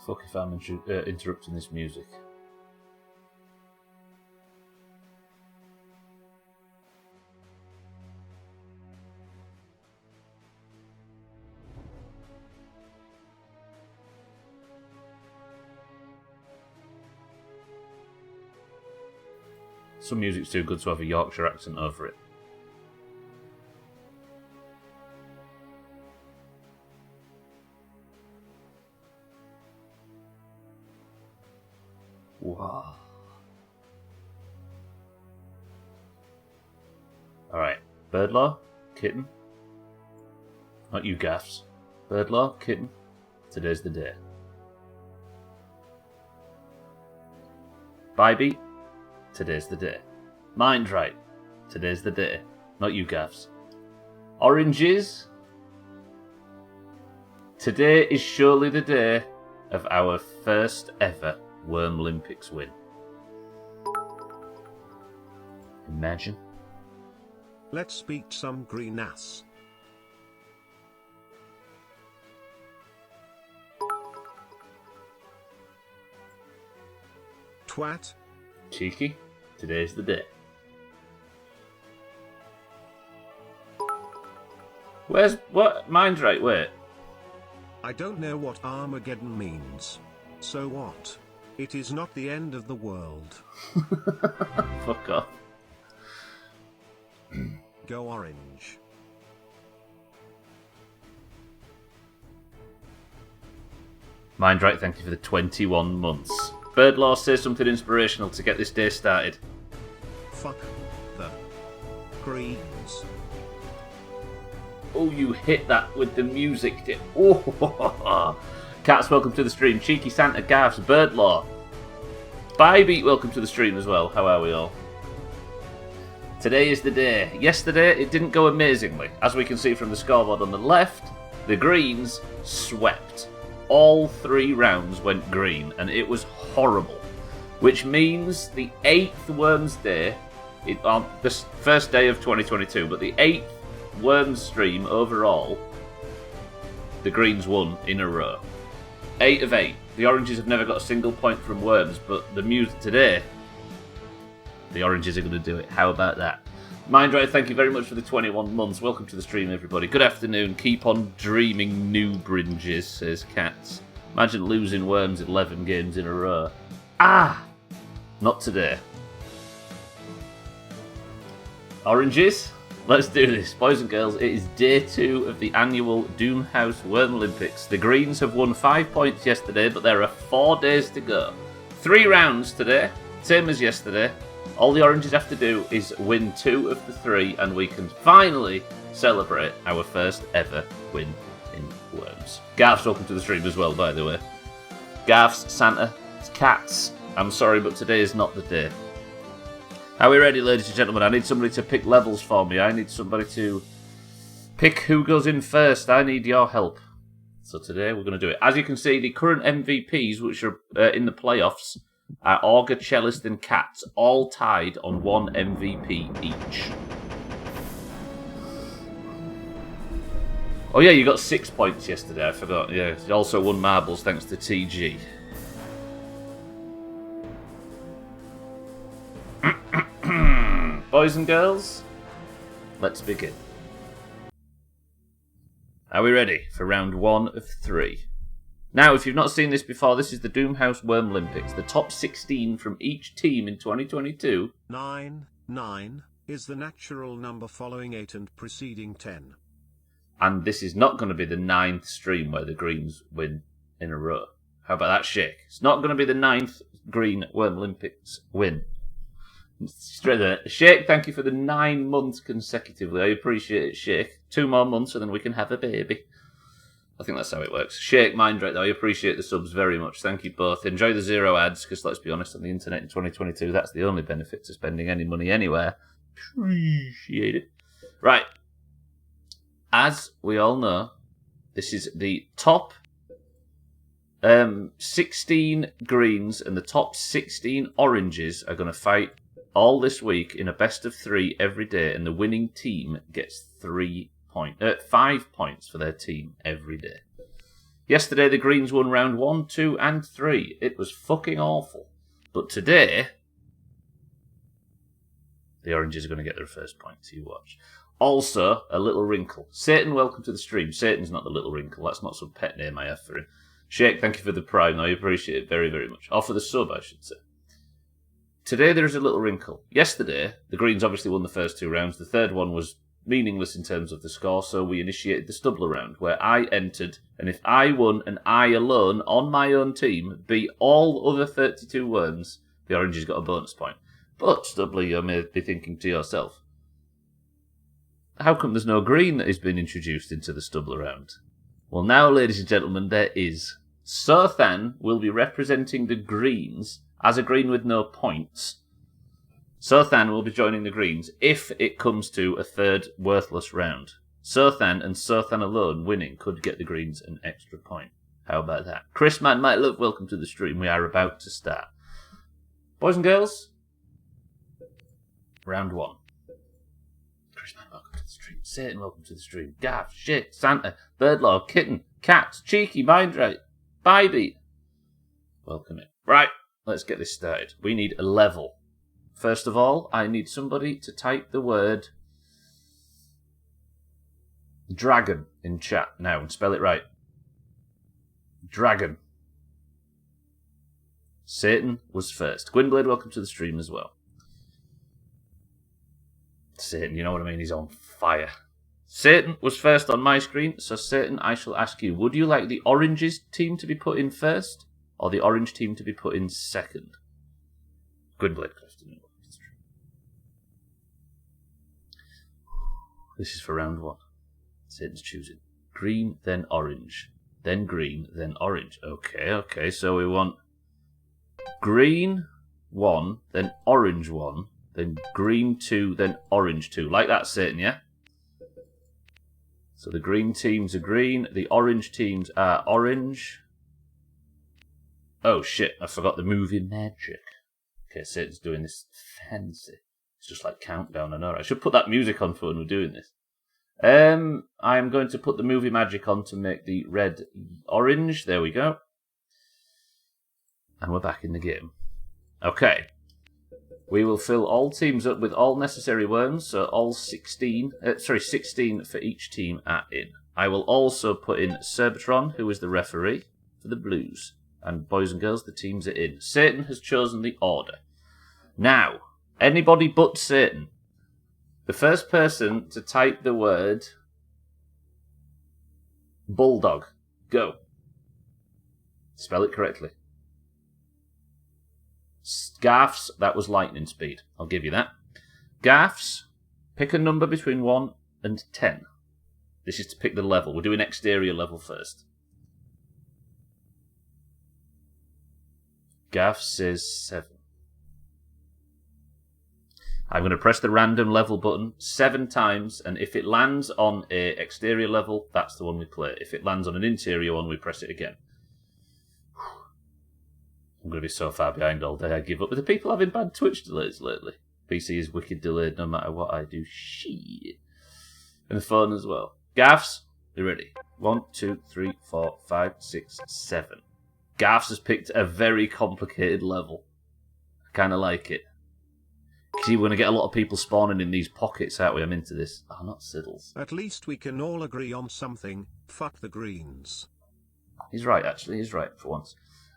Fuck if I'm interrupting this music. Some music's too good to have a Yorkshire accent over it. Wow. Alright. Birdlaw, kitten. Not you gaffs. Birdlaw, kitten. Today's the day. Bybeat. Today's the day. Mind right. Today's the day. Not you gaffs. Oranges. Today is surely the day of our first ever Wormlympics win. Imagine. Let's beat some green ass. Twat. Cheeky. Today's the day. Where's... what? Mine's right, wait. I don't know what Armageddon means. So what? It is not the end of the world. Fuck off. Go orange. Mind right, thank you for the 21 months. Birdlaw, say something inspirational to get this day started. Fuck the Greens. Oh, you hit that with the music. Oh, Cats, welcome to the stream. Cheeky Santa, Garths, Birdlaw. Bybeat, welcome to the stream as well. How are we all? Today is the day. Yesterday, it didn't go amazingly. As we can see from the scoreboard on the left, the Greens swept. All 3 rounds went green, and it was horrible. Which means the 8th Worms Day, on this first day of 2022, but the 8th Worms stream overall, the Greens won in a row. 8 of 8. The Oranges have never got a single point from Worms, but the music today, the Oranges are going to do it. How about that? Mindray, thank you very much for the 21 months. Welcome to the stream, everybody. Good afternoon. Keep on dreaming, new Bringes, says Cats. Imagine losing Worms 11 games in a row. Ah! Not today. Oranges, let's do this. Boys and girls, it is day 2 of the annual Doomhaus Wormlympics. The Greens have won 5 points yesterday, but there are 4 days to go. 3 rounds today, same as yesterday. All the Oranges have to do is win 2 of the 3, and we can finally celebrate our first ever win in Worms. Garth's welcome to the stream as well, by the way. Garth's, Santa, Cats, I'm sorry, but today is not the day. Are we ready, ladies and gentlemen? I need somebody to pick levels for me. I need somebody to pick who goes in first. I need your help. So today we're going to do it. As you can see, the current MVPs, which are in the playoffs, are Augur, Cellist and Cats, all tied on 1 MVP each. Oh yeah, you got 6 points yesterday, I forgot. Yeah, you also won marbles thanks to TG. Boys and girls, let's begin. Are we ready for round 1 of 3? Now, if you've not seen this before, this is the Doomhaus Wormlympics. The top 16 from each team in 2022. 9 is the natural number following 8 and preceding 10. And this is not going to be the 9th stream where the Greens win in a row. How about that, Shake? It's not going to be the 9th Green Wormlympics win. Straight there. Shake, thank you for the 9 months consecutively. I appreciate it, Shake. 2 more months and then we can have a baby. I think that's how it works. Shake, mind right though. I appreciate the subs very much. Thank you both. Enjoy the 0 ads, because let's be honest, on the internet in 2022, that's the only benefit to spending any money anywhere. Appreciate it. Right. As we all know, this is the top 16 greens and the top 16 oranges are going to fight all this week in a best of 3 every day, and the winning team gets 5 points for their team every day. Yesterday, the Greens won round 1, 2, and 3. It was fucking awful. But today, the Oranges are going to get their first points. You watch. Also, a little wrinkle. Satan, welcome to the stream. Satan's not the little wrinkle. That's not some pet name I have for him. Shake, thank you for the prime. I appreciate it very, very much. Or for the sub, I should say. Today, there is a little wrinkle. Yesterday, the Greens obviously won the first 2 rounds. The third one was meaningless in terms of the score, so we initiated the Stubbler round, where I entered, and if I won and I alone, on my own team, beat all other 32 worms, the Oranges got a bonus point. But, Stubbler, you may be thinking to yourself, how come there's no green that has been introduced into the Stubbler round? Well, now, ladies and gentlemen, there is. Sothan will be representing the Greens as a green with no points. Sothan will be joining the Greens if it comes to a third worthless round. Sothan and Sothan alone winning could get the Greens an extra point. How about that? Chris Man, my love, welcome to the stream. We are about to start. Boys and girls, round 1. Chris Man, welcome to the stream. Satan, welcome to the stream. Gav, Shit, Santa, Birdlaw, Kitten, Cat, Cheeky, Mindrate, Bybeat. Welcome in. Right, let's get this started. We need a level. First of all, I need somebody to type the word dragon in chat now and spell it right. Dragon. Satan was first. Gwynblade, welcome to the stream as well. Satan, you know what I mean? He's on fire. Satan was first on my screen, so Satan, I shall ask you, would you like the Oranges team to be put in first, or the Orange team to be put in second? Gwynblade, this is for round 1. Satan's choosing. Green, then orange. Then green, then orange. Okay, so we want green 1, then orange 1, then green 2, then orange 2. Like that, Satan, yeah? So the green teams are green, the orange teams are orange. Oh shit, I forgot the movie magic. Okay, Satan's doing this fancy. It's just like Countdown, I know. I should put that music on for when we're doing this. I am going to put the movie magic on to make the red orange. There we go. And we're back in the game. Okay. We will fill all teams up with all necessary worms, so all 16 for each team are in. I will also put in Cerbatron, who is the referee, for the Blues. And boys and girls, the teams are in. Satan has chosen the order. Now, anybody but Satan. The first person to type the word bulldog. Go. Spell it correctly. Gaffs, that was lightning speed. I'll give you that. Gaffs, pick a number between 1 and 10. This is to pick the level. We're doing exterior level first. Gaff says 7. I'm going to press the random level button 7 times, and if it lands on an exterior level, that's the one we play. If it lands on an interior one, we press it again. I'm going to be so far behind all day, I give up. But the people having bad Twitch delays lately. PC is wicked delayed no matter what I do. Shit. And the phone as well. Gaffs, you ready? 1, 2, 3, 4, 5, 6, 7. Gaffs has picked a very complicated level. I kind of like it. See, we're going to get a lot of people spawning in these pockets, aren't we? I'm into this. Oh, not Siddles. At least we can all agree on something. Fuck the Greens. He's right, actually. He's right for once.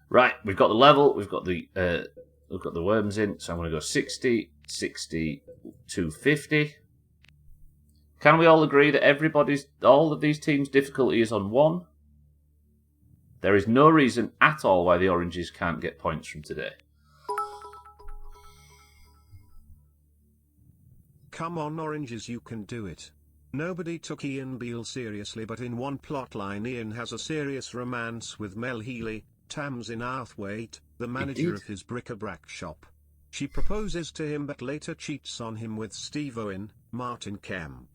Right, we've got the level. We've got the worms in. So I'm going to go 60, 60, 250. Can we all agree that all of these teams' difficulty is on 1? There is no reason at all why the Oranges can't get points from today. Come on, Oranges, you can do it. Nobody took Ian Beale seriously, but in one plotline Ian has a serious romance with Mel Healy, Tamsin Arthwaite, the manager of his bric-a-brac shop. She proposes to him but later cheats on him with Steve Owen, Martin Kemp.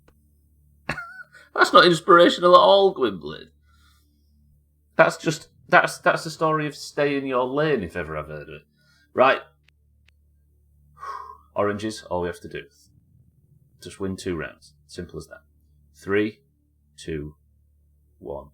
That's not inspirational at all, Gwynblade. That's the story of stay in your lane, if ever I've heard of it. Right. Oranges, all we have to do. Just win 2 rounds. Simple as that. 3, 2, 1.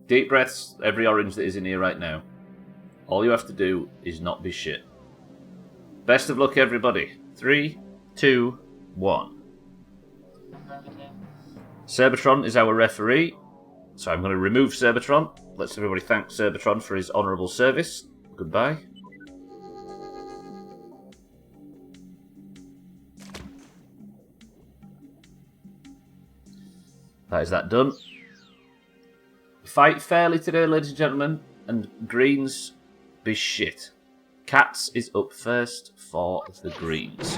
Deep breaths, every orange that is in here right now. All you have to do is not be shit. Best of luck, everybody. 3, 2, 1. Cerbatron is our referee, so I'm going to remove Cerbatron. Let's everybody thank Cerbatron for his honourable service. Goodbye. That is that done. Fight fairly today, ladies and gentlemen, and greens be shit. Cats is up first for the greens.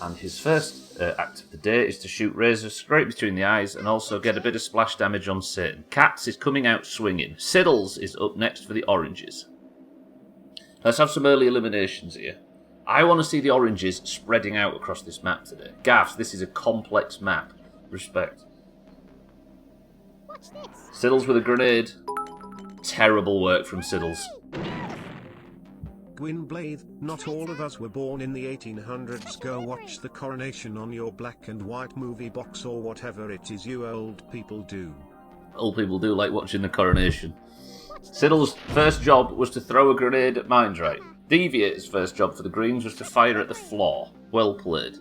And his first act of the day is to shoot Razor straight between the eyes and also get a bit of splash damage on Satan. Cats is coming out swinging. Siddles is up next for the oranges. Let's have some early eliminations here. I want to see the oranges spreading out across this map today. Gaffs, this is a complex map. Respect. Siddles with a grenade. Terrible work from Siddles. Gwynblath, not all of us were born in the 1800s. Go watch the coronation on your black and white movie box or whatever it is you old people do. Old people do like watching the coronation. Siddle's first job was to throw a grenade at Mindright. Deviator's first job for the greens was to fire at the floor. Well played.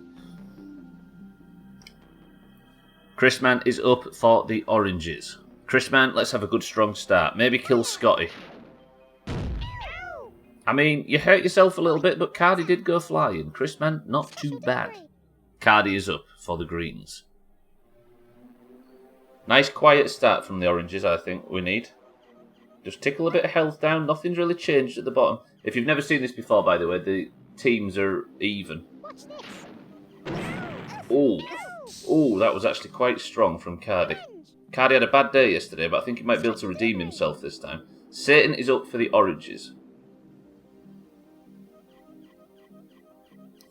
Chrisman is up for the oranges. Chrisman, let's have a good strong start. Maybe kill Scotty. I mean, you hurt yourself a little bit, but Cardi did go flying. Chrisman, not too bad. Cardi is up for the greens. Nice quiet start from the oranges, I think we need. Just tickle a bit of health down. Nothing's really changed at the bottom. If you've never seen this before, by the way, the teams are even. Oh, that was actually quite strong from Cardi. Cardi had a bad day yesterday, but I think he might be able to redeem himself this time. Satan is up for the oranges.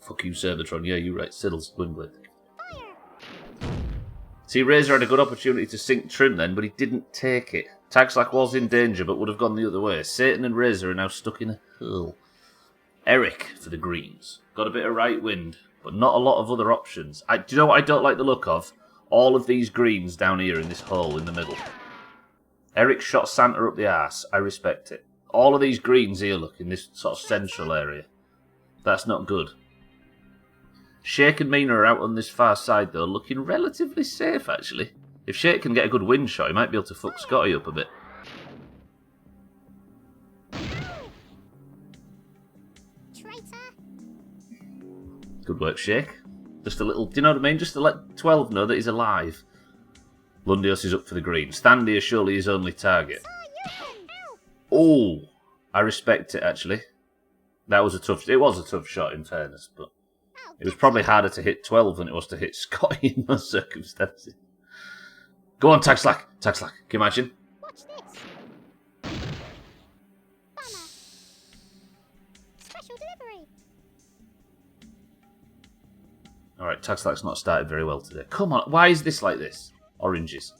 Fuck you, Cerbatron. Yeah, you're right. Siddles, Gwynblath. See, Razor had a good opportunity to sink Trim then, but he didn't take it. Tagslack was in danger, but would have gone the other way. Satan and Razor are now stuck in a hole. Eric for the greens. Got a bit of right wind, but not a lot of other options. Do you know what I don't like the look of? All of these greens down here in this hole in the middle. Eric shot Santa up the arse. I respect it. All of these greens here, look, in this sort of central area. That's not good. Shake and Mina are out on this far side, though, looking relatively safe, actually. If Shake can get a good wind shot, he might be able to fuck Scotty up a bit. Good work, Shake. Just a little, do you know what I mean? Just to let 12 know that he's alive. Lundios is up for the green. Standy is surely his only target. Oh, I respect it, actually. It was a tough shot, in fairness, but it was probably harder to hit 12 than it was to hit Scotty in those circumstances. Go on, Tagslack. Tagslack, can you imagine? Watch this. Banner. Special delivery. Alright, Tagslack's not started very well today. Come on, why is this like this? Oranges.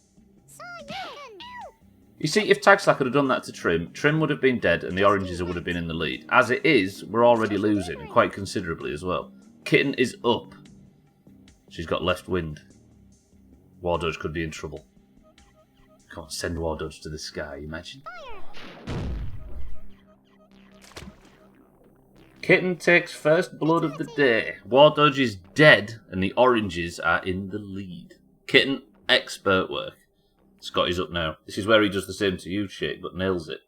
You see, if Tagslack had done that to Trim, Trim would have been dead and the oranges would have been in the lead. As it is, we're already losing, and quite considerably as well. Kitten is up. She's got left wind. War Dodge could be in trouble. Come on, send War Dodge to the sky, imagine. Kitten takes first blood of the day. War Dodge is dead, and the oranges are in the lead. Kitten, expert work. Scotty's up now. This is where he does the same to you, Shake, but nails it.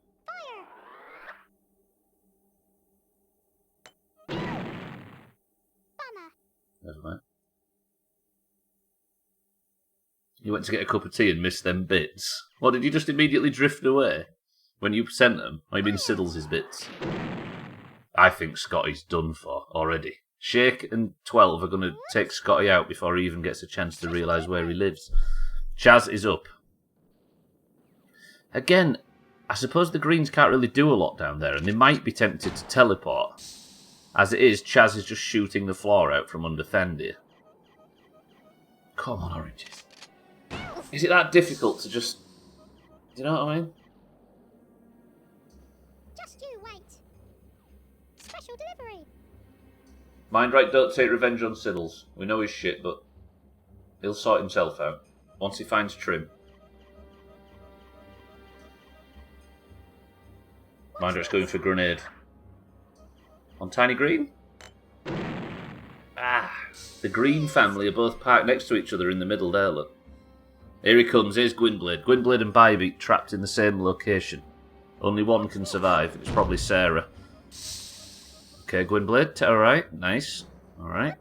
Never mind. You went to get a cup of tea and missed them bits. What, did you just immediately drift away when you sent them? Or you mean Siddles' bits? I think Scotty's done for already. Shake and 12 are going to take Scotty out before he even gets a chance to realise where he lives. Chaz is up. Again, I suppose the Greens can't really do a lot down there, and they might be tempted to teleport. As it is, Chaz is just shooting the floor out from under Fendir. Come on, oranges. Is it that difficult to just... Do you know what I mean? Just you wait. Special delivery. Mind right, don't take revenge on Siddles. We know he's shit, but he'll sort himself out once he finds Trim. Mindra's going for grenade. On Tiny Green? Ah, the Green family are both parked next to each other in the middle there, look. Here he comes, here's Gwynblade. Gwynblade and Bybeat trapped in the same location. Only one can survive, it's probably Sarah. Okay, Gwynblade, alright, nice. Alright.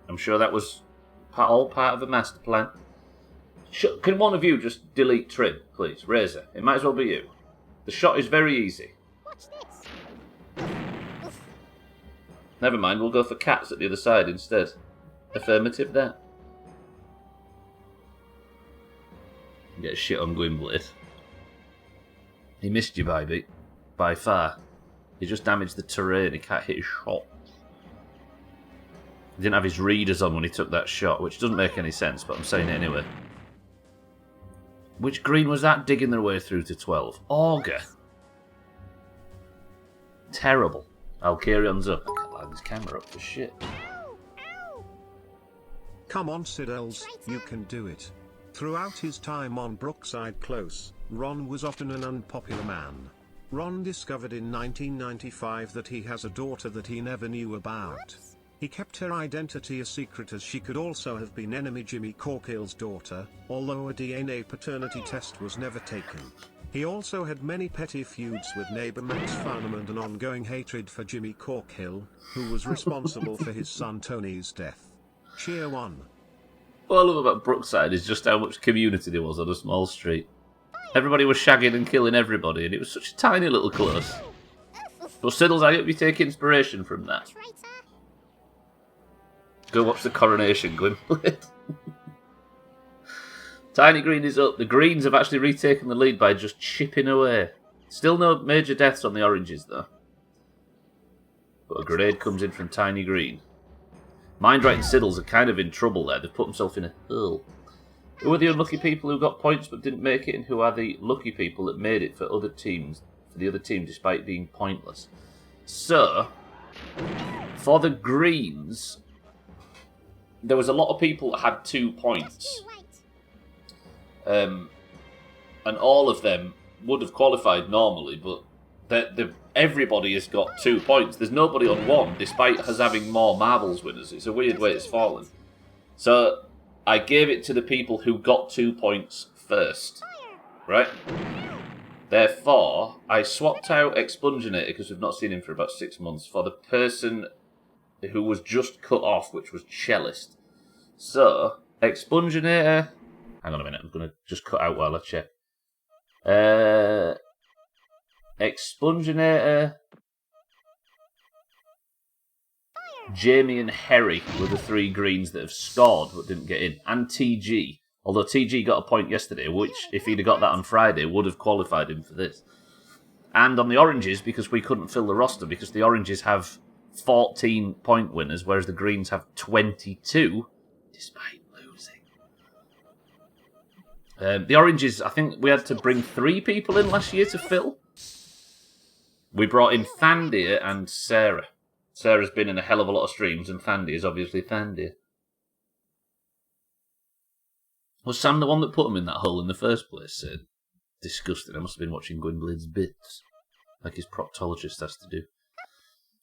I'm sure that was all part of a master plan. Can one of you just delete Trim, please? Razor, it might as well be you. The shot is very easy. Watch this. Never mind, we'll go for cats at the other side instead. Affirmative there. Get a shit on Gwynblade. He missed you, Bybeat. By far. He just damaged the terrain, he can't hit his shot. He didn't have his readers on when he took that shot, which doesn't make any sense, but I'm saying it anyway. Which green was that digging their way through to 12? Augur. Terrible. Alcarion's up. I can't line this camera up for shit. Ow! Ow! Come on, Siddles, you can do it. Throughout his time on Brookside Close, Ron was often an unpopular man. Ron discovered in 1995 that he has a daughter that he never knew about. He kept her identity a secret as she could also have been enemy Jimmy Corkill's daughter, although a DNA paternity test was never taken. He also had many petty feuds with neighbor Max Farnham and an ongoing hatred for Jimmy Corkill, who was responsible for his son Tony's death. Cheer 1. What I love about Brookside is just how much community there was on a small street. Everybody was shagging and killing everybody, and it was such a tiny little close. But Siddles, I hope you take inspiration from that. Traitor. Go watch the coronation, Gwynplaine. Tiny Green is up. The Greens have actually retaken the lead by just chipping away. Still no major deaths on the Oranges, though. But a grenade comes in from Tiny Green. Mindright and Siddles are kind of in trouble there. They've put themselves in a hole. Who are the unlucky people who got points but didn't make it, and who are the lucky people that made it for other teams, for the other team, despite being pointless? So, for the Greens, there was a lot of people that had 2 points. And all of them would have qualified normally, but everybody has got 2 points. There's nobody on 1, despite us having more marbles winners. It's a weird way it's fallen. So I gave it to the people who got 2 points first, right? Therefore, I swapped out Expunginator, because we've not seen him for about 6 months, for the person who was just cut off, which was Cellist. So, Expunginator... Hang on a minute, I'm going to just cut out while I check. Expunginator, Jamie and Harry were the 3 Greens that have scored but didn't get in. And TG. Although TG got a point yesterday, which, if he'd have got that on Friday, would have qualified him for this. And on the Oranges, because we couldn't fill the roster, because the Oranges have 14 point winners, whereas the Greens have 22, despite losing. The Oranges, I think we had to bring 3 people in last year to fill. We brought in Thandir and Sarah. Sarah's been in a hell of a lot of streams, and Thandir is obviously Thandir. Was Sam the one that put him in that hole in the first place? Disgusting. I must have been watching Gwynblade's bits, like his proctologist has to do.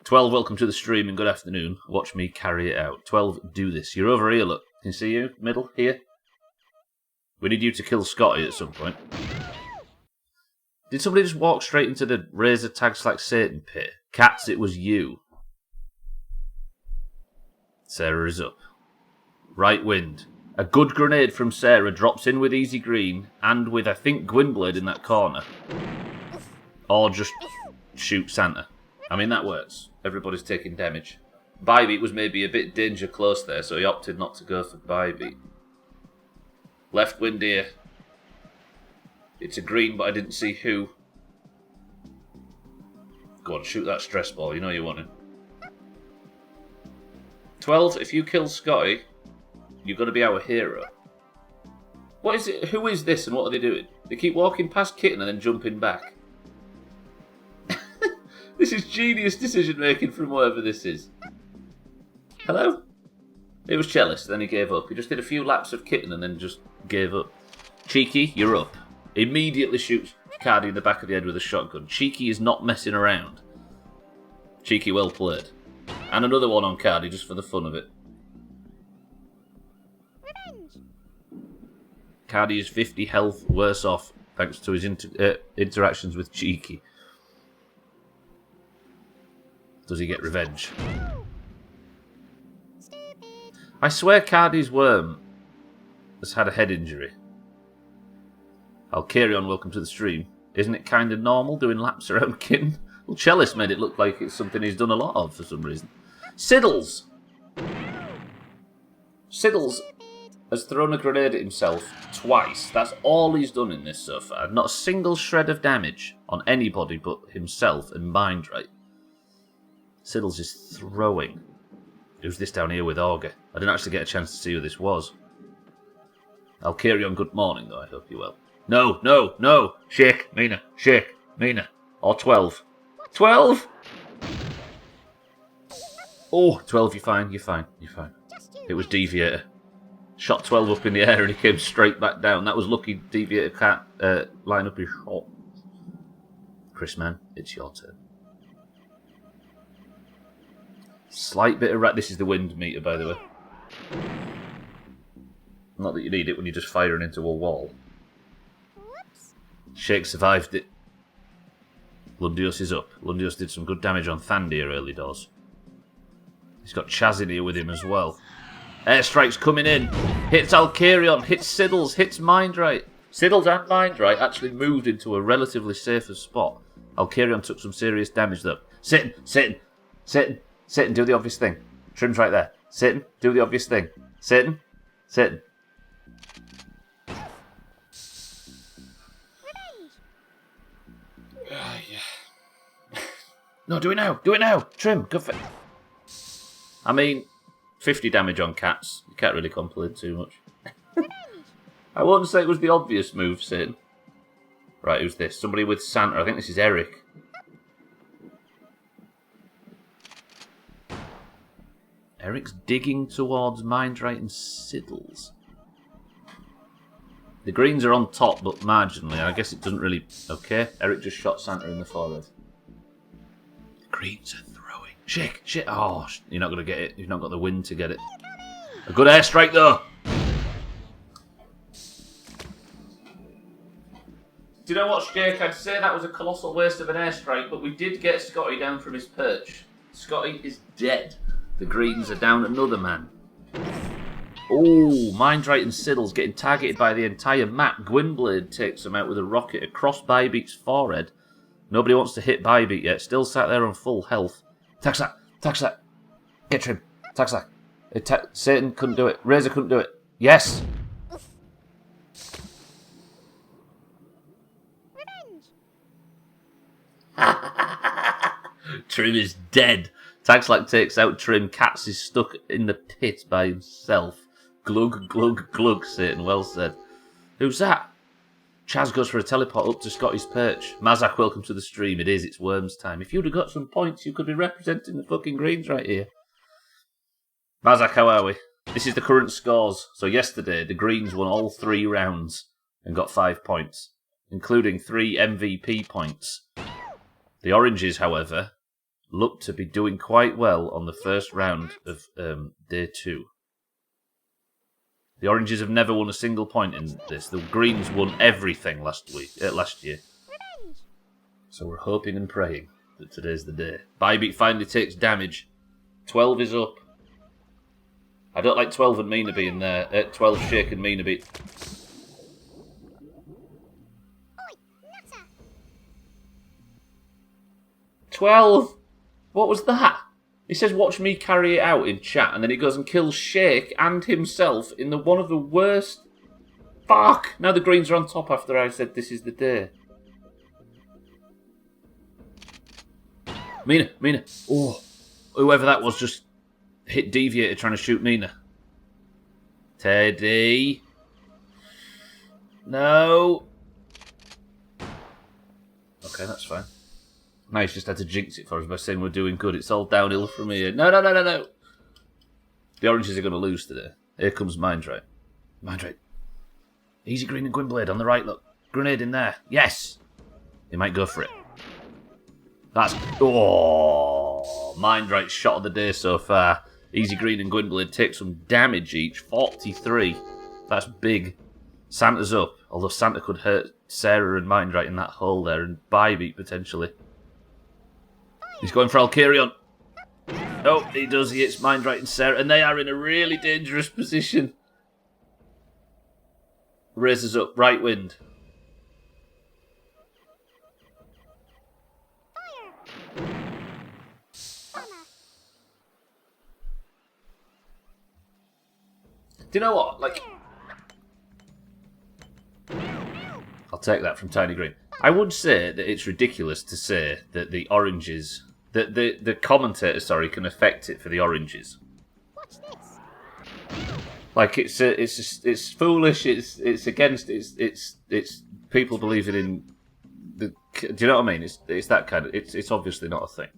12, welcome to the stream and good afternoon. Watch me carry it out. 12, do this. You're over here, look. Can you see you? Middle, here. We need you to kill Scotty at some point. Did somebody just walk straight into the Razor Tags Like Satan pit? Cats, it was you. Sarah is up. Right wind. A good grenade from Sarah drops in with Easy Green and with, I think, Gwynblade in that corner. Or just shoot Santa. I mean, that works. Everybody's taking damage. Bybeat was maybe a bit danger close there, so he opted not to go for Bybeat. Left wind here. It's a green, but I didn't see who. Go on, shoot that stress ball. You know you want it. 12, if you kill Scotty, you're going to be our hero. What is it? Who is this and what are they doing? They keep walking past Kitten and then jumping back. This is genius decision making from whoever this is. Hello? It was Cellist, then he gave up. He just did a few laps of Kitten and then just gave up. Cheeky, you're up. Immediately shoots. Cardi in the back of the head with a shotgun. Cheeky is not messing around. Cheeky, well played. And another one on Cardi just for the fun of it. Revenge. Cardi is 50 health worse off thanks to his interactions with Cheeky. Does he get revenge? Stupid. I swear Cardi's worm has had a head injury. I'll carry on, welcome to the stream. Isn't it kind of normal doing laps around Kitten? Well, Chalice made it look like it's something he's done a lot of for some reason. Siddles! Siddles has thrown a grenade at himself twice. That's all he's done in this so far. Not a single shred of damage on anybody but himself and Mindright. Siddles is throwing. Who's this down here with Auger? I didn't actually get a chance to see who this was. I'll carry on. Good morning, though. I hope you're well. No, no, no! Shake, Mina. Shake, Mina. Or 12. 12? Oh, 12, you're fine, you're fine, you're fine. It was Deviator. Shot 12 up in the air and he came straight back down. That was lucky Deviator can't line up his shot. Chris, man, it's your turn. Slight bit of this is the wind meter, by the way. Not that you need it when you're just firing into a wall. Whoops. Shake survived it. Lundius is up. Lundius did some good damage on Thandir early doors. He's got Chaz in here with him as well. Airstrike's coming in. Hits Alcarion, hits Siddles, hits Mindright. Siddles and Mindright actually moved into a relatively safer spot. Alcarion took some serious damage though. Sitting, sitting, sitting, sitting, do the obvious thing. Trim's right there. Sitting, do the obvious thing. Sitting, sitting. No, do it now. Do it now. Trim. Good for... I mean, 50 damage on cats. You can't really complain too much. I wouldn't say it was the obvious move, Sin. Right, who's this? Somebody with Santa. I think this is Eric. Eric's digging towards Mindright and Siddles. The greens are on top, but marginally. I guess it doesn't really... Okay, Eric just shot Santa in the forehead. Greens are throwing. Shake, shake. Oh, you're not going to get it. You've not got the wind to get it. A good airstrike, though. Do you know what, Jake? I'd say that was a colossal waste of an airstrike, but we did get Scotty down from his perch. Scotty is dead. The greens are down another man. Oh, Mindright and Siddles getting targeted by the entire map. Gwynblade takes them out with a rocket across Bybeat's forehead. Nobody wants to hit Bybeat yet. Still sat there on full health. Taxac! Taxac! Get Trim! Taxac! Satan couldn't do it. Razor couldn't do it. Yes! Trim is dead. Taxlac takes out Trim. Cats is stuck in the pit by himself. Glug, glug, glug, Satan. Well said. Who's that? Chaz goes for a teleport up to Scotty's perch. Mazak, welcome to the stream. It is, it's Worms time. If you'd have got some points, you could be representing the fucking greens right here. Mazak, how are we? This is the current scores. So yesterday, the greens won all 3 rounds and got 5 points, including 3 MVP points. The oranges, however, look to be doing quite well on the first round of day 2. The oranges have never won a single point in this. The greens won everything last year. So we're hoping and praying that today's the day. Bybeat finally takes damage. 12 is up. I don't like 12 and Mina being there. 12 Shake and Mina beat. 12? What was that? He says, watch me carry it out in chat, and then he goes and kills Shake and himself in one of the worst... Fuck! Now the greens are on top after I said this is the day. Mina, Mina. Oh, whoever that was just hit Deviator trying to shoot Mina. Teddy. No. Okay, that's fine. Now he's just had to jinx it for us by saying we're doing good. It's all downhill from here. No, no, no, no, no. The oranges are going to lose today. Here comes Mindright. Mindright. Easy Green and Gwynblade on the right, look. Grenade in there. Yes. He might go for it. That's... Oh! Mind right shot of the day so far. Easy Green and Gwynblade take some damage each. 43. That's big. Santa's up. Although Santa could hurt Sarah and Mind right in that hole there. And Bybeat potentially. He's going for Alkarion. Oh, he does. He hits Mind right and Sarah. And they are in a really dangerous position. Raises up. Right wind. Do you know what? Like, I'll take that from Tiny Green. I would say that it's ridiculous to say that the oranges, that the commentator, sorry, can affect it for the oranges. Watch this. Like it's foolish. It's against. It's people believing in the. Do you know what I mean? It's that kind of. It's obviously not a thing.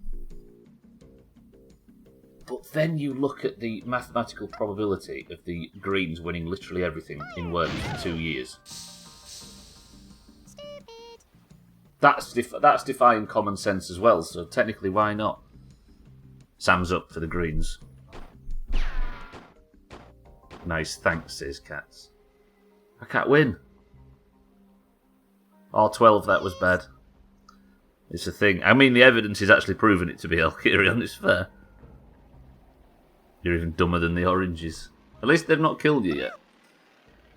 But then you look at the mathematical probability of the Greens winning literally everything in Wormlympics for 2 years. Stupid. That's defying common sense as well, so technically why not? Sam's up for the Greens. Nice, thanks, says Cats. I can't win. R12, that was bad. It's a thing. I mean, the evidence is actually proving it to be Alkarion, it's fair. You're even dumber than the oranges. At least they've not killed you yet.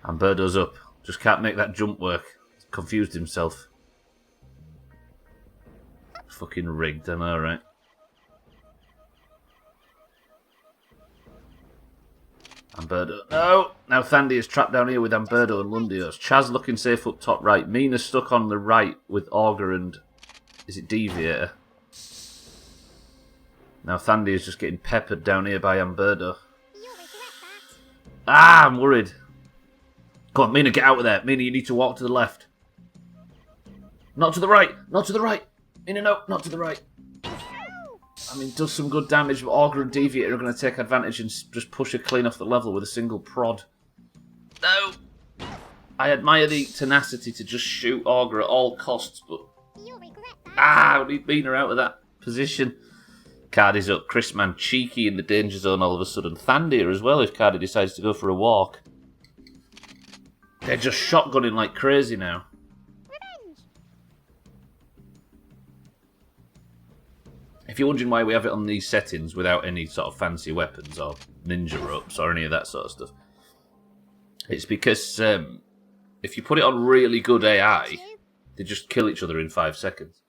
And Birdo's up. Just can't make that jump work. He's confused himself. Fucking rigged, I know, right? Amberdo. No! Now Thandy is trapped down here with Amberdo and Lundios. Chaz looking safe up top right. Mina's stuck on the right with Augur and... Is it Deviator? Now Thandy is just getting peppered down here by Amberdo. You'll regret that. Ah, I'm worried. Come on, Mina, get out of there. Mina, you need to walk to the left. Not to the right. Not to the right. Mina, no, not to the right. I mean, does some good damage, but Augur and Deviator are going to take advantage and just push her clean off the level with a single prod. No! I admire the tenacity to just shoot Augur at all costs, but... You'll regret that. Ah, we need Mina out of that position. Cardi's up. Chrisman cheeky in the danger zone all of a sudden. Thandir as well if Cardi decides to go for a walk. They're just shotgunning like crazy now. Revenge. If you're wondering why we have it on these settings without any sort of fancy weapons or ninja ropes or any of that sort of stuff, it's because if you put it on really good AI, they just kill each other in 5 seconds.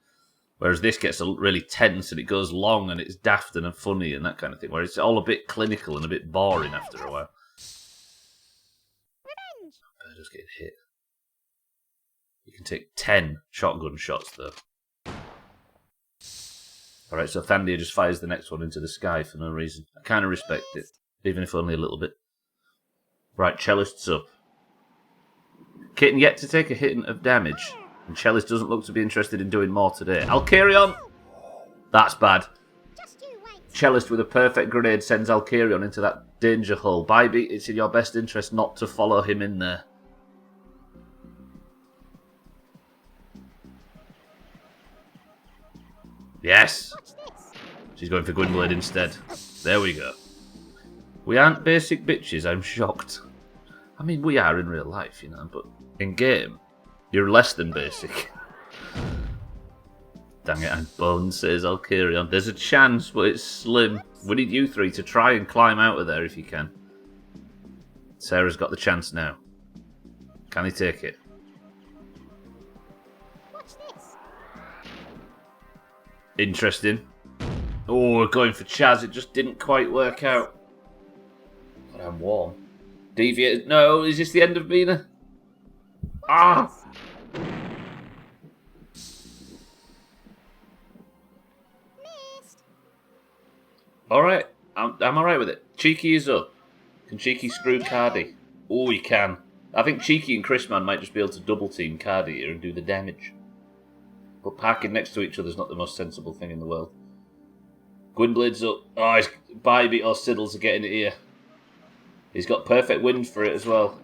Whereas this gets really tense and it goes long and it's daft and funny and that kind of thing. Where it's all a bit clinical and a bit boring after a while. Revenge. Birdo's getting hit. You can take 10 shotgun shots though. Alright, so Thandia just fires the next one into the sky for no reason. I kind of respect it, even if only a little bit. Right, Cellist's up. Kitten yet to take a hit of damage. And Cellist doesn't look to be interested in doing more today. Alkarion! That's bad. Just you wait. Cellist with a perfect grenade sends Alkarion into that danger hole. Bybeat, it's in your best interest not to follow him in there. Yes! Watch this. She's going for Gwynblade instead. There we go. We aren't basic bitches, I'm shocked. I mean, we are in real life, you know, but in game... You're less than basic. Dang it, I'm boned, says Alkarion. There's a chance, but it's slim. We need you three to try and climb out of there if you can. Sarah's got the chance now. Can he take it? Watch this. Interesting. Oh, we're going for Chaz. It just didn't quite work out. God, I'm warm. Deviate. No, is this the end of Mina? Ah! Missed. Alright, I'm alright with it. Cheeky is up. Can Cheeky screw Cardi? Oh, he can. I think Cheeky and Chrisman might just be able to double team Cardi here and do the damage. But parking next to each other is not the most sensible thing in the world. Gwynblade's up. Oh, his Bybeat or Siddles are getting it here. He's got perfect wind for it as well.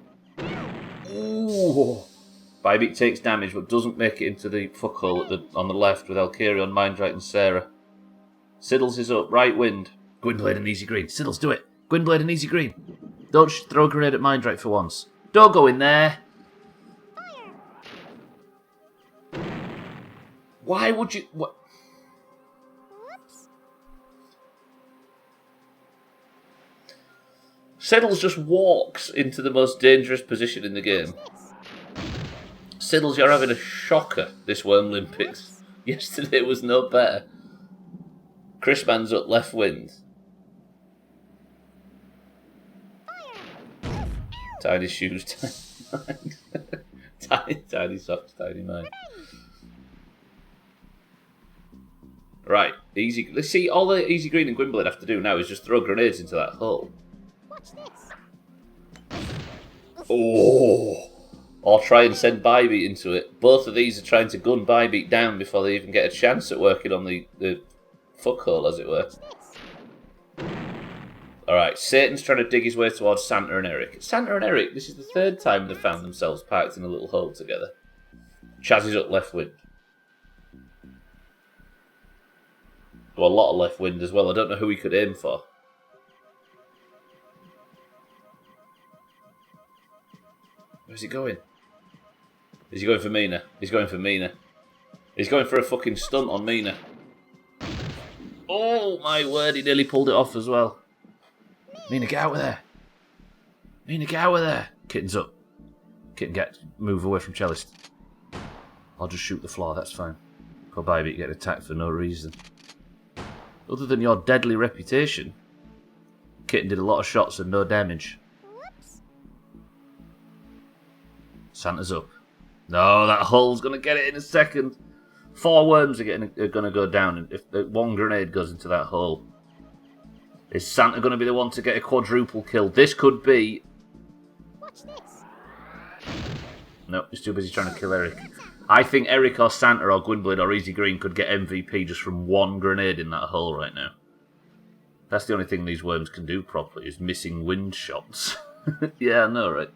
Ooh. Bybeat takes damage but doesn't make it into the fuckhole on the left with Alkarion, Mindrite and Sarah. Siddles is up, right wind. Gwynblade and easy green. Siddles, do it. Gwynblade and easy green. Don't throw a grenade at Mindrite for once. Don't go in there. Why would you... What? Whoops. Siddles just walks into the most dangerous position in the game. Siddles, you're having a shocker this Wormlympics. Yesterday was no better. Chrisman's up left wind. Tiny shoes, tiny mind. tiny socks, tiny mind. Right, easy. Let's see. All the easy green and Gwynblade have to do now is just throw grenades into that hole. Watch this. Oh, or try and send Bybeat into it. Both of these are trying to gun Bybeat down before they even get a chance at working on the fuckhole, as it were. Alright, Satan's trying to dig his way towards Santa and Eric. Santa and Eric, this is the third time they've found themselves parked in a little hole together. Chaz is up left wind. Well, a lot of left wind as well. I don't know who he could aim for. Where's he going? Is he going for Mina? He's going for Mina. He's going for a fucking stunt on Mina. Oh my word, he nearly pulled it off as well. Mina, get out of there. Mina, get out of there. Kitten's up. Kitten, move away from Cellist. I'll just shoot the floor, that's fine. Go Bybeat, get attacked for no reason. Other than your deadly reputation, Kitten did a lot of shots and no damage. Whoops. Santa's up. No, that hole's going to get it in a second. 4 worms are going to go down, and if one grenade goes into that hole. Is Santa going to be the one to get a quadruple kill? This could be... Watch this. No, he's too busy trying to kill Eric. I think Eric or Santa or Gwynblade or Easy Green could get MVP just from one grenade in that hole right now. That's the only thing these worms can do properly, is missing wind shots. Yeah, I know, right?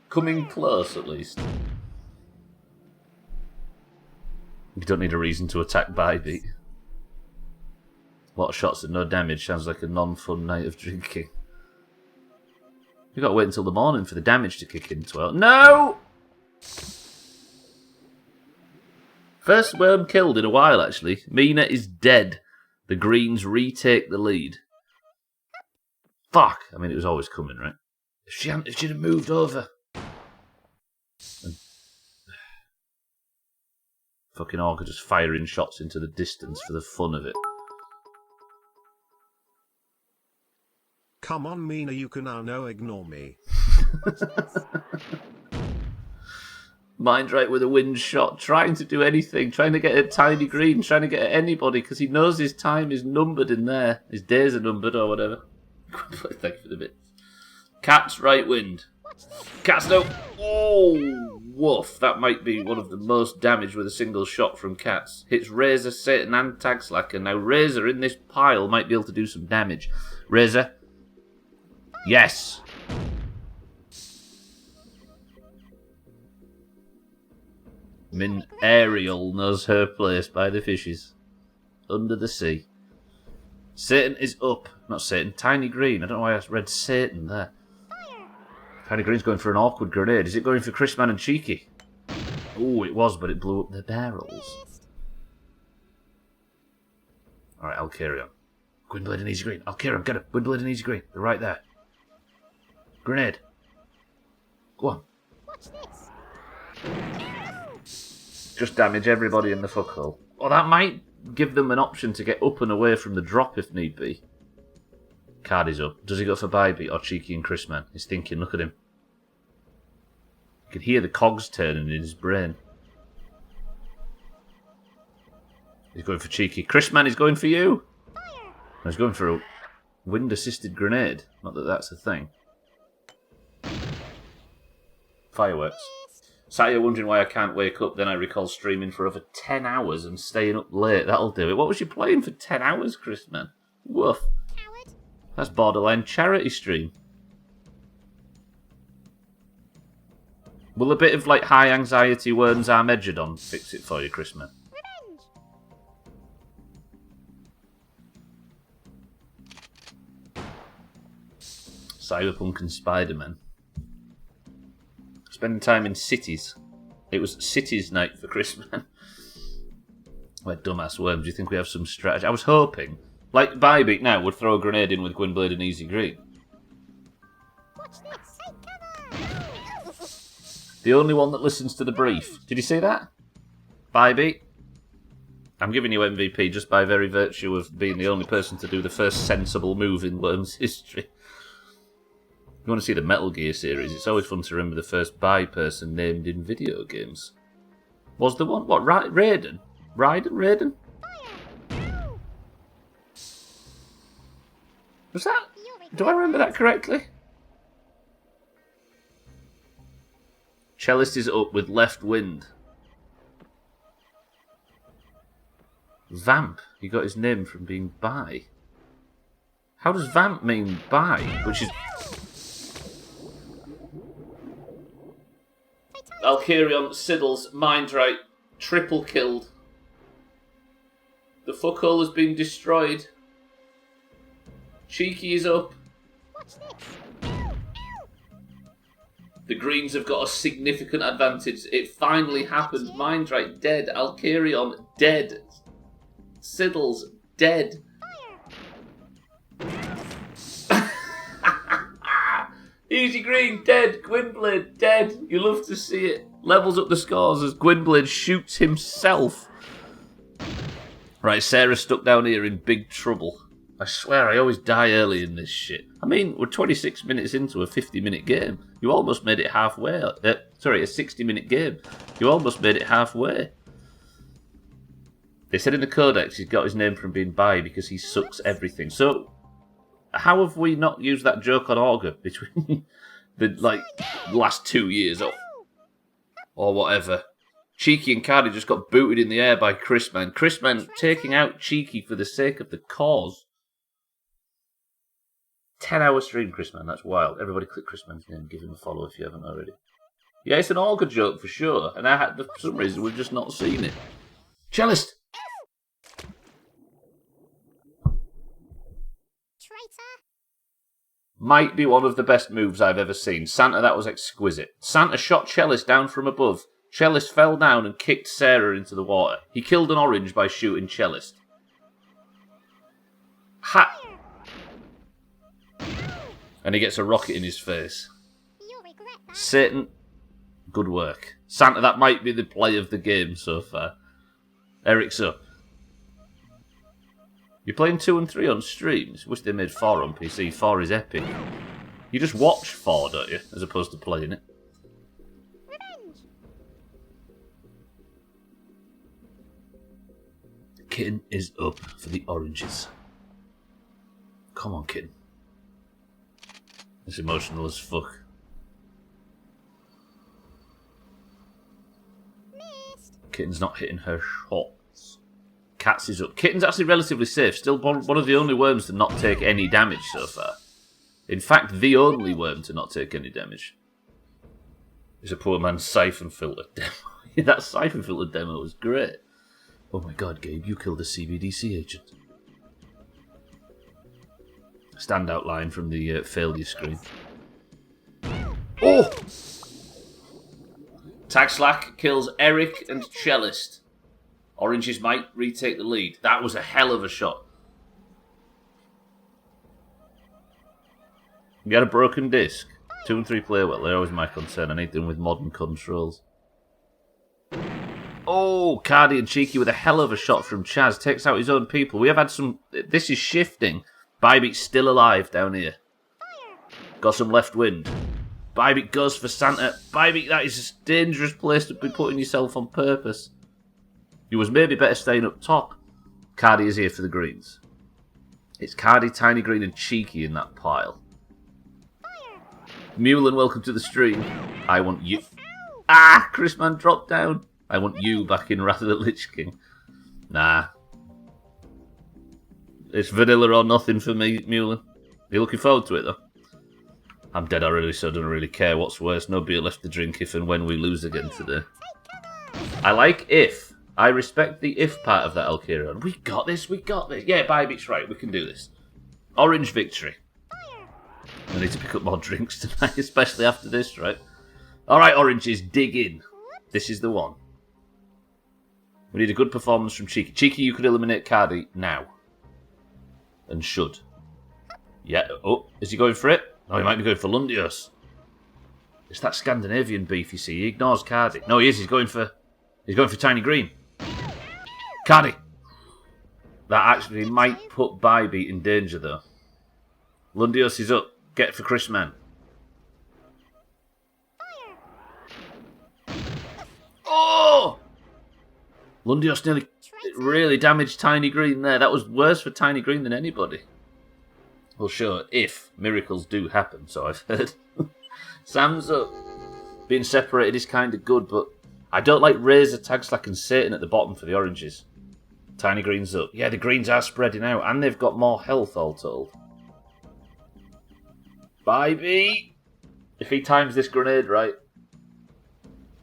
Coming close, at least. You don't need a reason to attack Bybeat. A lot of shots and no damage sounds like a non-fun night of drinking. You've got to wait until the morning for the damage to kick in, 12. No! First worm killed in a while, actually. Mina is dead. The Greens retake the lead. Fuck! I mean, it was always coming, right? If she'd have moved over. And fucking Orca just firing shots into the distance for the fun of it. Come on, Mina, you can now ignore me. Mindrite with a wind shot, trying to do anything, trying to get a tiny green, trying to get at anybody, because he knows his time is numbered in there. His days are numbered or whatever. Thank you for the bit. Cat's right wind. Cat's no... Oh, woof. That might be one of the most damage with a single shot from Cats. Hits Razor, Satan and Tag Slacker. Now Razor in this pile might be able to do some damage. Razor. Yes. Min Ariel knows her place by the fishes. Under the sea. Satan is up. Not Satan, Tiny Green. I don't know why I read Satan there. Tiny Green's going for an awkward grenade. Is it going for Chrisman and Cheeky? Oh, it was, but it blew up the barrels. Alright, I'll carry on. Gwynblade and Easy Green. I'll carry on. Get him. Gwynblade and Easy Green. They're right there. Grenade. Go on. Watch this. Just damage everybody in the fuckhole. Well, that might give them an option to get up and away from the drop if need be. Card is up. Does he go for Bybeat or Cheeky and Chrisman? He's thinking, look at him. You can hear the cogs turning in his brain. He's going for Cheeky. Chrisman is going for you! He's going for a wind-assisted grenade. Not that that's a thing. Fireworks. Sat here wondering why I can't wake up, then I recall streaming for over 10 hours and staying up late. That'll do it. What was you playing for 10 hours, Chrisman? Woof. Coward. That's borderline charity stream. Will a bit of like high anxiety Worms Armageddon fix it for you, Chrisman? Revenge! Cyberpunk and Spider-Man. Spending time in cities. It was cities night for Chrisman. We're dumbass Worms. Do you think we have some strategy? I was hoping, like Bybeat now would throw a grenade in with Gwynblade and Easy Green. Watch this! Take cover! The only one that listens to the brief. Did you see that? Bybeat? I'm giving you MVP just by very virtue of being the only person to do the first sensible move in Worms history. If you want to see the Metal Gear series, it's always fun to remember the first bi person named in video games. Was the one? What? Raiden? Raiden? Fire! Was that? Do I remember that correctly? Cellist is up with left wind. Vamp. He got his name from being bi. How does vamp mean bi? Which is... Valkyrion, Siddles, Mindright, triple killed. The fuckhole has been destroyed. Cheeky is up. Watch this! The Greens have got a significant advantage. It finally happened. Mindright dead. Alkirion dead. Siddles dead. Easy Green dead. Gwynblade dead. You love to see it. Levels up the scores as Gwynblade shoots himself. Right, Sarah's stuck down here in big trouble. I swear I always die early in this shit. I mean, we're 26 minutes into a 50-minute game. You almost made it halfway. Sorry, a 60-minute game. You almost made it halfway. They said in the codex he's got his name from being bi because he sucks everything. So, how have we not used that joke on Augur between the last 2 years or whatever? Cheeky and Cardi just got booted in the air by Chrisman. Chrisman taking out Cheeky for the sake of the cause. 10-hour stream, Chrisman. That's wild. Everybody click Chrisman's name. Give him a follow if you haven't already. Yeah, it's an Augur joke for sure. And for some reason, we've just not seen it. Cellist! Traitor! Might be one of the best moves I've ever seen. Santa, that was exquisite. Santa shot Cellist down from above. Cellist fell down and kicked Sarah into the water. He killed an orange by shooting Cellist. And he gets a rocket in his face. You'll regret that. Satan, good work. Santa, that might be the play of the game so far. Eric's up. You're playing 2 and 3 on streams. Wish they made 4 on PC. 4 is epic. You just watch 4, don't you? As opposed to playing it. Revenge! Kitten is up for the oranges. Come on, kitten. It's emotional as fuck. Missed! Kitten's not hitting her shots. Cats is up. Kitten's actually relatively safe. Still one of the only worms to not take any damage so far. In fact, the only worm to not take any damage. It's a poor man's siphon filter demo. That siphon filter demo was great. Oh my god, Gabe, you killed a CBDC agent. Standout line from the failure screen. Oh! Tag Slack kills Eric and Cellist. Oranges might retake the lead. That was a hell of a shot. You had a broken disc. 2 and 3 play well. They're always my concern. I need them with modern controls. Oh, Cardi and Cheeky with a hell of a shot from Chaz. Takes out his own people. We have had some... This is shifting. Bybeat's still alive down here. Got some left wind. Bybeat goes for Santa. Bybeat, that is a dangerous place to be putting yourself on purpose. You was maybe better staying up top. Cardi is here for the greens. It's Cardi, Tiny Green and Cheeky in that pile. Mulin, welcome to the stream. I want you... Ah! Chrisman dropped down. I want you back in Wrath of the Lich King. Nah. It's vanilla or nothing for me, Mulin. Are you looking forward to it, though? I'm dead already, so I don't really care what's worse. Nobody left the drink if and when we lose again today. I like if. I respect the if part of that, Alkiron. We got this, we got this. Yeah, Bybeat's right, we can do this. Orange victory. I need to pick up more drinks tonight, especially after this, right? Alright, Oranges, dig in. This is the one. We need a good performance from Cheeky. Cheeky, you could eliminate Cardi now. And should. Yeah, oh, is he going for it? Oh, he might be going for Lundios. It's that Scandinavian beef, you see. He ignores Cardi. No, he is. He's going for Tiny Green. Cardi. That actually might put Bybeat in danger, though. Lundios is up. Get for Chris Man. Oh! Lundios nearly really damaged Tiny Green there. That was worse for Tiny Green than anybody. Well, sure, if miracles do happen, so I've heard. Sam's up. Being separated is kind of good, but I don't like Razor, Tagslack and Satan at the bottom for the Oranges. Tiny Green's up. Yeah, the Greens are spreading out, and they've got more health, all told. Bybeat! If he times this grenade right.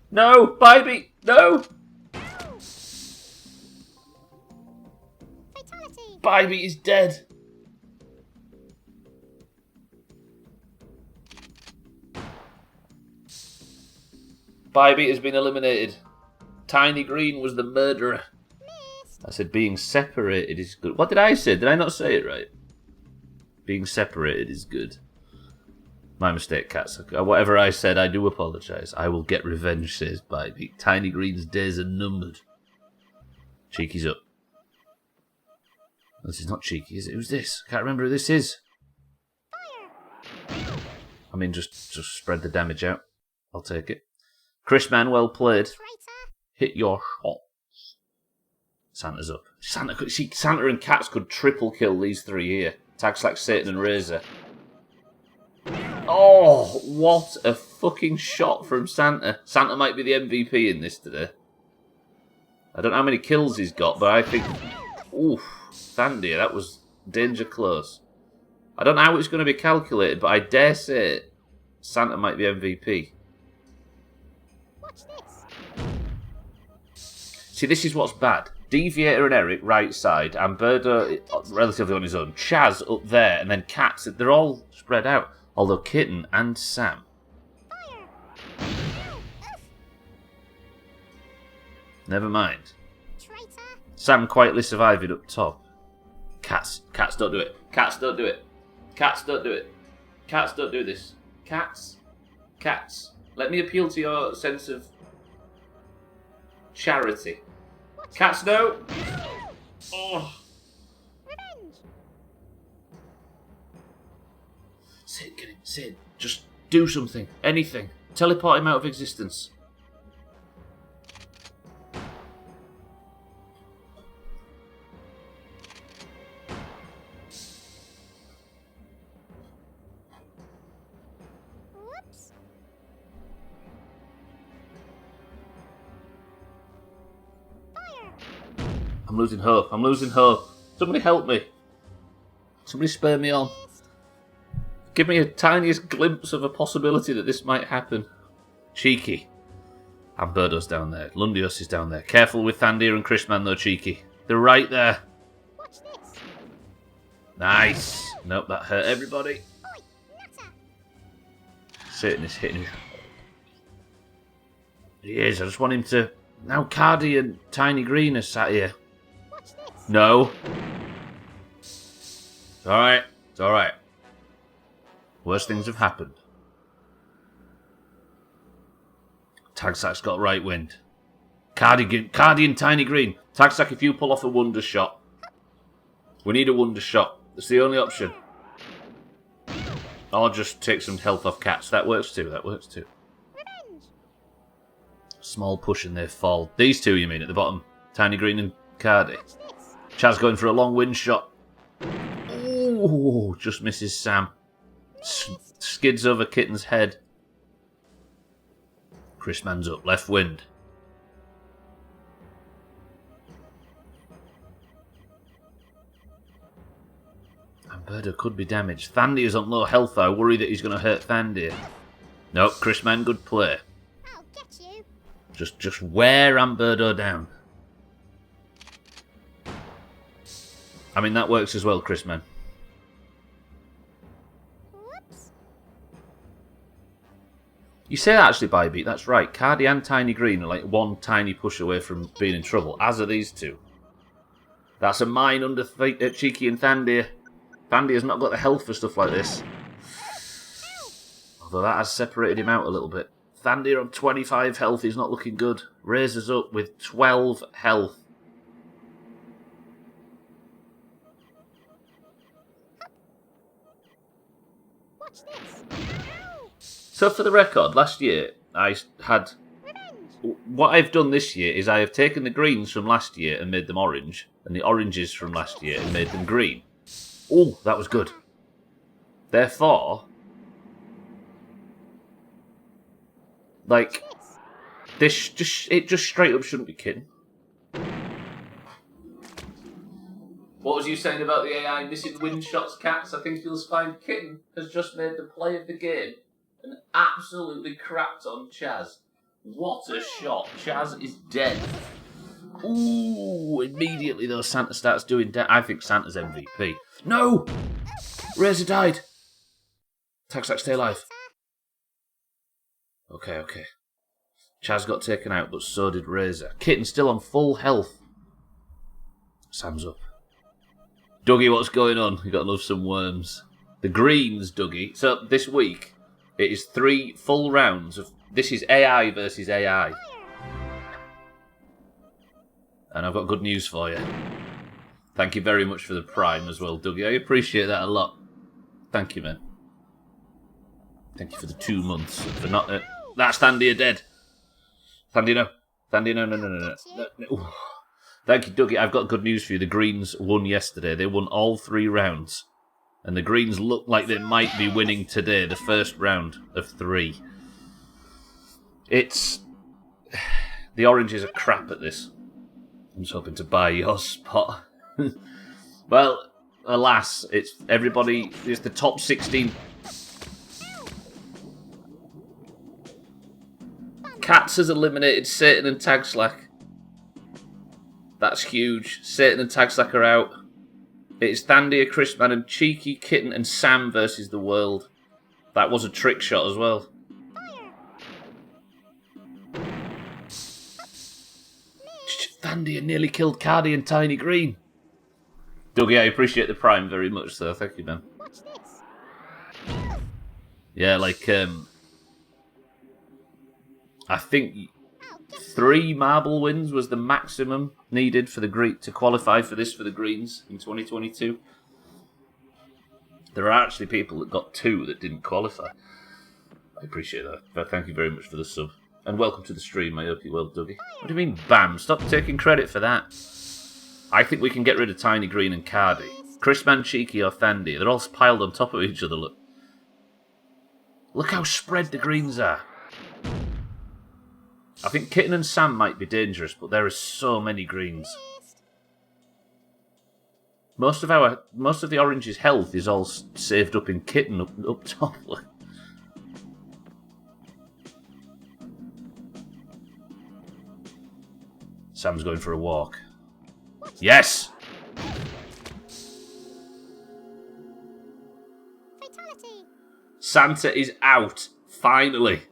No! Bybeat! No! Fatality. Bybeat is dead. Bybeat has been eliminated. Tiny Green was the murderer. Missed. I said being separated is good. What did I say? Did I not say it right? Being separated is good. My mistake, cats. Whatever I said, I do apologise. I will get revenge, says Bybeat. Tiny Green's days are numbered. Cheeky's up. This is not Cheeky, is it? Who's this? I can't remember who this is. I mean, just spread the damage out. I'll take it. Chris Man, well played. Traitor. Hit your shots. Santa's up. Santa and Cats could triple kill these three here. Tagslack, Satan and Razor. Oh, what a fucking shot from Santa. Santa might be the MVP in this today. I don't know how many kills he's got, but I think... Oof, Sandy, that was danger close. I don't know how it's going to be calculated, but I dare say Santa might be MVP. Watch this. See, this is what's bad. Deviator and Eric, right side, and Birdo relatively on his own. Chaz up there, and then Cats, they're all spread out. Although Kitten and Sam. Never mind. Traitor. Sam quietly surviving up top. Cats don't do it. Cats don't do it. Cats don't do it. Cats don't do this. Cats. Let me appeal to your sense of charity. Cats, no. Oh. Revenge. Sid, get him. Sid, just do something. Anything. Teleport him out of existence. Whoops. Fire. I'm losing hope. Somebody help me. Somebody spur me on. Missed. Give me a tiniest glimpse of a possibility that this might happen. Cheeky. And Birdo's down there. Lundios is down there. Careful with Thandir and Chrisman though, Cheeky. They're right there. Watch this. Nice. Nope, that hurt everybody. Oi, nutter. Satan is hitting him. He is. I just want him to... Now Cardi and Tiny Green are sat here. Watch this. No. It's alright. It's alright. Worse things have happened. Tagsack's got right wind. Cardi and Tiny Green. Tagsack, if you pull off a wonder shot. We need a wonder shot. That's the only option. Or just take some health off Cats. That works too. Revenge. Small push and they fall. These two, you mean, at the bottom? Tiny Green and Cardi. Watch this. Chaz going for a long wind shot. Ooh, just misses Sam. Skids over Kitten's head. Chris Man's up, left wind. And Birdo could be damaged. Thandia's on low health, though. I worry that he's going to hurt Thandia. Nope, Chrisman, good play. I'll get you. Just wear Birdo down. I mean, that works as well, Chrisman. Whoops. You say that actually, Bybeat, that's right. Cardi and Tiny Green are like one tiny push away from being in trouble, as are these two. That's a mine under Cheeky and Thandia. Thandia's not got the health for stuff like this. Although that has separated him out a little bit. Thandia on 25 health, he's not looking good. Razor's up with 12 health. Watch this. Ow. So for the record, last year I had... Revenge. What I've done this year is I have taken the greens from last year and made them orange, and the oranges from last year and made them green. Oh, that was good. Therefore, like, this just straight up shouldn't be kitten. What was you saying about the AI missing win shots, Cats? I think you'll find Kitten has just made the play of the game and absolutely crapped on Chaz. What a shot. Chaz is dead. Ooh, immediately though Santa starts doing I think Santa's MVP. No! Razor died. Taxac, stay alive. Okay. Chaz got taken out, but so did Razor. Kitten still on full health. Sam's up. Dougie, what's going on? You got to love some worms. The greens, Dougie. So this week, it is 3 full rounds of... This is AI versus AI. And I've got good news for you. Thank you very much for the prime as well, Dougie. I appreciate that a lot. Thank you, man. Thank you for the 2 months. For not... that's Thandia dead. Thandia, no. Thandia, no. Thank you, Dougie. I've got good news for you. The Greens won yesterday. They won all 3 rounds. And the Greens look like they might be winning today, the first round of 3. It's... The Oranges are crap at this. I'm just hoping to buy your spot. Well, alas, it's everybody... It's the top 16... Cats has eliminated Satan and Tag Slack. That's huge. Satan and Tag Slack are out. It's Thandia, Chrisman and Cheeky, Kitten and Sam versus the world. That was a trick shot as well. Thandia nearly killed Cardi and Tiny Green. Dougie, I appreciate the prime very much, though. Thank you, man. Watch this. Yeah, like, I think 3 marble wins was the maximum needed for the to qualify for this for the Greens in 2022. There are actually people that got 2 that didn't qualify. I appreciate that. But thank you very much for the sub. And welcome to the stream. I hope you're well, Dougie. What do you mean, bam? Stop taking credit for that. I think we can get rid of Tiny Green and Cardi. Chrisman, Cheeky or Thandia. They're all piled on top of each other, look. Look how spread the greens are. I think Kitten and Sam might be dangerous, but there are so many greens. Most of the Orange's health is all saved up in Kitten up top. Sam's going for a walk. Yes! Fatality. Santa is out, finally.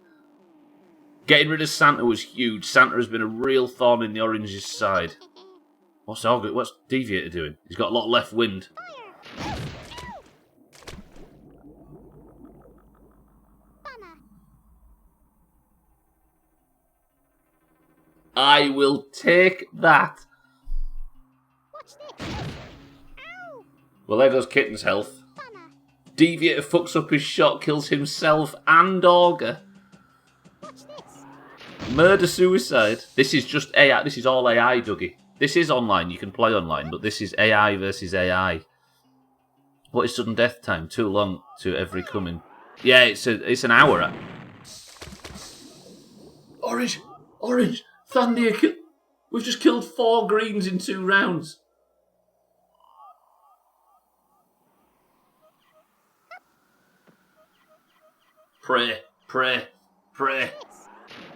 Getting rid of Santa was huge. Santa has been a real thorn in the Orange's side. What's Deviator doing? He's got a lot of left wind. I will take that. Watch this. Ow. Well, there goes Kitten's health. Deviator fucks up his shot, kills himself and Augur. Watch this. Murder-suicide. This is just AI. This is all AI, Dougie. This is online. You can play online, but this is AI versus AI. What is sudden death time? Too long to every coming. Yeah, it's an hour. Orange! Thandia, we've just killed 4 greens in 2 rounds. Pray, pray, pray.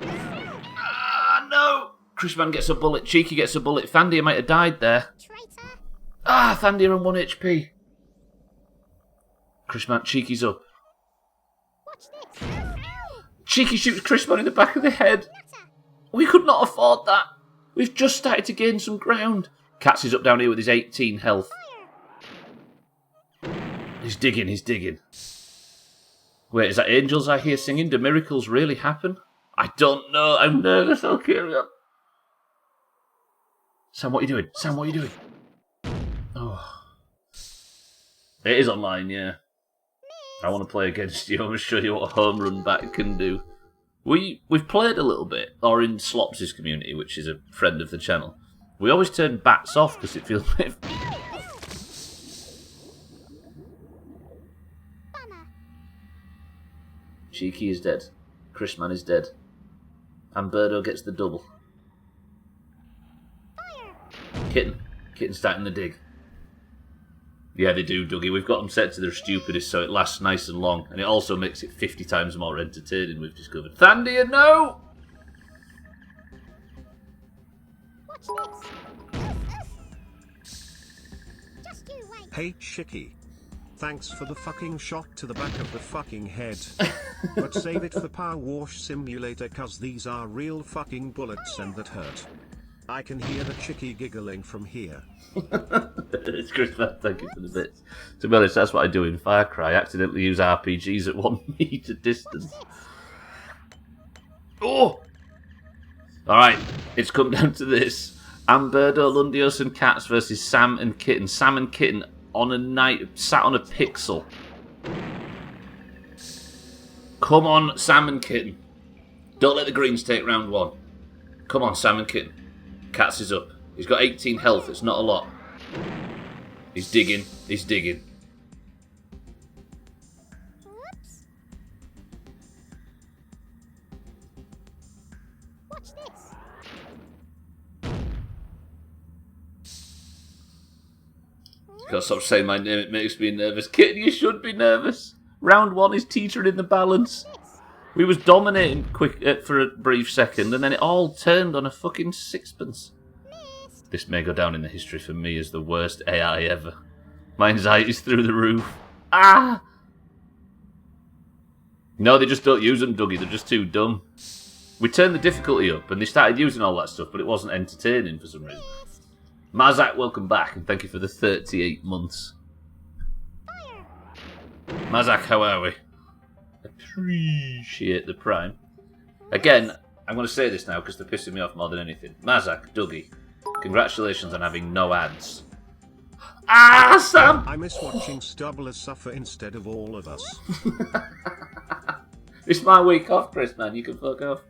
Ah, no! Chrisman gets a bullet. Cheeky gets a bullet. Thandia might have died there. Traitor. Ah, Thandia on 1 HP. Chrisman, Cheeky's up. Watch this. Ow. Cheeky shoots Chrisman in the back of the head. We could not afford that. We've just started to gain some ground. Cats is up down here with his 18 health. He's digging, he's digging. Wait, is that angels I hear singing? Do miracles really happen? I don't know. I'm nervous. I'll carry on. Sam, what are you doing? Sam, what are you doing? Oh. It is online, yeah. I want to play against you. I'm going to show you what a home run back can do. We've played a little bit, or in Slops' community, which is a friend of the channel. We always turn bats off because it feels a bit... Cheeky is dead. Chrisman is dead. And Birdo gets the double. Kitten. Kitten's starting to dig. Yeah, they do, Dougie. We've got them set to their stupidest so it lasts nice and long. And it also makes it 50 times more entertaining, we've discovered. Thandia, no! Watch this. Just you wait. Hey Chicky. Thanks for the fucking shot to the back of the fucking head. But save it for Power Wash Simulator cause these are real fucking bullets and that hurt. I can hear the Chicky giggling from here. It's Christmas, thank you for the bits. To be honest, that's what I do in Far Cry. I accidentally use RPGs at 1 meter distance. Oh! Alright, it's come down to this. Amberdo, Lundios and Cats versus Sam and Kitten. Sam and Kitten on a night, sat on a pixel. Come on, Sam and Kitten. Don't let the greens take round 1. Come on, Sam and Kitten. Cats is up. He's got 18 health, it's not a lot. He's digging, he's digging. Whoops. Watch this. Gotta stop saying my name, it makes me nervous. Kitten, you should be nervous. Round 1 is teetering in the balance. We was dominating quick for a brief second, and then it all turned on a fucking sixpence. This may go down in the history for me as the worst AI ever. My anxiety's through the roof. Ah! No, they just don't use them, Dougie. They're just too dumb. We turned the difficulty up, and they started using all that stuff, but it wasn't entertaining for some reason. Mazak, welcome back, and thank you for the 38 months. Mazak, how are we? Appreciate the prime. Again, I'm going to say this now because they're pissing me off more than anything. Mazak, Dougie, congratulations on having no ads. Ah, Sam! I miss watching Stubbler suffer instead of all of us. It's my week off, Chris, man. You can fuck off.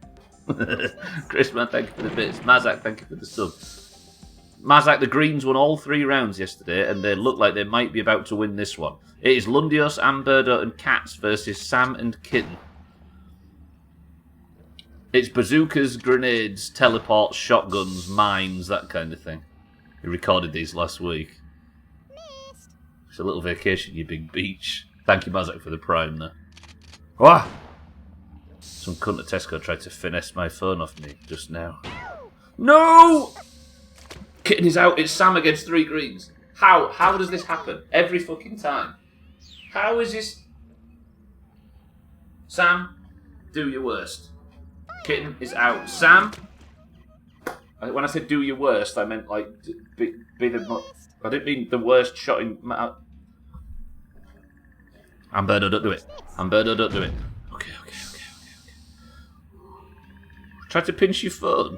Chris, man, thank you for the bits. Mazak, thank you for the sub. Mazak, the Greens won all 3 rounds yesterday, and they look like they might be about to win this one. It is Lundios, Amberdo, and Cats versus Sam and Kitten. It's bazookas, grenades, teleports, shotguns, mines, that kind of thing. We recorded these last week. It's a little vacation, you big beach. Thank you, Mazak, for the prime there. Wah! Some cunt at Tesco tried to finesse my phone off me just now. No! Kitten is out. It's Sam against 3 greens. How? How does this happen? Every fucking time. How is this? Sam, do your worst. Kitten is out. Sam, when I said do your worst, I meant like be the. I didn't mean the worst shot in. Amberdo, don't do it. Amberdo, don't do it. Okay. Try to pinch your phone.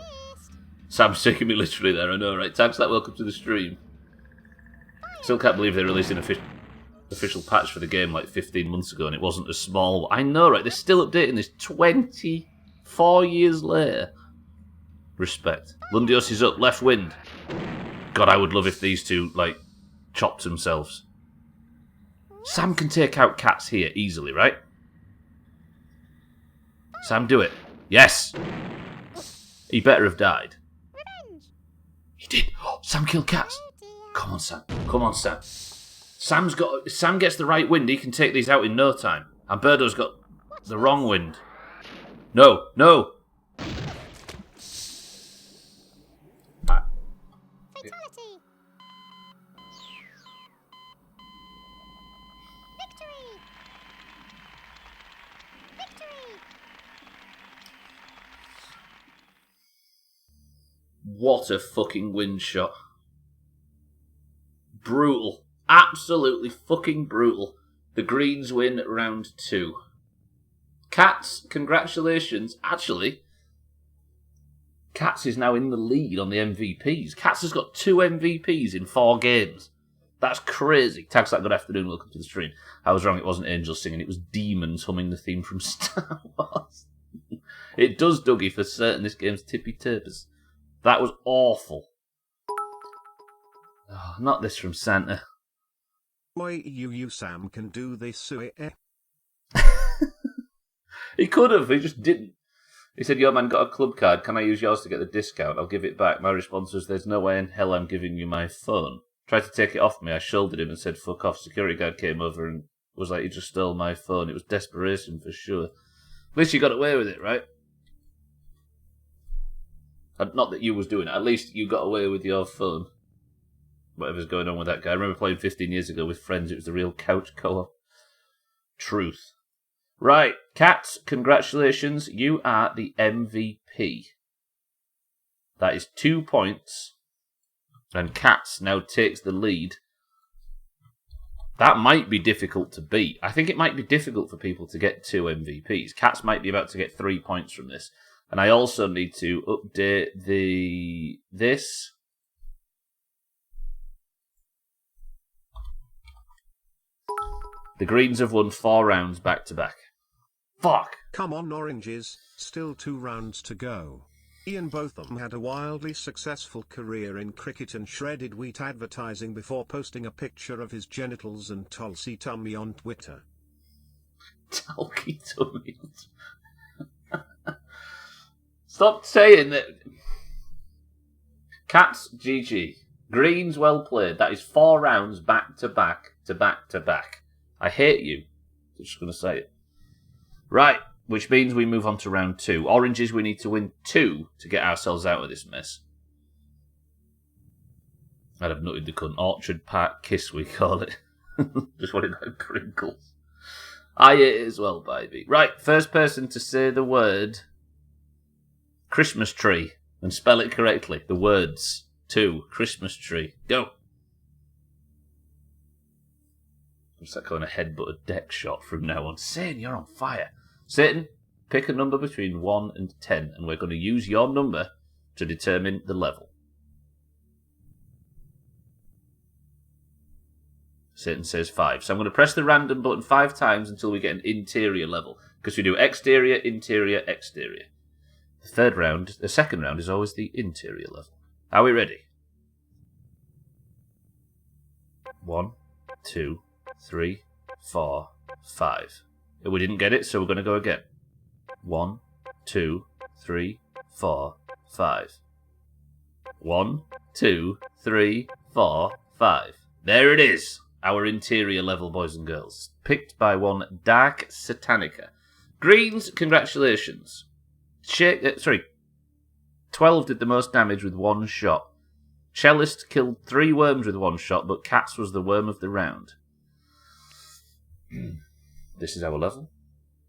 Sam's taking me literally there, I know, right? Thanks for that, welcome to the stream. Still can't believe they released an official patch for the game like 15 months ago and it wasn't a small one. I know, right? They're still updating this 24 years later. Respect. Lundios is up, left wind. God, I would love if these two, like, chopped themselves. Sam can take out Cats here easily, right? Sam, do it. Yes! He better have died. He did. Oh, Sam killed Cats. Come on, Sam. Come on, Sam. Sam gets the right wind. He can take these out in no time. And Birdo's got... The wrong wind. No, no! Fatality. Victory. Victory. What a fucking wind shot. Brutal. Absolutely fucking brutal. The Greens win round 2. Cats, congratulations. Actually, Cats is now in the lead on the MVPs. Cats has got 2 MVPs in 4 games. That's crazy. Tags that, good afternoon, welcome to the stream. I was wrong, it wasn't angels singing, it was demons humming the theme from Star Wars. It does, Dougie, for certain this game's tippy-tappers. That was awful. Oh, not this from Santa. Why you Sam can do this, eh? He could have, he just didn't. He said, yo man, got a club card, can I use yours to get the discount? I'll give it back. My response was, there's no way in hell I'm giving you my phone. Tried to take it off me, I shouldered him and said, fuck off. Security guard came over and was like, you just stole my phone. It was desperation for sure. At least you got away with it, right? Not that you was doing it, at least you got away with your phone. Whatever's going on with that guy. I remember playing 15 years ago with friends, it was the real couch co-op. Truth. Right, Cats, congratulations, you are the MVP. That is 2 points. And Cats now takes the lead. That might be difficult to beat. I think it might be difficult for people to get 2 MVPs. Cats might be about to get 3 points from this. And I also need to update this. The Greens have won 4 rounds back to back. Fuck! Come on, Oranges, still 2 rounds to go. Ian Botham had a wildly successful career in cricket and shredded wheat advertising before posting a picture of his genitals and Tulsi tummy on Twitter. Tulsi tummy. Stop saying that. Cats, GG. Greens, well played. That is 4 rounds back to back to back to back. I hate you. I'm just going to say it. Right, which means we move on to round 2. Oranges, we need to win 2 to get ourselves out of this mess. I'd have nutted the cunt. Orchard Park Kiss, we call it. Just wanted that crinkles. I ate it as well, baby. Right, first person to say the word Christmas tree and spell it correctly. The words 2, Christmas tree. Go. It's like going to headbutt a deck shot from now on. Satan, you're on fire. Satan, pick a number between 1 and 10, and we're going to use your number to determine the level. Satan says 5. So I'm going to press the random button 5 times until we get an interior level. Because we do exterior, interior, exterior. The second round is always the interior level. Are we ready? 1, 2, 3, 4, 5. We didn't get it, so we're going to go again. 1, 2, 3, 4, 5. 1, 2, 3, 4, 5. There it is. Our interior level, boys and girls. Picked by one Dark Satanica. Greens, congratulations. 12 did the most damage with 1 shot. Cellist killed 3 worms with 1 shot, but Cats was the worm of the round. This is our level.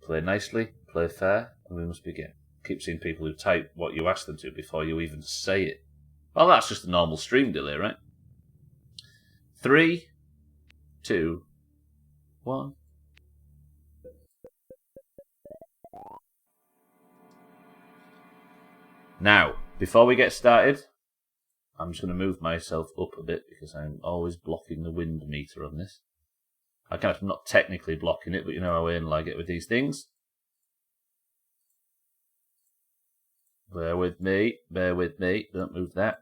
Play nicely, play fair, and we must begin. Keep seeing people who type what you ask them to before you even say it. Well, that's just a normal stream delay, right? 3, 2, 1. Now, before we get started, I'm just going to move myself up a bit because I'm always blocking the wind meter on this. I'm not technically blocking it, but you know how I like it with these things. Bear with me, don't move that,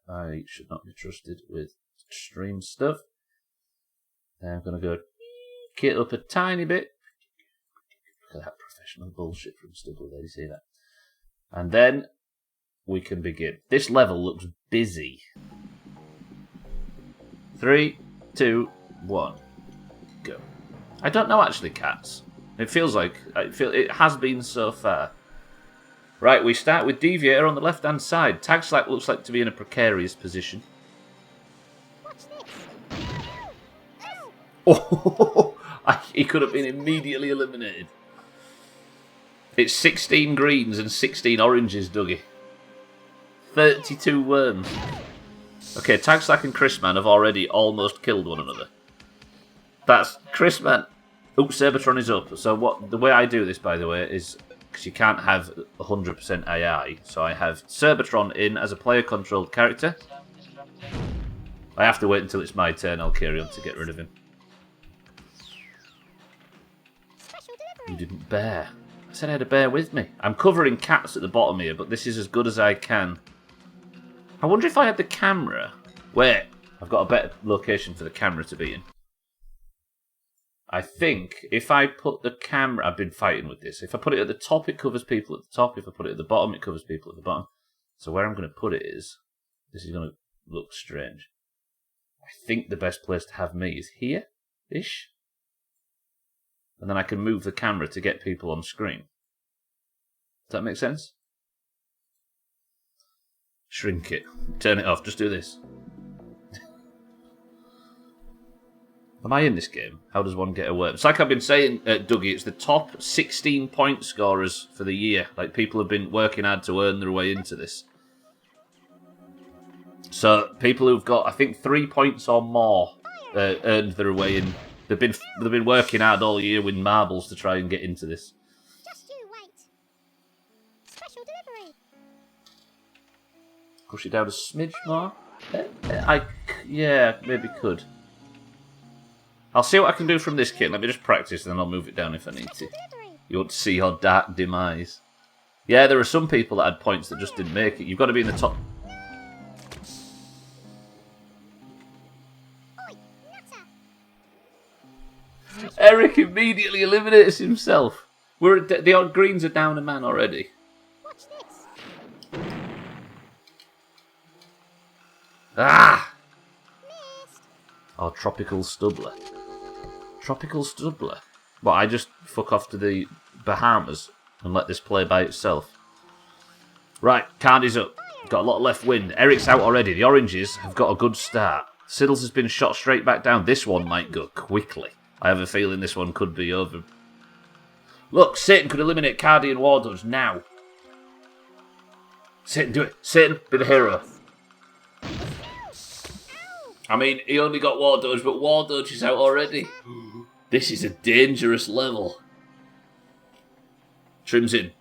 I should not be trusted with extreme stuff. I'm going to go kit up a tiny bit. Look at that professional bullshit from Stubbler there, you see that? And then we can begin. This level looks busy. 3, 2, 1. Go. I don't know actually, Cats. It feels like it has been so far. Right, we start with Deviator on the left-hand side. Tag Slack looks like to be in a precarious position. Watch this. Oh, he could have been immediately eliminated. It's 16 greens and 16 oranges, Dougie. 32 worms. Okay, Tag Slack and Chrisman have already almost killed one another. That's Chrisman. Oh, Sabertron is up. So the way I do this, by the way, is because you can't have 100% AI. So I have Sabertron in as a player-controlled character. I have to wait until it's my turn. I'll carry on to get rid of him. Special delivery. You didn't bear. I said I had a bear with me. I'm covering cats at the bottom here, but this is as good as I can. I wonder if I had the camera. Wait, I've got a better location for the camera to be in. I think if I put the camera... I've been fighting with this. If I put it at the top, it covers people at the top. If I put it at the bottom, it covers people at the bottom. So where I'm going to put it is... This is going to look strange. I think the best place to have me is here-ish. And then I can move the camera to get people on screen. Does that make sense? Shrink it. Turn it off. Just do this. Am I in this game? How does one get a worm? It's like I've been saying, Dougie, it's the top 16 point scorers for the year. Like, people have been working hard to earn their way into this. So, people who've got, I think, 3 points or more earned their way in. They've been working hard all year with marbles to try and get into this. Just you wait. Special delivery. Push it down a smidge more. Yeah, maybe could. I'll see what I can do from this kit. Let me just practice, and then I'll move it down if I need to. You want to see your dark demise. Yeah, there are some people that had points that just didn't make it. You've got to be in the top. Eric immediately eliminates himself. The odd greens are down a man already. Watch this. Ah! Missed. Oh, Tropical Stubbler. Tropical Stubbler. What, I just fuck off to the Bahamas and let this play by itself? Right, card is up. Got a lot of left wind. Eric's out already. The oranges have got a good start. Siddles has been shot straight back down. This one might go quickly. I have a feeling this one could be over. Look, Satan could eliminate Cardi and Wardodge now. Satan, do it. Satan, be the hero. I mean, he only got Wardodge, but Wardodge is out already. This is a dangerous level. Trim's in.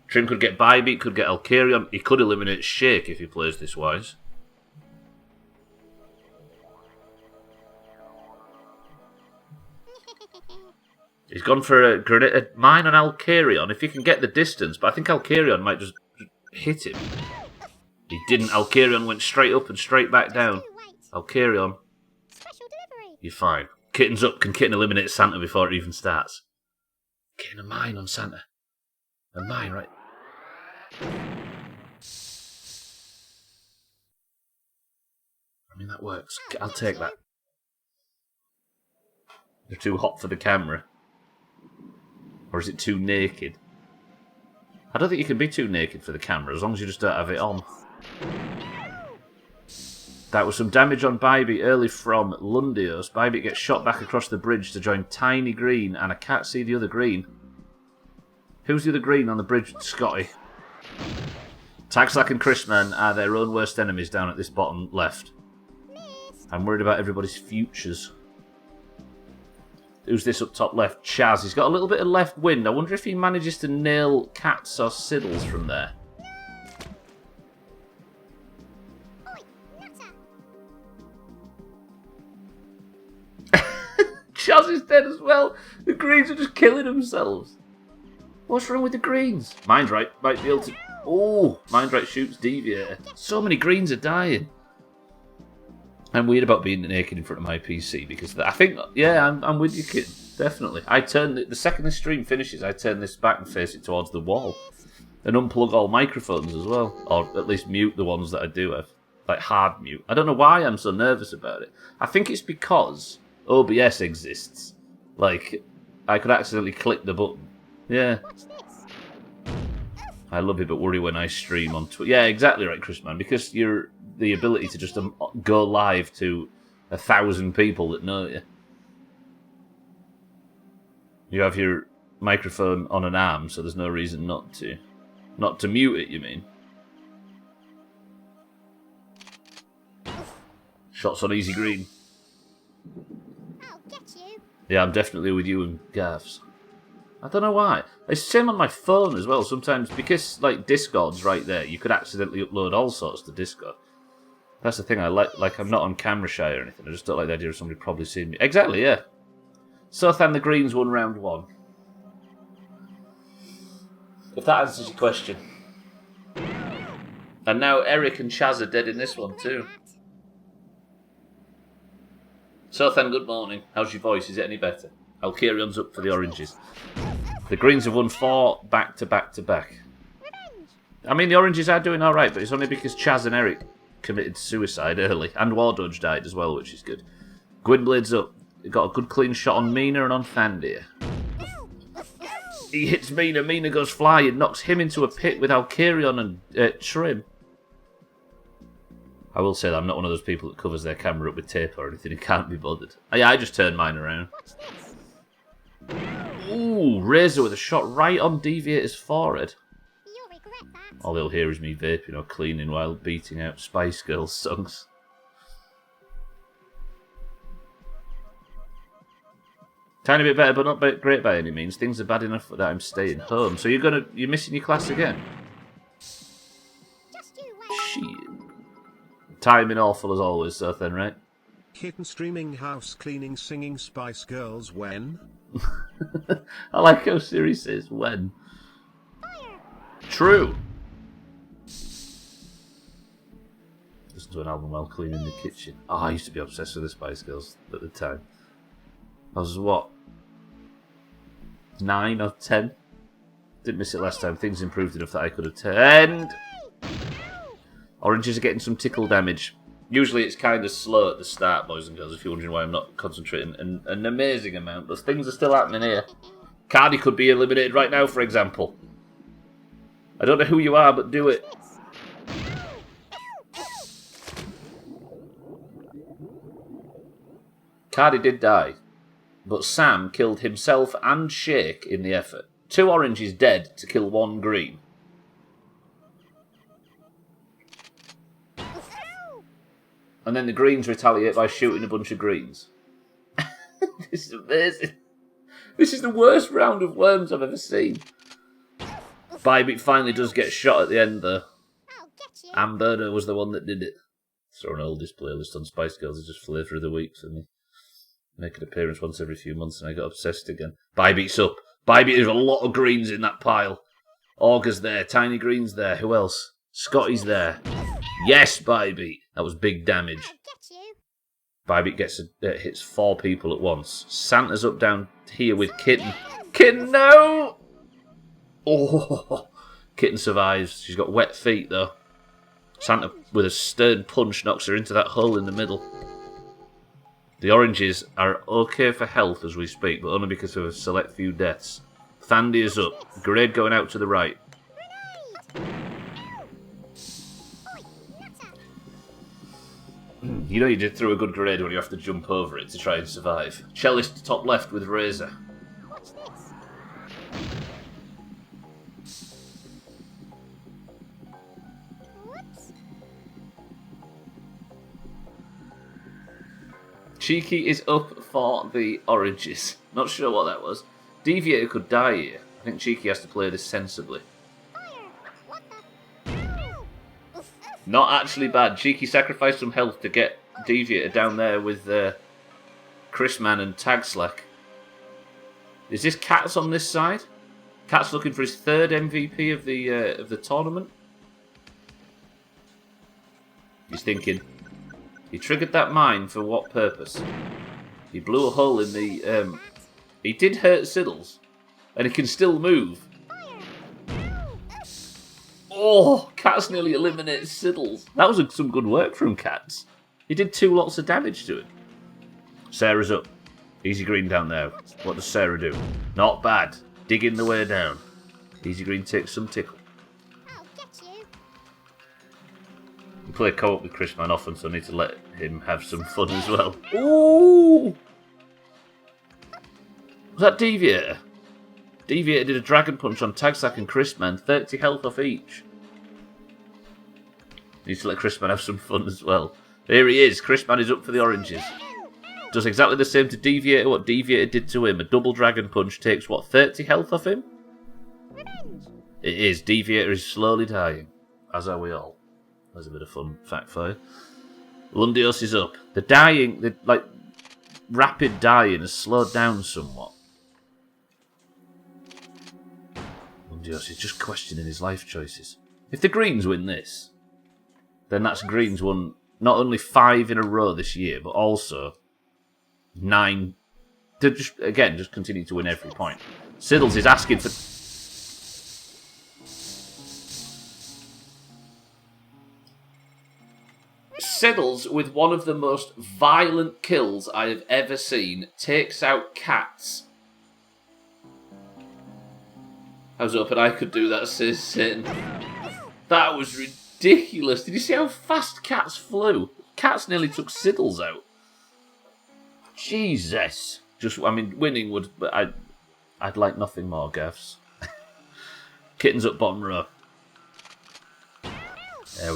Trim could get Bybeat, could get Alcarion. He could eliminate Shake if he plays this wise. He's gone for a mine on Alcarion, if he can get the distance, but I think Alcarion might just hit him. He didn't. Alcarion went straight up and straight back down. Alcarion, Special delivery. you're fine. Kitten's up. Can Kitten eliminate Santa before it even starts? Getting a mine on Santa. A mine, right? I mean, that works. I'll take that. They're too hot for the camera. Or is it too naked? I don't think you can be too naked for the camera, as long as you just don't have it on. That was some damage on Bybeat early from Lundios. Bybeat gets shot back across the bridge to join Tiny Green, and I can't see the other green. Who's the other green on the bridge? Scotty. Tagslack and Chrisman are their own worst enemies down at this bottom left. I'm worried about everybody's futures. Who's this up top left? Chaz. He's got a little bit of left wind. I wonder if he manages to nail Cats or Siddles from there. Chaz is dead as well. The greens are just killing themselves. What's wrong with the greens? Mindright might be able to... Oh, Mindright shoots Deviator. So many greens are dying. I'm weird about being naked in front of my PC because I think, yeah, I'm with you, kid. Definitely. I turn the second this stream finishes, I turn this back and face it towards the wall, and unplug all microphones as well, or at least mute the ones that I do have, like hard mute. I don't know why I'm so nervous about it. I think it's because OBS exists. Like, I could accidentally click the button. Yeah. Watch this. I love it, but worry when I stream on Twitch. Yeah, exactly right, Chris, man. Because you're the ability to just go live to 1,000 people that know you. You have your microphone on an arm, so there's no reason not to mute it. You mean? Shots on easy green. I'll get you. Yeah, I'm definitely with you and Gavs. I don't know why. It's the same on my phone as well. Sometimes, because like Discord's right there, you could accidentally upload all sorts to Discord. That's the thing. I like I'm not on camera shy or anything. I just don't like the idea of somebody probably seeing me. Exactly, yeah. Sothan the Greens won round 1. If that answers your question. And now Eric and Chaz are dead in this one too. Sothan, good morning. How's your voice? Is it any better? Alkirion's up for the Oranges. The Greens have won 4 back-to-back-to-back. I mean, the Oranges are doing alright, but it's only because Chaz and Eric committed suicide early. And Wardodge died as well, which is good. Gwynblade's up. He got a good clean shot on Mina and on Thandir. He hits Mina. Mina goes flying, knocks him into a pit with Alkirion and Trim. I will say that I'm not one of those people that covers their camera up with tape or anything. He can't be bothered. Yeah, I just turned mine around. Ooh, Razor with a shot right on Deviator's forehead. You'll regret that. All they'll hear is me vaping or cleaning while beating out Spice Girls songs. Tiny bit better, but not great by any means. Things are bad enough that I'm staying home. So you're missing your class again? Just you wait. Shit. Timing awful as always, so then, right? Kitten streaming house cleaning singing Spice Girls when? I like how Siri says when. Fire. True. Listen to an album while cleaning the kitchen. Oh, I used to be obsessed with the Spice Girls at the time. I was, what, 9 or 10? Didn't miss it last time. Things improved enough that I could attend. Oranges are getting some tickle damage. Usually it's kind of slow at the start, boys and girls, if you're wondering why I'm not concentrating. An amazing amount. Those things are still happening here. Cardi could be eliminated right now, for example. I don't know who you are, but do it. Cardi did die. But Sam killed himself and Shake in the effort. 2 oranges dead to kill 1 green. And then the greens retaliate by shooting a bunch of greens. This is amazing. This is the worst round of worms I've ever seen. Bybeat finally does get shot at the end though. I'll get you. Amberna was the one that did it. Throw an oldest playlist on Spice Girls is just flavour of the week for me. Make an appearance once every few months and I got obsessed again. Bybeat's up. Bybeat, there's a lot of greens in that pile. Augur's there. Tiny Green's there. Who else? Scotty's there. Yes, Bybeat. That was big damage. I'll get you. Bybeat hits 4 people at once. Santa's up down here with Kitten. Kitten, no! Oh, Kitten survives. She's got wet feet, though. Santa, with a stern punch, knocks her into that hole in the middle. The oranges are okay for health as we speak, but only because of a select few deaths. Thandy is up. Grade going out to the right. You know you did throw a good grenade when you have to jump over it to try and survive. Cellist top left with Razor. Watch this. Whoops. Cheeky is up for the oranges. Not sure what that was. Deviator could die here. I think Cheeky has to play this sensibly. Fire. What the? Not actually bad. Cheeky sacrificed some health to get Deviator down there with Chrisman and Tagslack. Is this Cat's on this side? Cat's looking for his 3rd MVP of the tournament. He's thinking. He triggered that mine for what purpose? He blew a hole in the... he did hurt Siddles. And he can still move. Oh, Cats nearly eliminated Siddles. That was some good work from Cats. He did 2 lots of damage to him. Sarah's up. Easy green down there. What does Sarah do? Not bad. Digging the way down. Easy green takes some tickle. I'll get you. We play co-op with Chris Man often, so I need to let him have some fun as well. Ooh! Was that Deviator? Deviator did a Dragon Punch on Tagsack and Chris Man. 30 health off each. Needs to let Chris Man have some fun as well. Here he is. Chris Man is up for the oranges. Does exactly the same to Deviator, what Deviator did to him. A double Dragon Punch takes, what, 30 health off him? Revenge. It is. Deviator is slowly dying. As are we all. There's a bit of fun fact for you. Lundios is up. The dying, the rapid dying has slowed down somewhat. Lundios is just questioning his life choices. If the Greens win this, then that's Greens won not only 5 in a row this year, but also 9. To just continue to win every point. Siddles is asking for... Siddles, with one of the most violent kills I have ever seen, takes out cats. I was hoping I could do that, says Sin. That was ridiculous. Did you see how fast cats flew? Cats nearly took Siddles out. Jesus. Winning would... But I'd like nothing more, Gavs. Kitten's up bottom row. There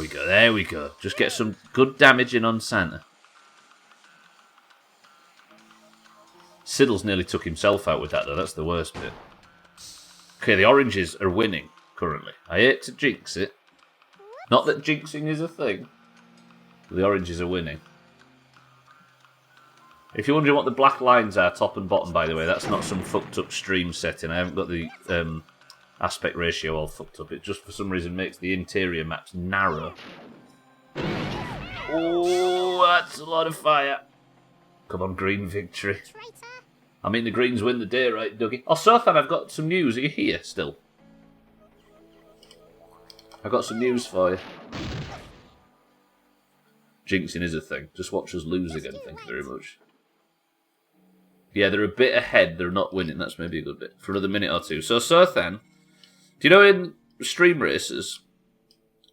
we go. Just get some good damage in on Santa. Siddles nearly took himself out with that, though. That's the worst bit. Okay, the oranges are winning, currently. I hate to jinx it. Not that jinxing is a thing. But the oranges are winning. If you're wondering what the black lines are, top and bottom, by the way, that's not some fucked up stream setting. I haven't got the aspect ratio all fucked up. It just, for some reason, makes the interior maps narrow. Oh, that's a lot of fire. Come on, green victory. Traitor. I mean, the Greens win the day, right, Dougie? Oh, Sothan, I've got some news. Are you here still? I've got some news for you. Jinxing is a thing. Just watch us lose again, thank you very much. Yeah, they're a bit ahead. They're not winning. That's maybe a good bit. For another minute or two. So, Sothan, do you know in stream races,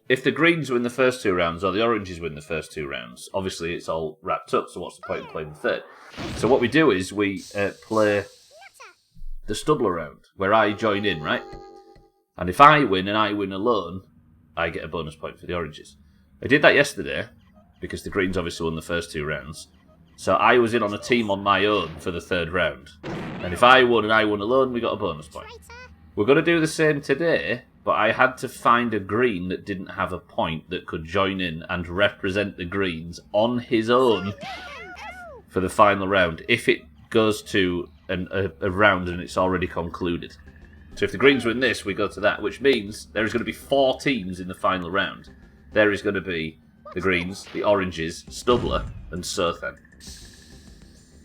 if the Greens win the first 2 rounds or the Oranges win the first 2 rounds, obviously it's all wrapped up, so what's the point in playing the third? So what we do is we play the Stubbler round, where I join in, right? And if I win and I win alone, I get a bonus point for the Oranges. I did that yesterday, because the Greens obviously won the first 2 rounds. So I was in on a team on my own for the 3rd round. And if I won and I won alone, we got a bonus point. We're going to do the same today, but I had to find a Green that didn't have a point that could join in and represent the Greens on his own for the final round, if it goes to a round and it's already concluded. So if the Greens win this, we go to that, which means there is going to be 4 teams in the final round. There is going to be the Greens, the Oranges, Stubbler, and Sothan.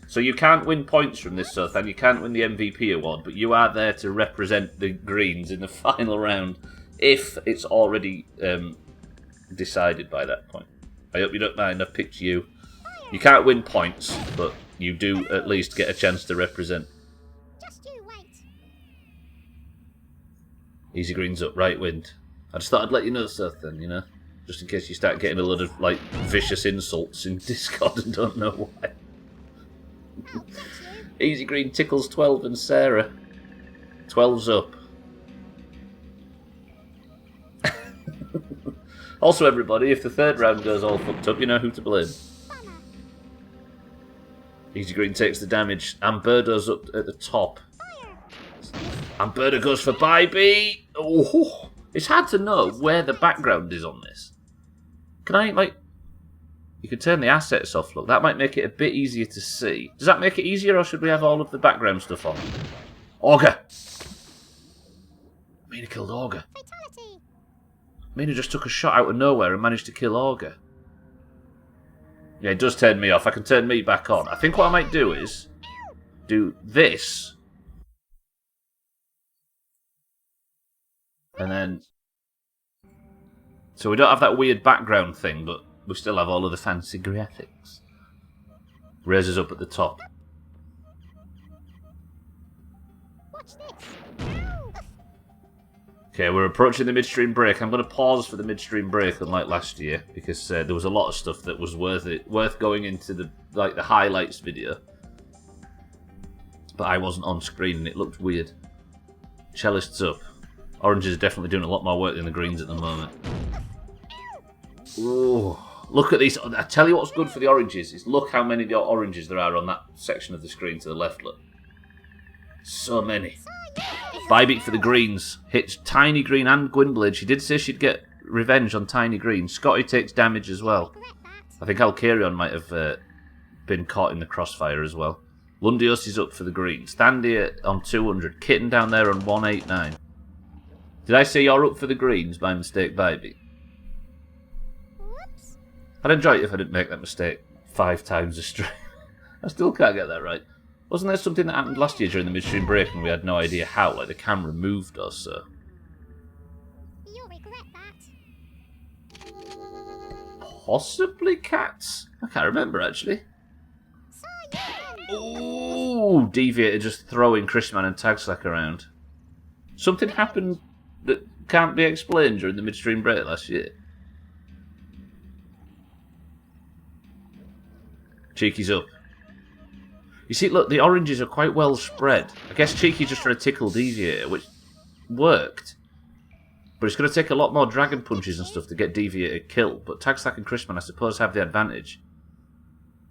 So you can't win points from this, Sothan. You can't win the MVP award, but you are there to represent the Greens in the final round if it's already decided by that point. I hope you don't mind. I've picked you. You can't win points, but you do at least get a chance to represent. Just you wait. Easy Greens up, right wind. I just thought I'd let you know, Sothan, you know? Just in case you start getting a lot of, vicious insults in Discord and don't know why. I'll get you. Easy Green tickles 12 and Sarah. 12's up. Also, everybody, if the 3rd round goes all fucked up, you know who to blame. Bummer. Easy Green takes the damage. And Birdo's up at the top. Fire. And Birdo goes for Bybee. Oh, it's hard to know where the background is on this. Can I, You can turn the assets off, look. That might make it a bit easier to see. Does that make it easier, or should we have all of the background stuff on? Augur! Mina killed Augur. Fatality. Mina just took a shot out of nowhere and managed to kill Augur. Yeah, it does turn me off. I can turn me back on. I think what I might do is do this. And then... So we don't have that weird background thing, but we still have all of the fancy graphics. Razor's up at the top. Watch this. Ow. Okay, we're approaching the midstream break. I'm going to pause for the midstream break, unlike last year, because there was a lot of stuff that was worth going into the highlights video. But I wasn't on screen and it looked weird. Cellists up. Oranges are definitely doing a lot more work than the greens at the moment. Ooh, look at these. I tell you what's good for the oranges is look how many oranges there are on that section of the screen to the left. Look, so many. Bybeat for the greens. Hits Tiny Green and Gwynblade. She did say she'd get revenge on Tiny Green. Scotty takes damage as well. I think Alkarion might have been caught in the crossfire as well. Lundios is up for the greens. Standy on 200. Kitten down there on 189. Did I say you're up for the greens by mistake, Bybeat? Whoops. I'd enjoy it if I didn't make that mistake 5 times a stream. I still can't get that right. Wasn't there something that happened last year during the midstream break and we had no idea how? Like the camera moved or so. You'll regret that. Possibly cats? I can't remember actually. Cyan. Ooh, Deviator just throwing Chrisman and Tagslack around. Something happened that can't be explained during the midstream break last year. Cheeky's up. You see, look, the oranges are quite well spread. I guess Cheeky's just trying to tickle Deviator, which worked. But it's going to take a lot more Dragon Punches and stuff to get Deviator killed. But Tagslack and Chrisman, I suppose, have the advantage.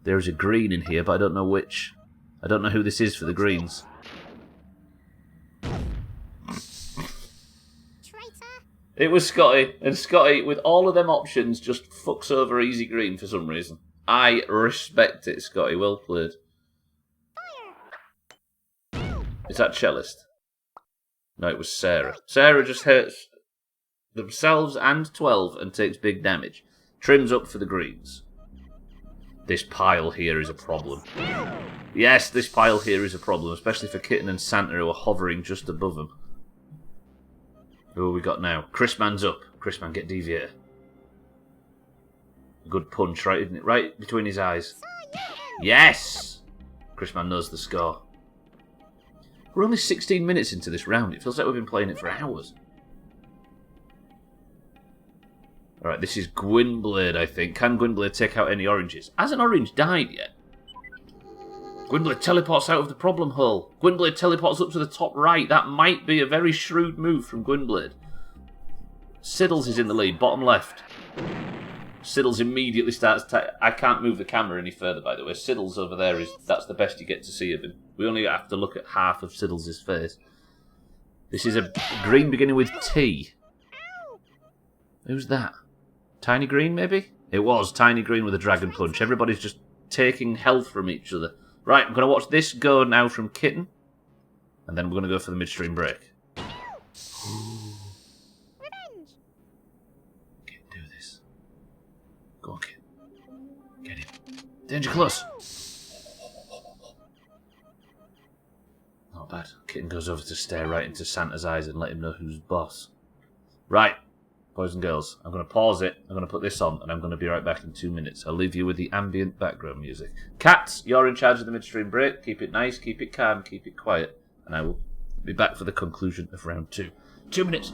There is a green in here, but I don't know which. I don't know who this is for the greens. Traitor. It was Scotty, and Scotty, with all of them options, just fucks over easy green for some reason. I respect it, Scotty. Well played. Is that Cellist? No, it was Sarah. Sarah just hurts themselves and 12 and takes big damage. Trim's up for the greens. This pile here is a problem. Yes, this pile here is a problem, especially for Kitten and Santa who are hovering just above them. Who have we got now? Chrisman's up. Chrisman, get Deviator. Good punch, right, isn't it? Right between his eyes. Yes! Chrisman knows the score. We're only 16 minutes into this round. It feels like we've been playing it for hours. Alright, this is Gwynblade, I think. Can Gwynblade take out any oranges? Has an orange died yet? Gwynblade teleports out of the problem hole. Gwynblade teleports up to the top right. That might be a very shrewd move from Gwynblade. Siddles is in the lead, bottom left. Siddles immediately starts... I can't move the camera any further, by the way. Siddles over there, that's the best you get to see of him. We only have to look at half of Siddles' face. This is a green beginning with T. Who's that? Tiny Green, maybe? It was Tiny Green with a Dragon Punch. Everybody's just taking health from each other. Right, I'm going to watch this go now from Kitten. And then we're going to go for the midstream break. Revenge. Kitten, do this. Go on, Kitten. Get him. Danger close. Not bad. Kitten goes over to stare right into Santa's eyes and let him know who's boss. Right, boys and girls, I'm going to pause it, I'm going to put this on, and I'm going to be right back in 2 minutes. I'll leave you with the ambient background music. Cats, you're in charge of the midstream break. Keep it nice, keep it calm, keep it quiet, and I will be back for the conclusion of round 2. 2 minutes.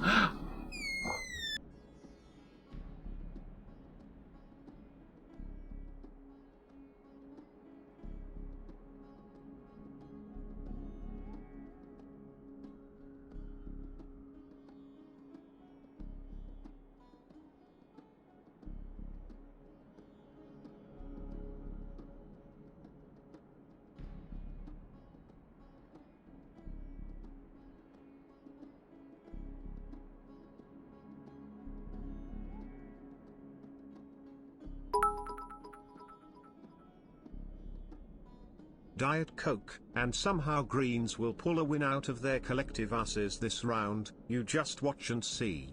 Diet Coke, and somehow Greens will pull a win out of their collective asses this round. You just watch and see.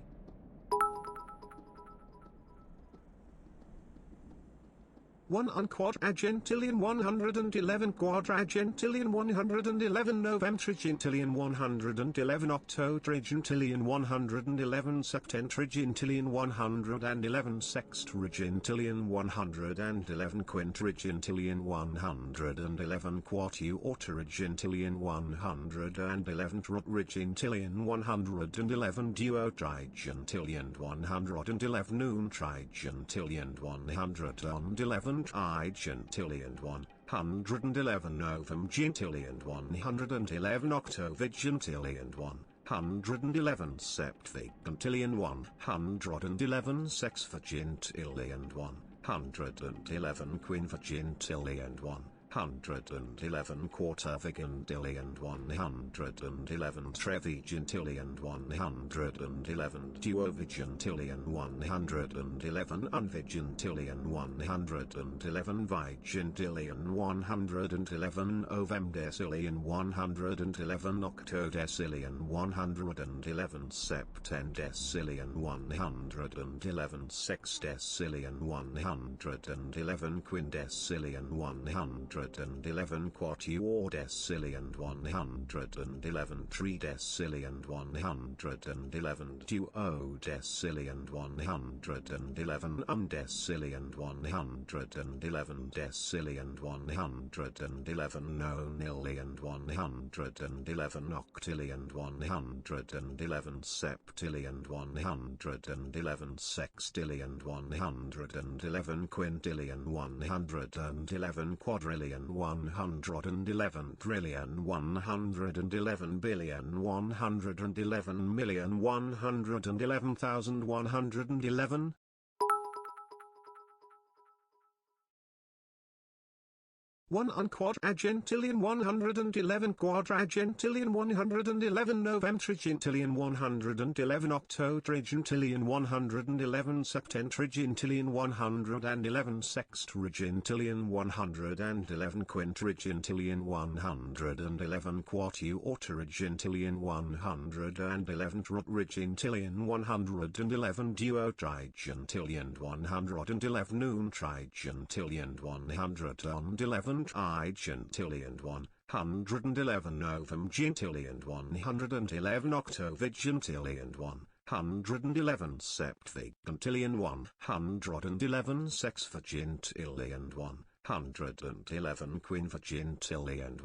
1 unquadragentillion 111 quadragentillion 111 novemtrigentillion 111 octotrigentillion 111 septentrigentillion 111 sextrigentillion 111 quintrigentillion 111 quartuortrigentillion 111 tetragentillion 111 duotrigentillion 111 noontrigentillion 111 trigentillion 111 novum gentillion 111 octovigentillion 111 septvigentillion 111 sexvigentillion 111 quinvigentillion 111 quartervigentillion 111 trevigentillion 111 duovigentillion 111 unvigentillion 111 vigentillion 111 ovemdecillion 111 octodecillion 111 septendecillion 111 sexdecillion 111 quindecillion 111 quartuordecillion 111 tridecillion 111 duodecillion 111 undecillion 111 decillion 111 nonillion 111 octillion 111 septillion 111 sextillion 111 quintillion 111 quadrillion 111 trillion 111 billion 111 million 111,111 1 unquadragentillion 111 quadragentillion 111 novemtrigentillion 111 octotrigentillion 111 septentrigentillion 111 sextrigentillion 111 quintrigentillion 111 quartuortrigentillion 111 tetragentillion 111 duotrigentillion 111 noontrigentillion 111 trigentillion 111 novum gentillion 111 octovigentillion 111 septvigentillion 111 sexvigentillion 111 quinvigentillion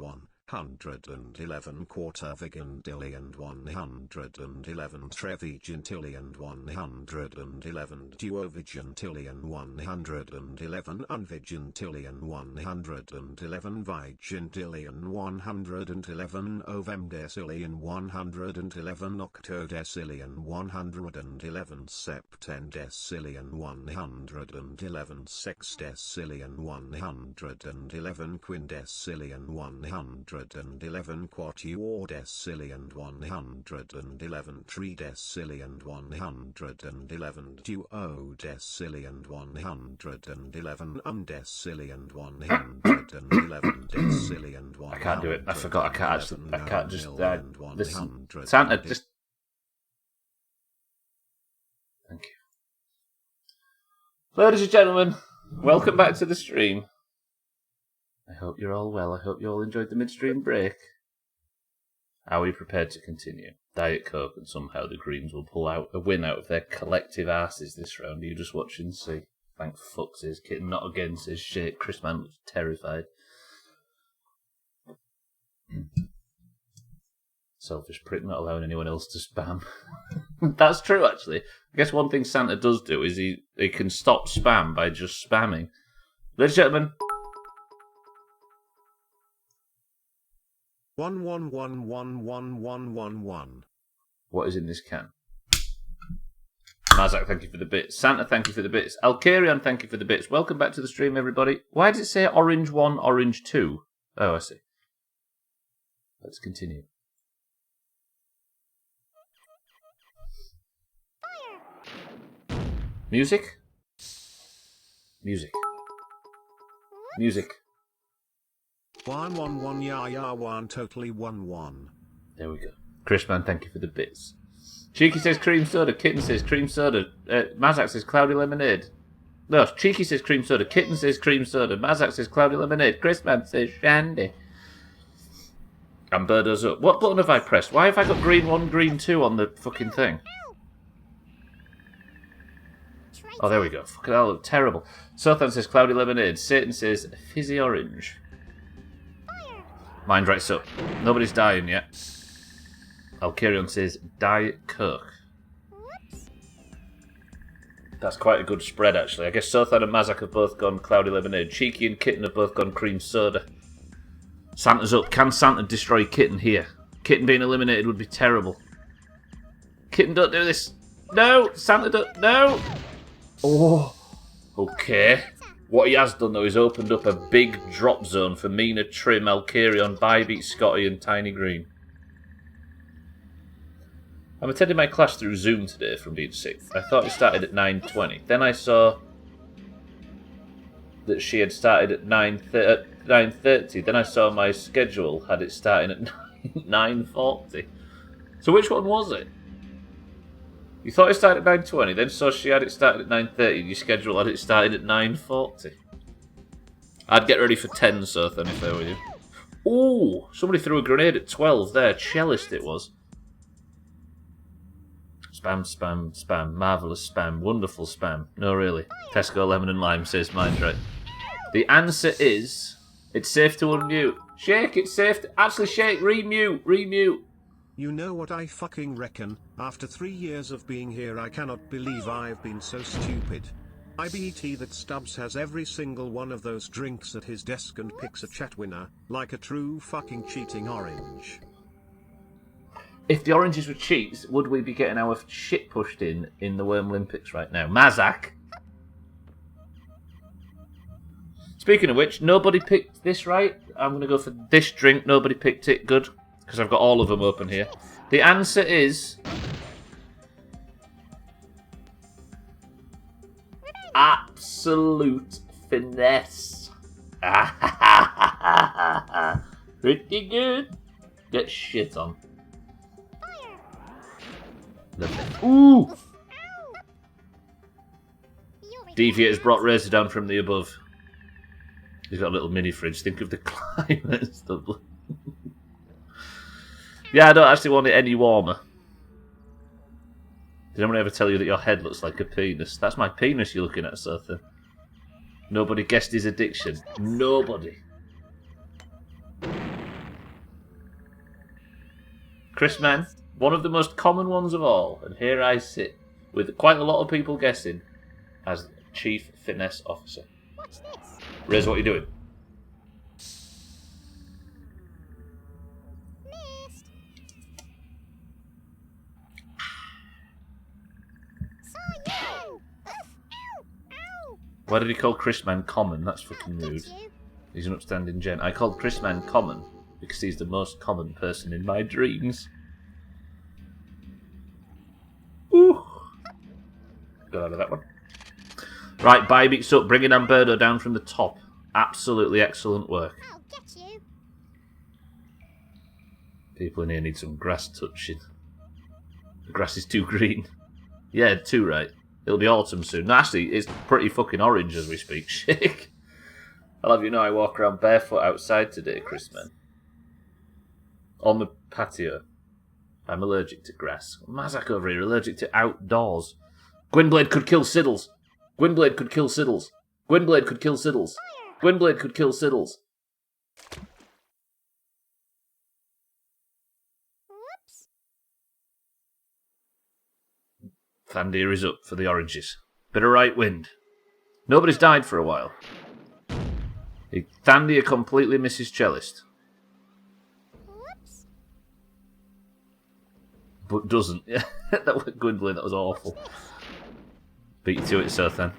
111 quartervigentillion 111 trevigentillion 111 duovigentillion 111 unvigentillion 111 vigentillion 111 ovemdecillion 111 octodecillion 111 septendecillion 111 sexdecillion 111 quindecillion 111 quartuordecillion 111 tridecillion 111 duodecillion 111 undecillion 111 decillion 111. I can't do it. I forgot. I can't just listen. Santa, just thank you. Ladies and gentlemen, welcome back to the stream. I hope you're all well. I hope you all enjoyed the midstream break. Are we prepared to continue? Diet Coke, and somehow the Greens will pull out a win out of their collective asses this round. You just watch and see. Thank fuck, says Kitten. Not again, says shit. Chris Man looks terrified. Selfish prick, not allowing anyone else to spam. That's true, actually. I guess one thing Santa does do is he can stop spam by just spamming. Ladies and gentlemen. 11111111. What is in this can? Mazak, thank you for the bits. Santa, thank you for the bits. Alkarion, thank you for the bits. Welcome back to the stream, everybody. Why does it say orange 1, orange 2? Oh, I see. Let's continue. Fire. Music? Music. Music. 111 ya 1 totally 11. There we go. Chrisman, thank you for the bits. Cheeky says cream soda. Kitten says cream soda. Mazak says cloudy lemonade. No, Cheeky says cream soda. Kitten says cream soda. Mazak says cloudy lemonade. Chrisman says shandy. And Birdo's up. What button have I pressed? Why have I got green 1, green 2 on the fucking thing? Oh, there we go. Fucking hell, look terrible. Sothan says cloudy lemonade. Satan says fizzy orange. Mind right up. Nobody's dying yet. Alkirion says Diet Coke. That's quite a good spread, actually. I guess Sothan and Mazak have both gone cloudy lemonade. Cheeky and Kitten have both gone cream soda. Santa's up. Can Santa destroy Kitten here? Kitten being eliminated would be terrible. Kitten, don't do this. No! Santa, don't. No! Oh. Okay. What he has done, though, is opened up a big drop zone for Mina, Trim, Alkirion, Bybeat, Scotty, and Tiny Green. I'm attending my class through Zoom today from being sick. I thought it started at 9:20. Then I saw that she had started at 9:30. Then I saw my schedule had it starting at 9:40. So which one was it? You thought it started at 9:20, then saw she had it started at 9:30, and your schedule had it started at 9:40. I'd get ready for 10, Sothan, if I were you. Ooh, somebody threw a grenade at 12 there. Cellist it was. Spam, spam, spam. Marvellous spam. Wonderful spam. No, really. Tesco Lemon and Lime says mine's right. The answer is... It's safe to unmute. Shake, it's safe to... Actually, Shake, remute, remute. You know what I fucking reckon? After 3 years of being here, I cannot believe I've been so stupid. I bet that Stubbs has every single one of those drinks at his desk and picks a chat winner, like a true fucking cheating orange. If the oranges were cheats, would we be getting our shit pushed in the Wormlympics right now? Mazak. Speaking of which, nobody picked this right. I'm going to go for this drink. Nobody picked it. Good. Because I've got all of them open here. The answer is... Absolute finesse. Pretty good. Get shit on. Ooh! Deviate has brought Razor down from the above. He's got a little mini fridge. Think of the climate stuff. Yeah, I don't actually want it any warmer. Did anyone ever tell you that your head looks like a penis? That's my penis you're looking at, Sothan. Nobody guessed his addiction. Nobody. Chris Mann, one of the most common ones of all, and here I sit, with quite a lot of people guessing, as Chief Finesse Officer. Watch this. Riz, what are you doing? Missed. Saw you. Ow. Ow. Why did he call Chris Man common? That's fucking Get rude. you. He's an upstanding gent. I called Chris Man common because he's the most common person in my dreams. Ooh. Got out of that one. Right, Bybeat's up, bringing Amberto down from the top. Absolutely excellent work. I'll get you. People in here need some grass touching. The grass is too green. Yeah, too right. It'll be autumn soon. No, actually, it's pretty fucking orange as we speak. Shake. I'll have you know I walk around barefoot outside today, Chris Man. On the patio. I'm allergic to grass. Mazak over here, allergic to outdoors. Gwynblade could kill Siddles. Gwynblade could kill Siddles. Gwynblade could kill Siddles. Gwynblade could kill Siddles. Whoops. Thandir is up for the oranges. Bit of right wind. Nobody's died for a while. Thandir completely misses Cellist. Whoops. But doesn't. Yeah, that was Gwynblade, that was awful. Beat you to it, Sothan.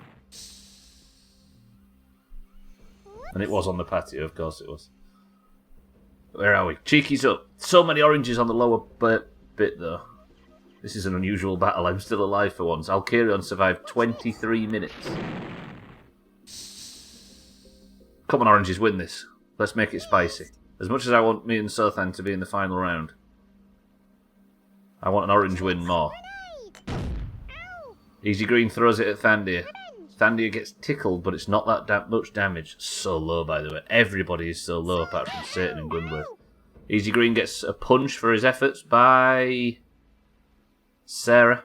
And it was on the patio, of course it was. Where are we? Cheeky's up. So many oranges on the lower bit, though. This is an unusual battle. I'm still alive for once. Alkirion survived 23 minutes. Come on, oranges, win this. Let's make it spicy. As much as I want me and Sothan to be in the final round, I want an orange win more. Grenade. Ow. Easy Green throws it at Thandir. Revenge. Thandia gets tickled, but it's not that much damage. So low, by the way. Everybody is so low apart from Satan and Gwynblade. Easy Green gets a punch for his efforts by Sarah.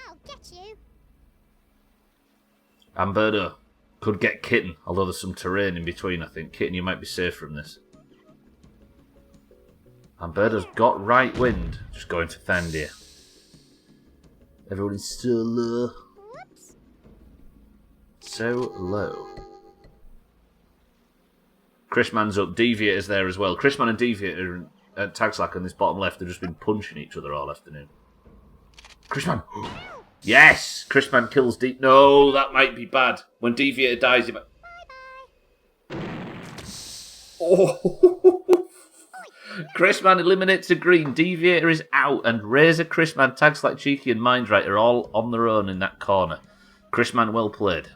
I'll get you. Amberto could get Kitten, although there's some terrain in between, I think. Kitten, you might be safe from this. Amberto's got right wind. Just going for Thandia. Everyone is so low. Whoops. So low. Chrisman's up. Deviator's there as well. Chrisman and Deviator and Tag Slack on this bottom left have just been punching each other all afternoon. Chrisman! Yes! Chrisman kills Deep. No, that might be bad. When Deviator dies, he might... Oh! Chrisman eliminates a green. Deviator is out, and Razor, Chrisman, Tag Slack, Cheeky, and Mindright are all on their own in that corner. Chrisman, well played.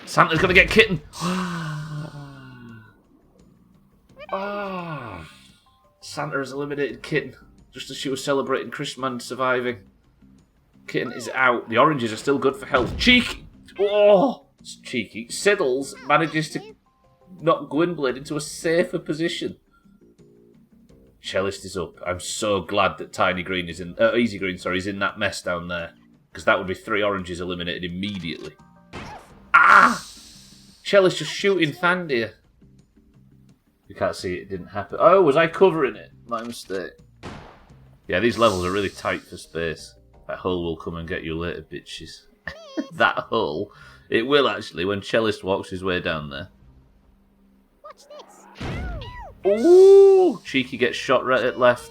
Santa's going to get Kitten. Santa has eliminated Kitten just as she was celebrating Chrisman surviving. Kitten is out. The oranges are still good for health. Cheeky! Oh! It's cheeky. Siddles manages to knock Gwynblade into a safer position. Cellist is up. I'm so glad that Tiny Green is in... Easy Green, sorry, is in that mess down there. Because that would be 3 oranges eliminated immediately. Ah! Cellist just shooting Thandia. You can't see it didn't happen. Oh, was I covering it? My mistake. Yeah, these levels are really tight for space. That hole will come and get you later, bitches. That hole. It will actually when Cellist walks his way down there. Watch this. Ooh! Cheeky gets shot right at left.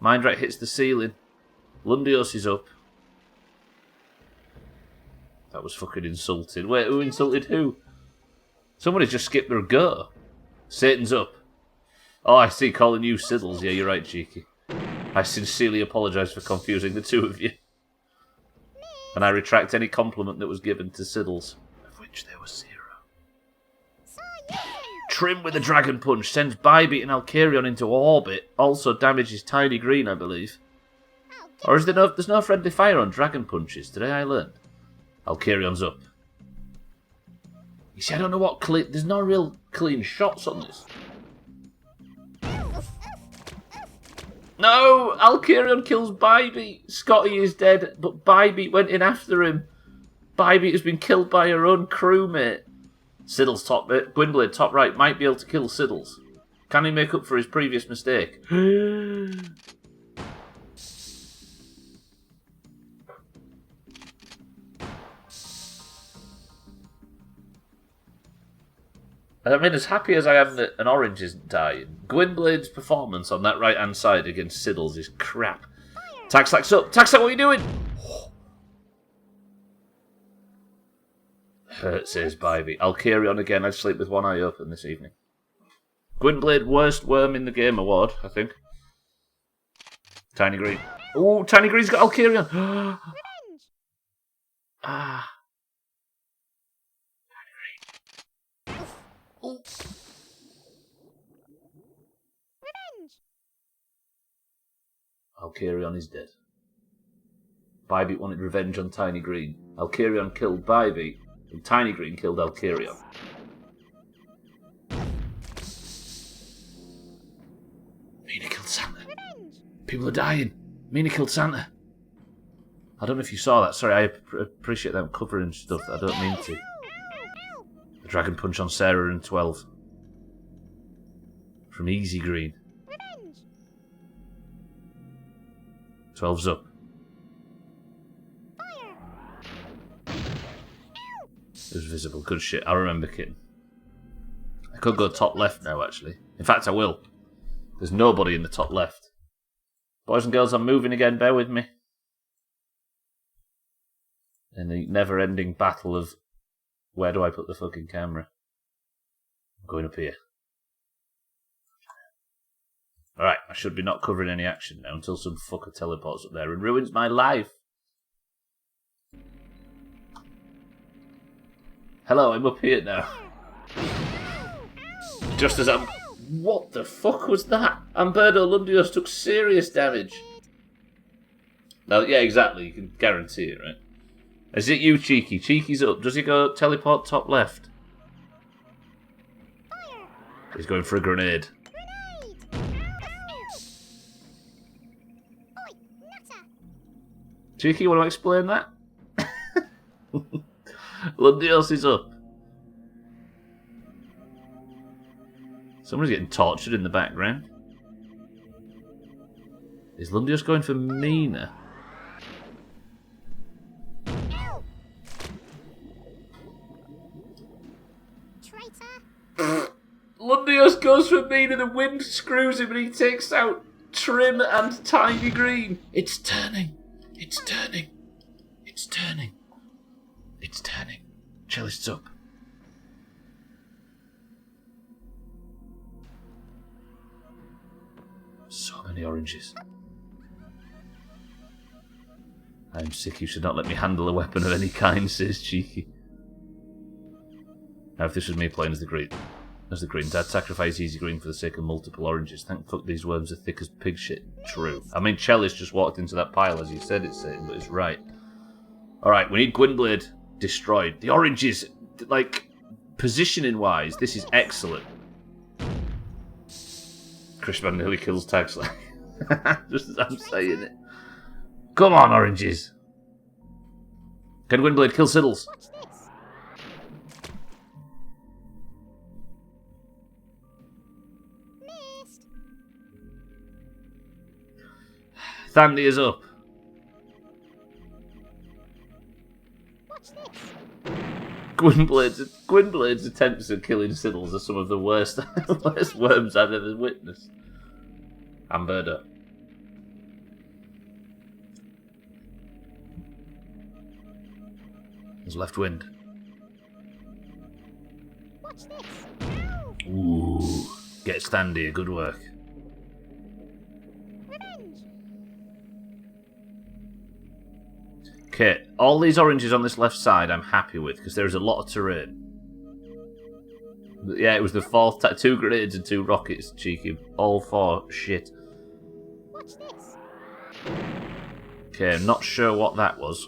Mindrat hits the ceiling. Lundios is up. That was fucking insulting. Wait, who insulted who? Somebody just skipped their go. Satan's up. Oh, I see, calling you Siddles. Yeah, you're right, Cheeky. I sincerely apologise for confusing the two of you. And I retract any compliment that was given to Siddles, of which there was 0. Trim with a Dragon Punch sends Bybit and Alcarion into orbit. Also damages Tiny Green, I believe. Or is there's no friendly fire on Dragon Punches? Today I learned. Alcarion's up. You see, I don't know what there's no real clean shots on this. No! Alcarion kills Bybit. Scotty is dead, but Bybit went in after him. Bybit has been killed by her own crewmate. Siddles top bit. Gwynblade top right might be able to kill Siddles. Can he make up for his previous mistake? I mean, as happy as I am that an orange isn't dying, Gwynblade's performance on that right-hand side against Siddles is crap. Taxlack's up. Taxlack, what are you doing? Hurt, says Bybit. Alcarion again. I'd sleep with one eye open this evening. Gwynblade, worst worm in the game award, I think. Tiny Green. Oh, Tiny Green's got Alcarion. Ah. Oh. Alcarion is dead. Bybit wanted revenge on Tiny Green. Alcarion killed Bybit, and Tiny Green killed Alcarion. Mina killed Santa. People are dying. Mina killed Santa. I don't know if you saw that. Sorry, I appreciate them covering stuff that I don't mean to. A Dragon Punch on Sarah and 12. From Easy Green. 12's up. It was visible. Good shit. I remember Kitten. I could go top left now, actually. In fact, I will. There's nobody in the top left. Boys and girls, I'm moving again. Bear with me. In the never-ending battle of where do I put the fucking camera? I'm going up here. Alright, I should be not covering any action now until some fucker teleports up there and ruins my life. Hello, I'm up here now. Just as I'm... What the fuck was that? Amberto Lundios took serious damage. No, yeah, exactly. You can guarantee it, right? Is it you, Cheeky? Cheeky's up. Does he go teleport top left? Fire! He's going for a grenade. Grenade! Ow! Oi, nutter! Cheeky, you want to explain that? Lundios is up. Someone's getting tortured in the background. Is Lundios going for Mina? Ow! Traitor! Lundios goes for Mina, the wind screws him and he takes out Trim and Tiny Green. It's turning. It's turning. It's turning. It's turning. Cellist's up. So many oranges. I'm sick. You should not let me handle a weapon of any kind, says Cheeky. Now, if this was me playing as the Greens, I'd sacrifice easy green for the sake of multiple oranges. Thank fuck these worms are thick as pig shit. True. I mean, Cellist just walked into that pile as you said it's saying, but it's right. Alright, we need Gwynblade destroyed. The oranges, like, positioning-wise, this is excellent. Crispman nearly kills Tagsley. Just as I'm saying it. Come on, oranges. Can Gwynblade kill Siddles? Watch this! Missed! Thandy is up. Watch this! Gwynblade's attempts at killing Siddles are some of the worst, worst worms I've ever witnessed. Amberda. There's left wind. Watch this! Ow! Ooh. Get Standy, good work. Revenge! Okay, all these oranges on this left side I'm happy with, because there's a lot of terrain. But yeah, it was the fourth 2 grenades and 2 rockets, Cheeky. All 4 shit. Watch this! Okay, I'm not sure what that was.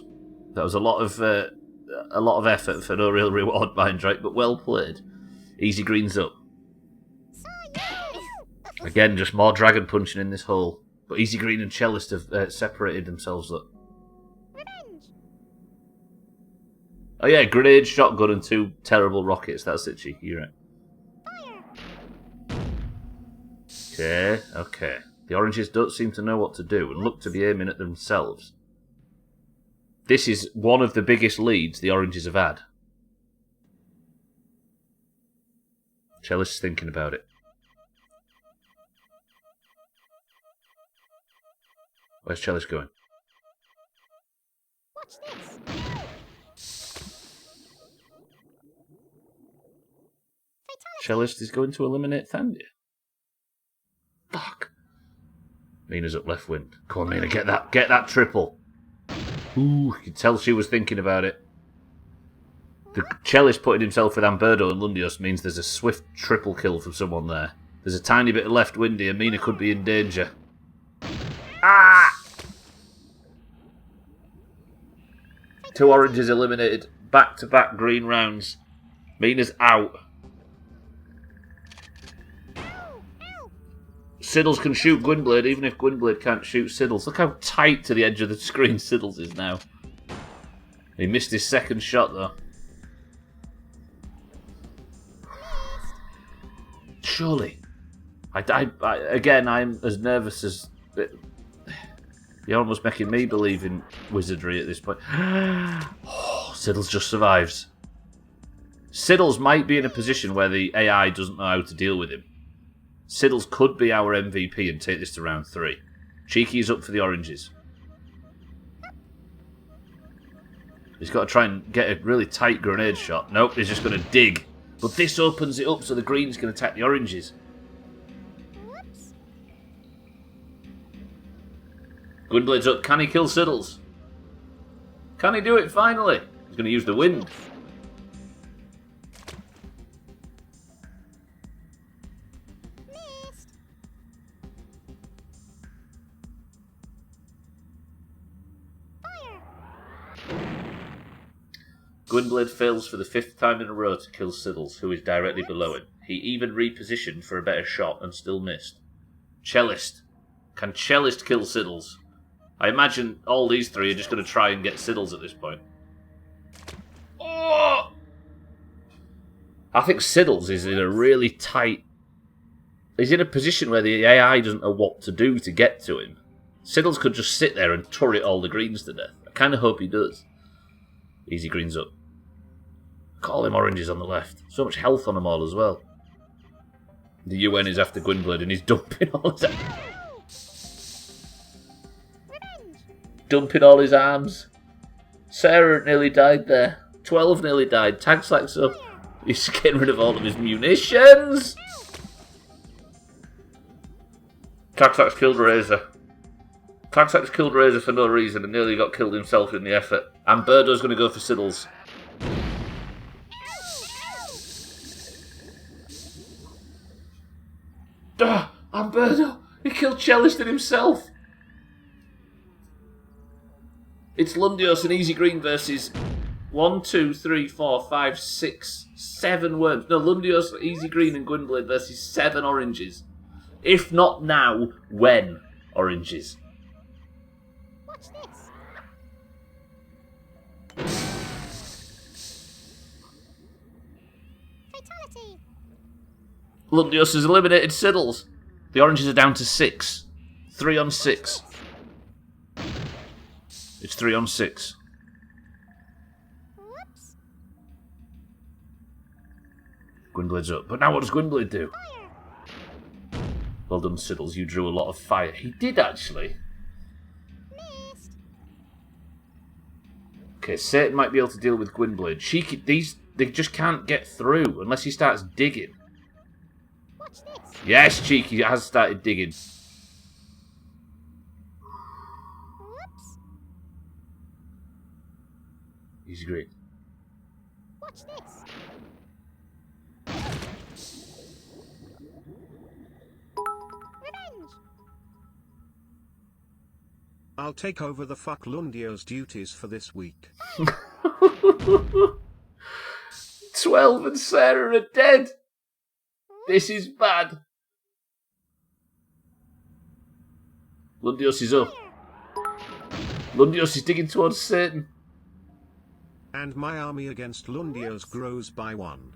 That was a lot of effort for no real reward, mind right, but well played. Easy greens up. Again, just more dragon punching in this hole. But Easy Green and Cellist have separated themselves up. Revenge! Oh yeah, grenade, shotgun and 2 terrible rockets. That's it, Cheeky, you're right. Fire! Okay. The oranges don't seem to know what to do and look to be aiming at themselves. This is one of the biggest leads the oranges have had. Cellist's thinking about it. Where's Cellist going? Watch this! Fatality! Cellist is going to eliminate Thandia. Fuck. Mina's up left wind. Come on, Mina, get that triple. Ooh, you can tell she was thinking about it. The Cellist putting himself with Amberdo and Lundios means there's a swift triple kill from someone there. There's a tiny bit of left windy and Mina could be in danger. Ah! 2 oranges eliminated. Back-to-back green rounds. Mina's out. Ow! Ow! Siddles can shoot Gwynblade even if Gwynblade can't shoot Siddles. Look how tight to the edge of the screen Siddles is now. He missed his second shot though. Surely. Again, I'm as nervous as... You're almost making me believe in wizardry at this point. Oh, Siddles just survives. Siddles might be in a position where the AI doesn't know how to deal with him. Siddles could be our MVP and take this to round 3. Cheeky is up for the oranges. He's got to try and get a really tight grenade shot. Nope, he's just going to dig. But this opens it up so the greens can attack the oranges. Whoops! Gwynblade's up. Can he kill Siddles? Can he do it finally? He's going to use the wind. Missed! Fire! Gwynblade fails for the 5th time in a row to kill Siddles, who is directly below him. He even repositioned for a better shot and still missed. Cellist. Can Cellist kill Siddles? I imagine all these three are just going to try and get Siddles at this point. Oh! I think Siddles is in a really tight... He's in a position where the AI doesn't know what to do to get to him. Siddles could just sit there and turret all the greens to death. I kind of hope he does. Easy greens up. Call him oranges on the left. So much health on them all as well. The UN is after Gwynblade and he's dumping all his... Dumping all his arms. Sarah nearly died there. 12 nearly died. Tagslack's up. He's getting rid of all of his munitions. Tagslack's killed Razor. Tagslack's killed Razor for no reason and nearly got killed himself in the effort. And Birdo's going to go for Siddles. And Birdo! He killed Cellist and himself! It's Lundios and Easy Green versus 1, 2, 3, 4, 5, 6, 7 worms. No, Lundios, Easy Green and Gwynblade versus 7 oranges. If not now, when oranges? Watch this. Fatality. Lundios has eliminated Siddles. The oranges are down to 6. 3 on 6. It's 3 on 6. Whoops. Gwynblade's up. But now what does Gwynblade do? Fire. Well done, Siddles. You drew a lot of fire. He did, actually. Missed. Okay, Satan might be able to deal with Gwynblade. They just can't get through unless he starts digging. Watch this. Yes, Cheeky has started digging. Whoops. He's great. Watch this. Revenge. I'll take over the fuck Lundio's duties for this week. 12 and Sarah are dead. This is bad. Lundios is up. Lundios is digging towards Satan. And my army against Lundio's grows by 1.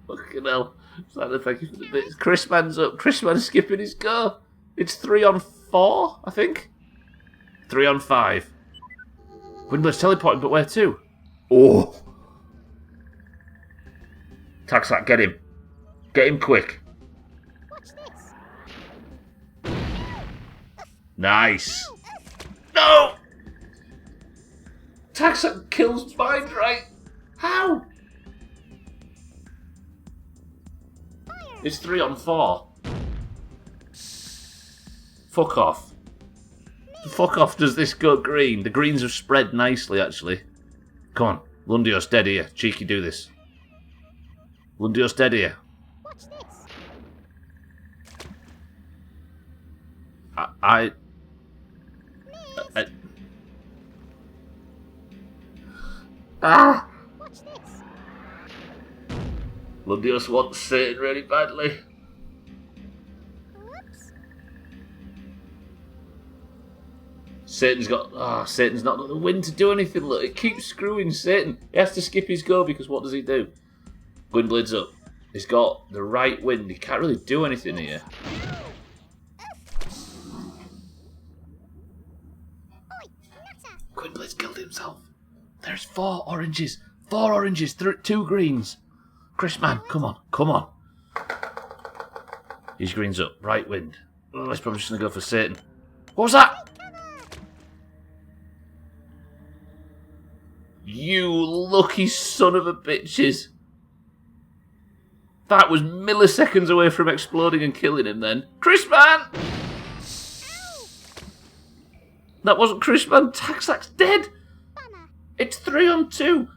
Fucking hell. Santa, thank you for the bits. Chrisman's up. Chrisman's skipping his go. It's 3 on 4, I think. 3 on 5. Gwynblade's teleporting, but where to? Oh. Tagslack, get him. Get him quick. Watch this. Nice. No! Tagslack kills Mind Right. How? Fire. It's 3 on 4. Fuck off. Fuck off, does this go green? The greens have spread nicely, actually. Come on. Lundios dead here. Cheeky, do this. Lundios dead here. Watch this. I Watch this. Lundios wants Satan really badly. Whoops. Satan's not got the wind to do anything. Look, it keeps screwing Satan. He has to skip his go because what does he do? Gwynblade's up. He's got the right wind. He can't really do anything here. Oi, nutter. Gwynblade's killed himself. There's 4 oranges. 4 oranges, 2 greens. Chris, man, come on, come on. His green's up. Right wind. Oh, he's probably just going to go for Satan. What was that? You lucky son of a bitches. That was milliseconds away from exploding and killing him then. Chris, man! That wasn't Chris, man. Tagslack's dead. Bummer. It's 3 on 2.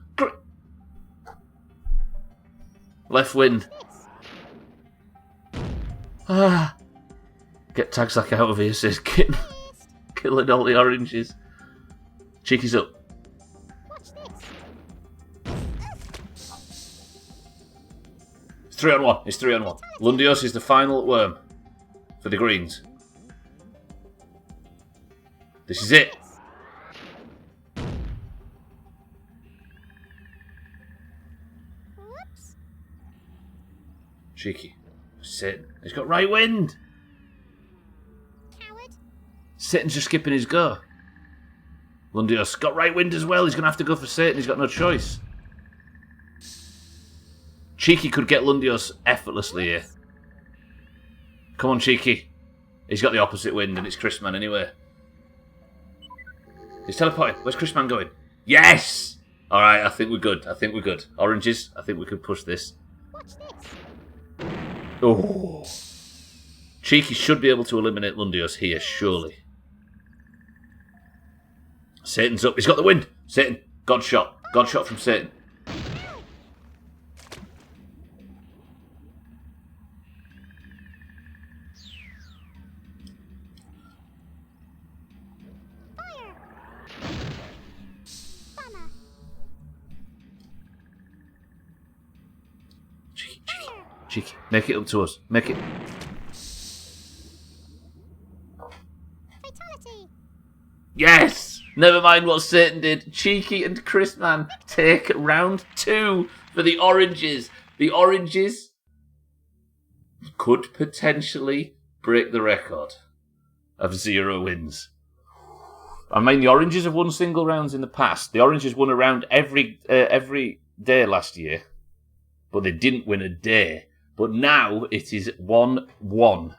Left wind. Ah. Get Tagslack out of here, says Kit. Killing all the oranges. Cheeky's up. Watch this. It's 3 on 1. It's 3 on 1. Lundios is the final worm for the greens. This is it. Whoops. Cheeky. Sit. He's got right wind. Coward. Satan's just skipping his go. Lundios got right wind as well. He's going to have to go for Satan. He's got no choice. Cheeky could get Lundios effortlessly here. Come on, Cheeky. He's got the opposite wind and it's Chrisman anyway. He's teleporting. Where's Chrisman going? Yes! Alright, I think we're good. I think we're good. Oranges, I think we can push this. Watch this. Oh. Cheeky should be able to eliminate Lundios here, surely. Satan's up. He's got the wind. Satan. God shot. God shot from Satan. Fire. Bomber. Cheeky, cheeky, cheeky. Make it up to us. Make it. Fatality. Yes! Never mind what Satan did. Cheeky and Chrisman take round 2 for the oranges. The oranges could potentially break the record of 0 wins. I mean, the oranges have won single rounds in the past. The oranges won a round every day last year, but they didn't win a day. But now it is 1-1.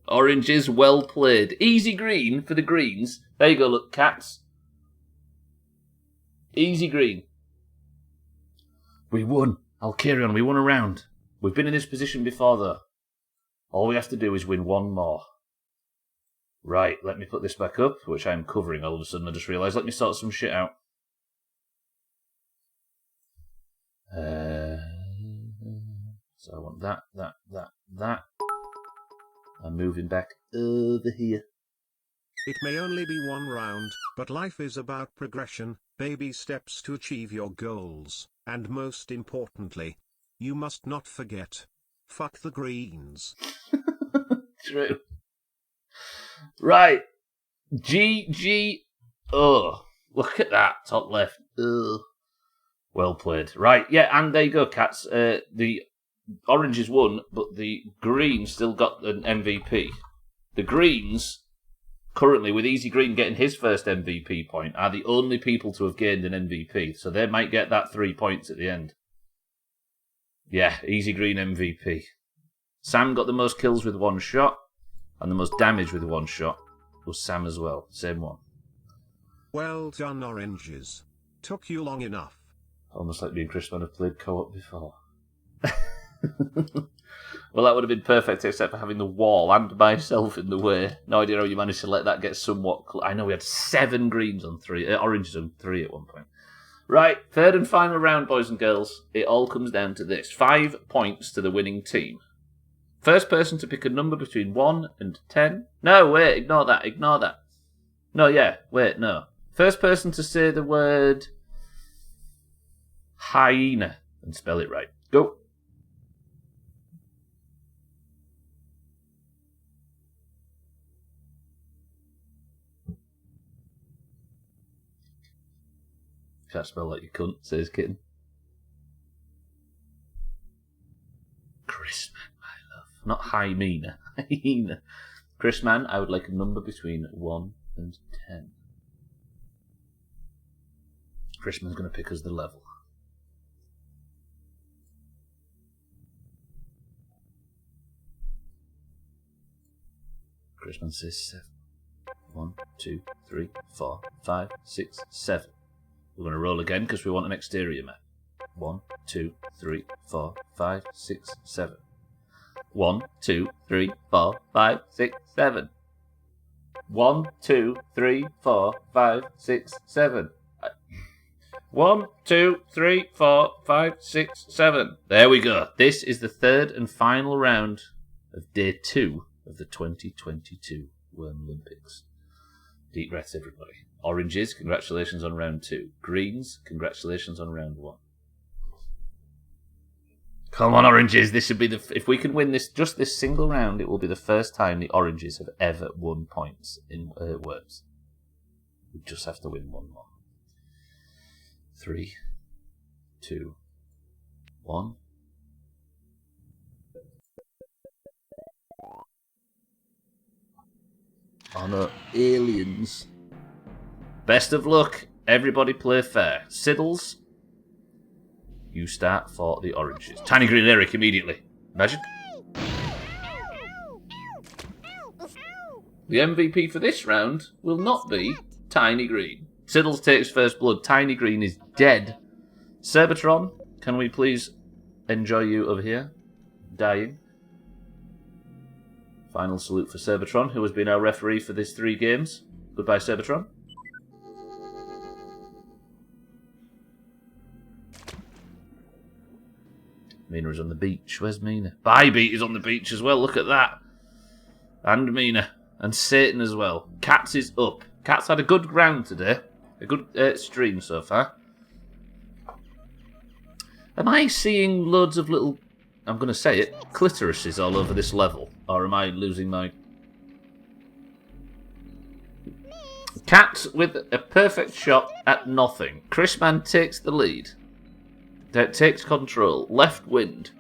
Oranges, well played. Easy green for the greens. There you go, look, cats. Easy green. We won. I'll carry on. We won a round. We've been in this position before, though. All we have to do is win 1 more. Right, let me put this back up, which I'm covering all of a sudden. I just realised. Let me sort some shit out. So I want that. I'm moving back over here. It may only be 1 round, but life is about progression, baby steps to achieve your goals, and most importantly, you must not forget. Fuck the greens. True. Right. Oh, look at that, top left. Well played. Right, yeah, and there you go, cats. The oranges won, but the greens still got an MVP. The greens, currently, with Easy Green getting his first MVP point, are the only people to have gained an MVP. So they might get that 3 points at the end. Yeah, Easy Green MVP. Sam got the most kills with 1 shot, and the most damage with 1 shot was Sam as well. Same one. Well done, oranges. Took you long enough. Almost like me and Chris have played co-op before. Well, that would have been perfect, except for having the wall and myself in the way. No idea how you managed to let that get somewhat... I know we had 7 greens on 3, oranges on 3 at one point. Right, third and final round, boys and girls. It all comes down to this. 5 points to the winning team. First person to pick a number between 1 and 10. No, wait, ignore that. No, yeah, wait, no. First person to say the word hyena and spell it right. Go. Can't spell like you cunt, says kitten. Chrisman, my love. Not hyena. Hyena. Chrisman, I would like a number between 1 and 10. Chrisman's going to pick us the level. Chrisman says 7. 1, 2, 3, 4, 5, 6, 7. We're going to roll again because we want an exterior map. 1, 2, 3, 4, 5, 6, 7. 1, 2, 3, 4, 5, 6, 7. 1, 2, 3, 4, 5, 6, 7. 1, 2, 3, 4, 5, 6, 7. There we go. This is the third and final round of day 2 of the 2022 Wormlympics. Deep breaths, everybody. Oranges, congratulations on round 2. Greens, congratulations on round 1. Come on, oranges. This should be if we can win this, just this single round, it will be the first time the oranges have ever won points in Worms. We just have to win one more. 3, 2, 1. Oh no, aliens. Best of luck. Everybody play fair. Siddles, you start for the oranges. Tiny Green Eric immediately. Imagine. The MVP for this round will not be Tiny Green. Siddles takes first blood. Tiny Green is dead. Cerbatron, can we please enjoy you over here? Dying. Final salute for Cerbatron, who has been our referee for these 3 games. Goodbye, Cerbatron. Mina is on the beach. Where's Mina? Bybeat is on the beach as well. Look at that. And Mina. And Satan as well. Cats is up. Cats had a good round today. A good stream so far. Am I seeing loads of little, I'm going to say it, clitorises all over this level? Or am I losing my... Cat with a perfect shot at nothing. Chrisman takes the lead. Takes control. Left wind.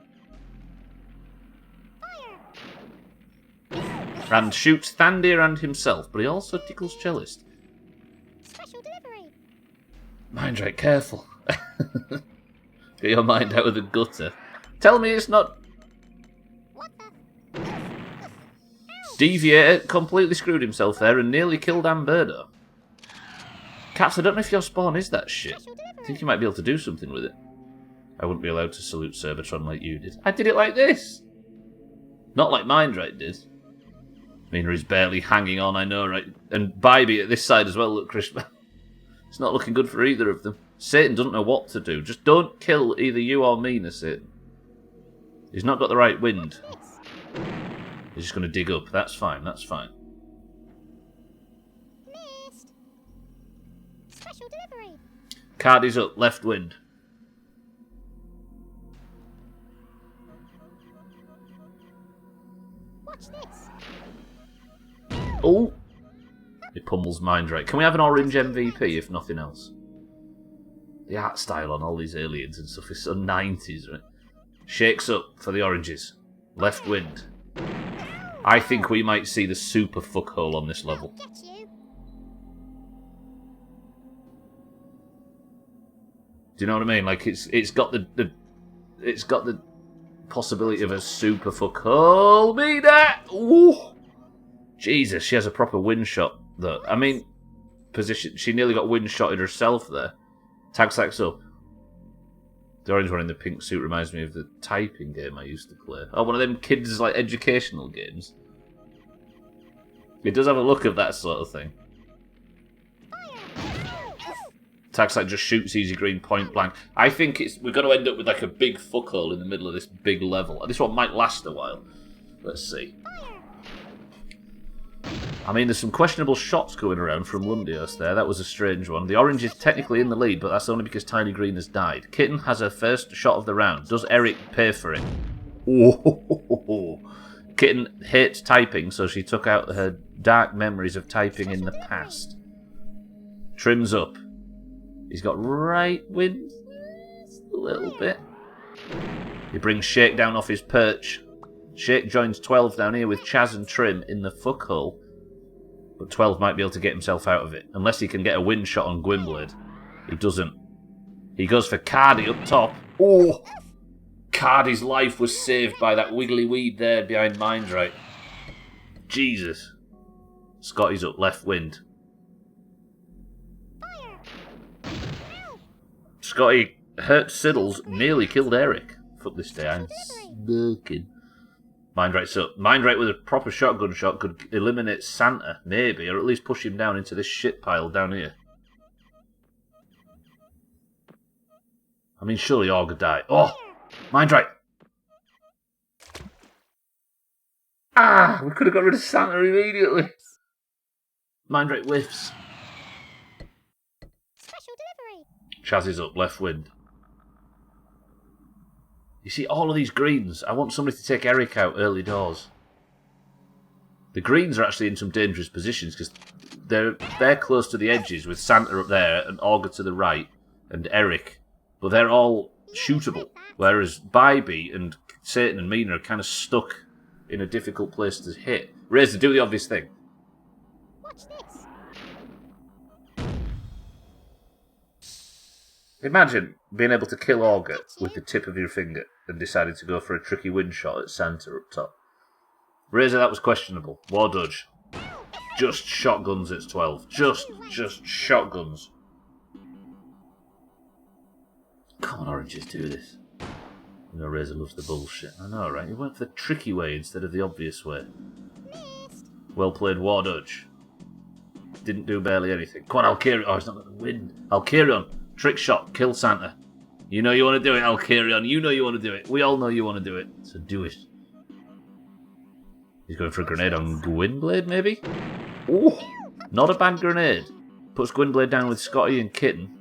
And shoots Thandir and himself, but he also tickles Cellist. Special delivery. Mindrake, careful. Get your mind out of the gutter. Tell me it's not... What the? Deviator completely screwed himself there and nearly killed Amberdo. Cats, I don't know if your spawn is that shit. I think you might be able to do something with it. I wouldn't be allowed to salute Cerbatron like you did. I did it like this. Not like Mindrake did. Mina is barely hanging on, I know, right? And Bybee at this side as well, look, Christmas. It's not looking good for either of them. Satan doesn't know what to do. Just don't kill either you or Mina, Satan. He's not got the right wind. He's just going to dig up. That's fine, that's fine. Missed. Special delivery. Cardi's up, left wind. Watch this. Oh! He pummels Mindrake. Can we have an orange MVP, if nothing else? The art style on all these aliens and stuff is so 90s, right? Shakes up for the oranges. Left wind. I think we might see the super fuckhole on this level. Get you. Do you know what I mean? Like it's got the possibility of a super fuckhole. Me that. Ooh. Jesus, she has a proper wind shot though. I mean, position. She nearly got wind shotted herself there. Tag sacks up. The orange one in the pink suit reminds me of the typing game I used to play. Oh, one of them kids like educational games. It does have a look of that sort of thing. Tagsack just shoots easy green point blank. I think we're going to end up with like a big fuckhole in the middle of this big level. This one might last a while. Let's see. I mean, there's some questionable shots going around from Lundios there. That was a strange one. The orange is technically in the lead, but that's only because Tiny Green has died. Kitten has her first shot of the round. Does Eric pay for it? Oh. Kitten hates typing, so she took out her dark memories of typing in the past. Trims up. He's got right wind. Just a little bit. He brings Shake down off his perch. Shake joins 12 down here with Chaz and Trim in the fuckhole. But 12 might be able to get himself out of it. Unless he can get a wind shot on Gwynblade. He doesn't. He goes for Cardi up top. Oh! Cardi's life was saved by that wiggly weed there behind Mindrake. Jesus. Scotty's up left wind. Scotty hurt Siddles, nearly killed Eric. Fuck this day, I'm smoking. Mindrake's up. Mindrake with a proper shotgun shot could eliminate Santa, maybe, or at least push him down into this shit pile down here. I mean, surely Org would die. Oh! Mindrake! Ah! We could have got rid of Santa immediately. Mind rate whiffs. Special delivery. Chaz is up, left wind. You see, all of these greens, I want somebody to take Eric out early doors. The greens are actually in some dangerous positions because they're close to the edges with Santa up there and Augur to the right and Eric. But they're all shootable. Whereas Bybee and Satan and Mina are kind of stuck in a difficult place to hit. Razor, do the obvious thing. Watch this. Imagine being able to kill Augur with the tip of your finger and deciding to go for a tricky wind shot at Santa up top. Razor, that was questionable. War dodge. Just shotguns at 12. Just shotguns. Come on, Oranges, do this. You know Razor loves the bullshit. I know, right? He went for the tricky way instead of the obvious way. Well played, War dodge. Didn't do barely anything. Come on, Alkarion. Oh, he's not got the wind. Alkarion. Trick shot. Kill Santa. You know you want to do it, Alkarion. You know you want to do it. We all know you want to do it. So do it. He's going for a grenade on Gwynblade, maybe? Ooh, not a bad grenade. Puts Gwynblade down with Scotty and Kitten.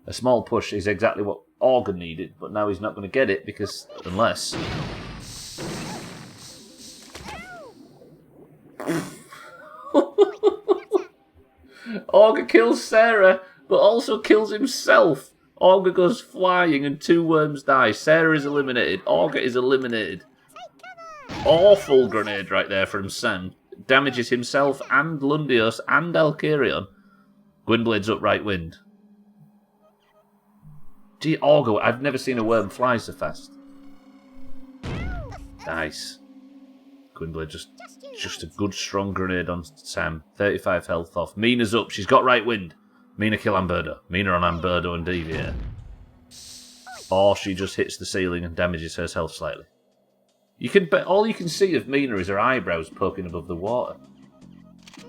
A small push is exactly what Augur needed, but now he's not going to get it because, unless... Augur kills Sarah, but also kills himself. Augur goes flying and 2 worms die. Sarah is eliminated. Augur is eliminated. Awful grenade right there from Sam. Damages himself and Lundios and Alkarion. Gwynblade's up right wind. Gee, Augur, I've never seen a worm fly so fast. Nice. Gwynblade just a good strong grenade on Sam. 35 health off. Mina's up. She's got right wind. Mina kill Amberdo. Mina on Amberdo and Deviator. Or she just hits the ceiling and damages herself slightly. You can bet all you can see of Mina is her eyebrows poking above the water.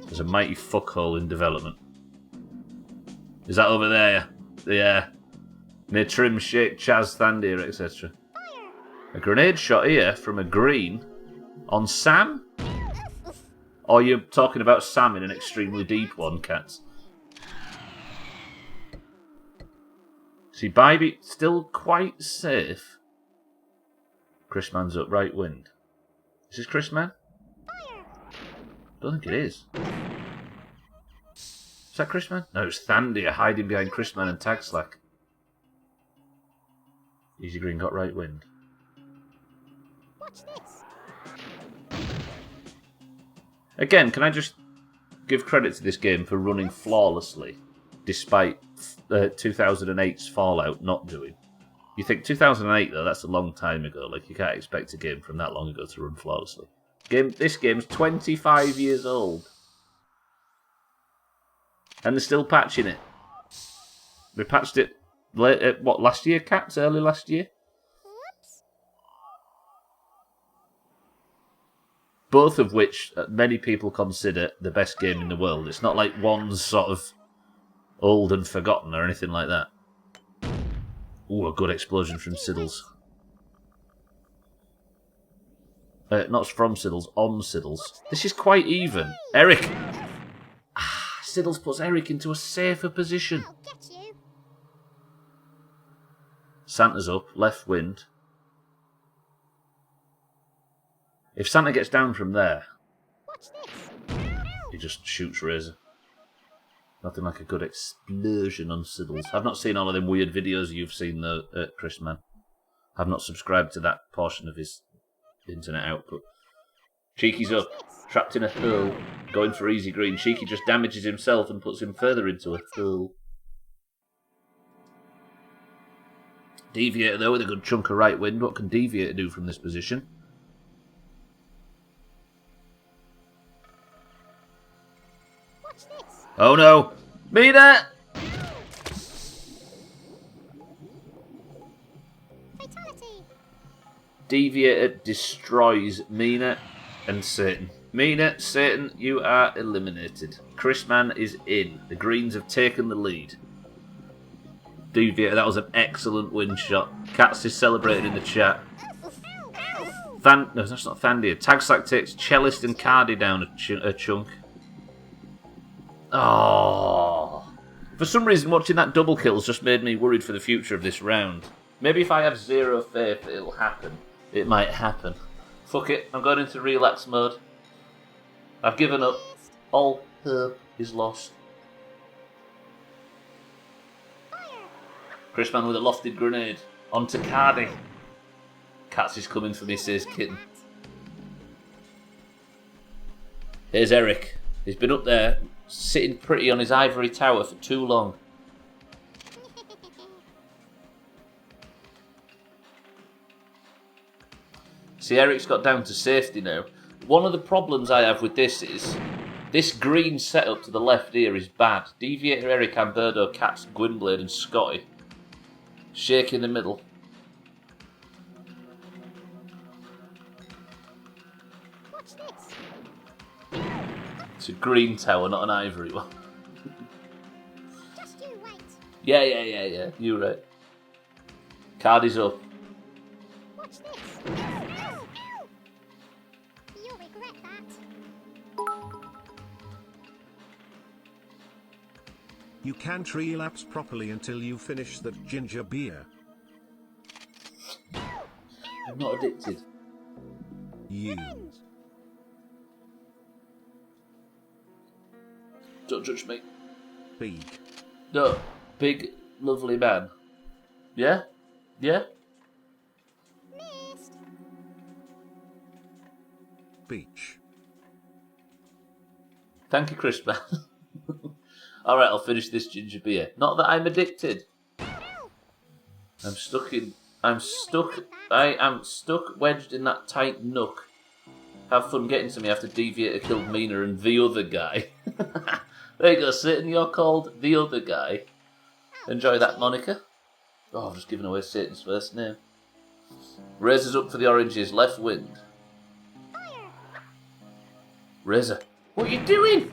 There's a mighty fuckhole in development. Is that over there? Yeah. Near Trim, Shake, Chaz, Thandir, etc. A grenade shot here from a green on Sam? Or you're talking about Sam in an extremely deep one, Cats? See, Bybee still quite safe. Chrisman's up right wind. Is this Chrisman? Don't think it is. Is that Chrisman? No, it's Thandir hiding behind Chrisman and Tag Slack. Easy Green got right wind. Watch this. Again, can I just give credit to this game for running flawlessly, despite 2008's Fallout not doing? You think 2008 though, that's a long time ago. Like, you can't expect a game from that long ago to run flawlessly. This game's 25 years old. And they're still patching it. They patched it late, last year, Cats? Early last year? Whoops. Both of which many people consider the best game in the world. It's not like one's sort of old and forgotten or anything like that. Ooh, a good explosion from Siddles. Not from Siddles, on Siddles. This is quite even. Eric! Ah, Siddles puts Eric into a safer position. I'll get you. Santa's up, left wind. If Santa gets down from there, Watch this. he just shoots Razor. Nothing like a good explosion on Siddles. I've not seen all of them weird videos you've seen, though, Chris, man. I've not subscribed to that portion of his internet output. Cheeky's up, trapped in a hole, going for easy green. Cheeky just damages himself and puts him further into a hole. Deviator, though, with a good chunk of right wind. What can Deviator do from this position? Watch this. Oh no! Mina! Fatality. Deviator destroys Mina and Satan. Mina, Satan, you are eliminated. Chrisman is in. The Greens have taken the lead. Deviator, that was an excellent win shot. Cats is celebrated in the chat. No, that's not Thandir. Tagslack takes Cellist and Cardi down a chunk. Oh. For some reason, watching that double kills just made me worried for the future of this round. Maybe if I have zero faith it'll happen. It might happen. Fuck it, I'm going into relax mode. I've given up. All hope is lost. Chrisman with a lofted grenade. On to Cardi. Cats is coming for me, says Kitten. Here's Eric. He's been up there, sitting pretty on his ivory tower for too long. See, Eric's got down to safety now. One of the problems I have with this is, this green setup to the left here is bad. Deviator, Eric, Amberdo, Cats, Gwynblade and Scotty. Shake in the middle. Watch this. It's a green tower, not an ivory one. Just you wait. Yeah. You're right. Card is up. Watch this. Ow, ow. You'll regret that. You can't relapse properly until you finish that ginger beer. I'm not addicted. You. Don't judge me. Big. No. Big, lovely man. Yeah? Yeah? Missed. Beach. Thank you, Chris, man. Alright, I'll finish this ginger beer. Not that I'm addicted. I am stuck wedged in that tight nook. Have fun getting to me after Deviator killed Mina and the other guy. There you go, Satan, you're called the other guy. Enjoy that moniker. Oh, I've just given away Satan's first name. Razor's up for the oranges, left wind. Razor, what are you doing?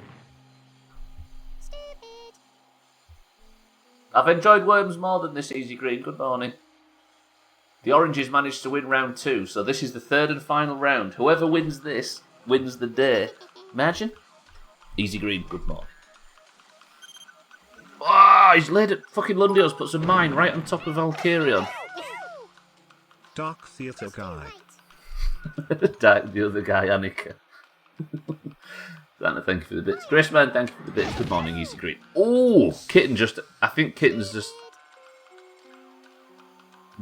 Stupid. I've enjoyed Worms more than this, Easy Green. Good morning. The oranges managed to win round 2, so this is the third and final round. Whoever wins this wins the day. Imagine. Easy Green, good morning. Ah, he's laid at fucking Lundios, puts a mine right on top of Valkyrion. Dark theatre guy. Dark, the other guy, Annika. Santa, thank you for the bits. Grishman, thank you for the bits. Good morning, Easy Green. Oh, Kitten just... I think Kitten's just...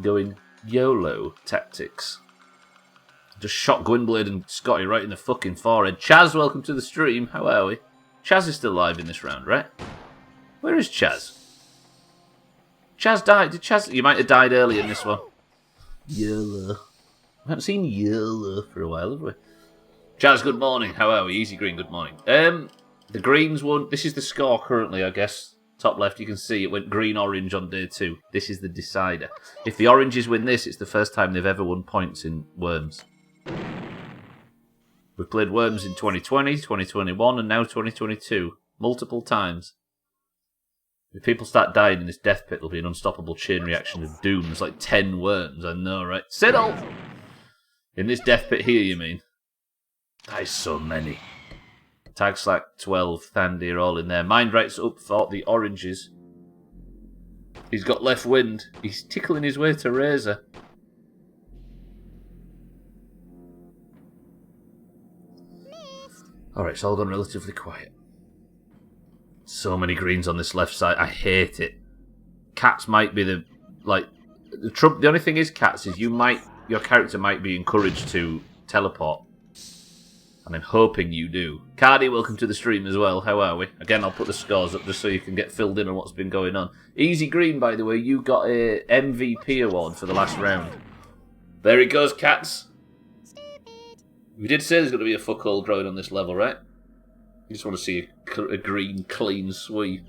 going YOLO tactics. Just shot Gwynblade and Scotty right in the fucking forehead. Chaz, welcome to the stream. How are we? Chaz is still alive in this round, right? Where is Chaz? Chaz died. Did Chaz... You might have died early in this one. YOLO. I haven't seen YOLO for a while, have we? Chaz, good morning. How are we? Easy Green, good morning. The Greens won. This is the score currently, I guess. Top left, you can see it went green-orange on day 2. This is the decider. If the Oranges win this, it's the first time they've ever won points in Worms. We've played Worms in 2020, 2021, and now 2022. Multiple times. If people start dying in this death pit, there'll be an unstoppable chain reaction of doom. There's like 10 worms, I know, right? Siddle! In this death pit here, you mean? There's so many. Tag Slack, 12, Thandy are all in there. Mind Right's up for the Oranges. He's got left wind. He's tickling his way to Razor. Alright, it's all gone relatively quiet. So many greens on this left side. I hate it. Cats might be the... The only thing is, Cats, is your character might be encouraged to teleport. And I'm hoping you do. Cardi, welcome to the stream as well. How are we? Again, I'll put the scores up just so you can get filled in on what's been going on. Easy Green, by the way, you got a MVP award for the last round. There he goes, Cats. We did say there's going to be a fuckhole growing on this level, right? You just want to see a green, clean sweep.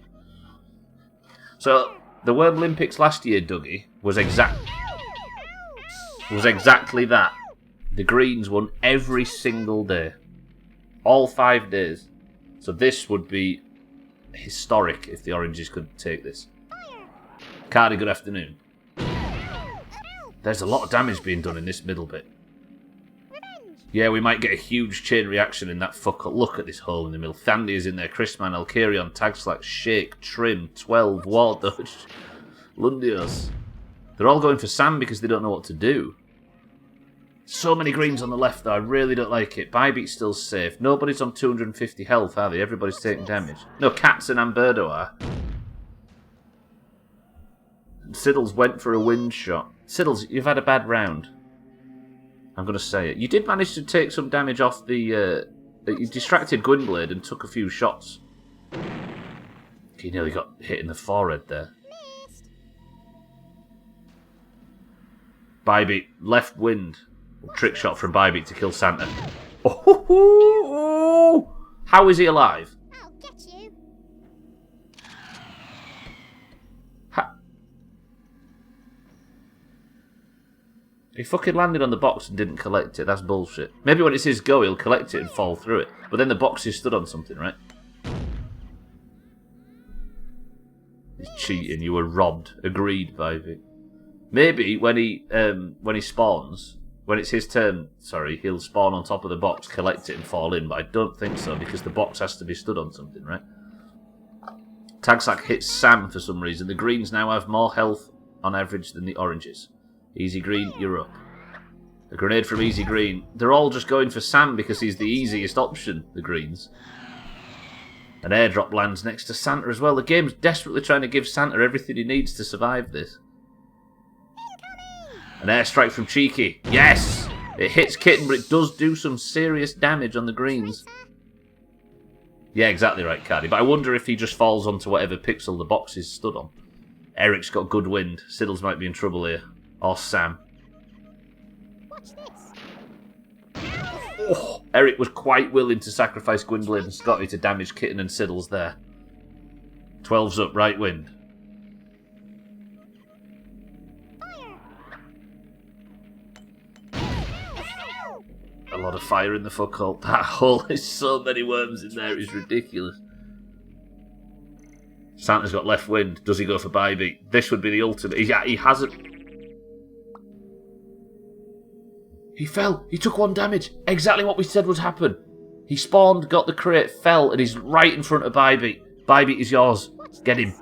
So, the Wormlympics last year, Dougie, was exactly that. The Greens won every single day. All 5 days. So this would be historic if the Oranges could take this. Cardi, good afternoon. There's a lot of damage being done in this middle bit. Yeah, we might get a huge chain reaction in that fuck up. Look at this hole in the middle. Thandy is in there. Chrisman, Alkarion, Tagslack, Shake, Trim, 12, War Dodge, Lundios. They're all going for Sam because they don't know what to do. So many greens on the left, though. I really don't like it. Bybeat's still safe. Nobody's on 250 health, are they? Everybody's taking damage. No, Cats and Amberdo are. Siddles went for a wind shot. Siddles, you've had a bad round. I'm going to say it. You did manage to take some damage off the... you distracted Gwynblade and took a few shots. He nearly got hit in the forehead there. Bybeat, left wind. Trick shot from Bybeat to kill Santa. Oh, how is he alive? I'll get you. He fucking landed on the box and didn't collect it. That's bullshit. Maybe when it's his go, he'll collect it and fall through it. But then the box is stood on something, right? He's cheating. You were robbed. Agreed, Bybeat. Maybe when he spawns, when it's his turn, sorry, he'll spawn on top of the box, collect it and fall in. But I don't think so because the box has to be stood on something, right? Tagsack hits Sam for some reason. The greens now have more health on average than the oranges. Easy Green, you're up. A grenade from Easy Green. They're all just going for Sam because he's the easiest option, the greens. An airdrop lands next to Santa as well. The game's desperately trying to give Santa everything he needs to survive this. An airstrike from Cheeky. Yes! It hits Kitten, but it does do some serious damage on the greens. Yeah, exactly right, Cardi. But I wonder if he just falls onto whatever pixel the box is stood on. Eric's got good wind. Siddles might be in trouble here. Or Sam. Watch this. Oh, Eric was quite willing to sacrifice Gwynblade and Scotty to damage Kitten and Siddles there. 12's up, right wind. A lot of fire in the fuck hole. That hole has so many worms in there, it's ridiculous. Santa's got left wind. Does he go for Bybeat? This would be the ultimate. He hasn't. He fell. He took 1 damage. Exactly what we said would happen. He spawned, got the crate, fell, and he's right in front of Bybeat. Bybeat is yours. Get him.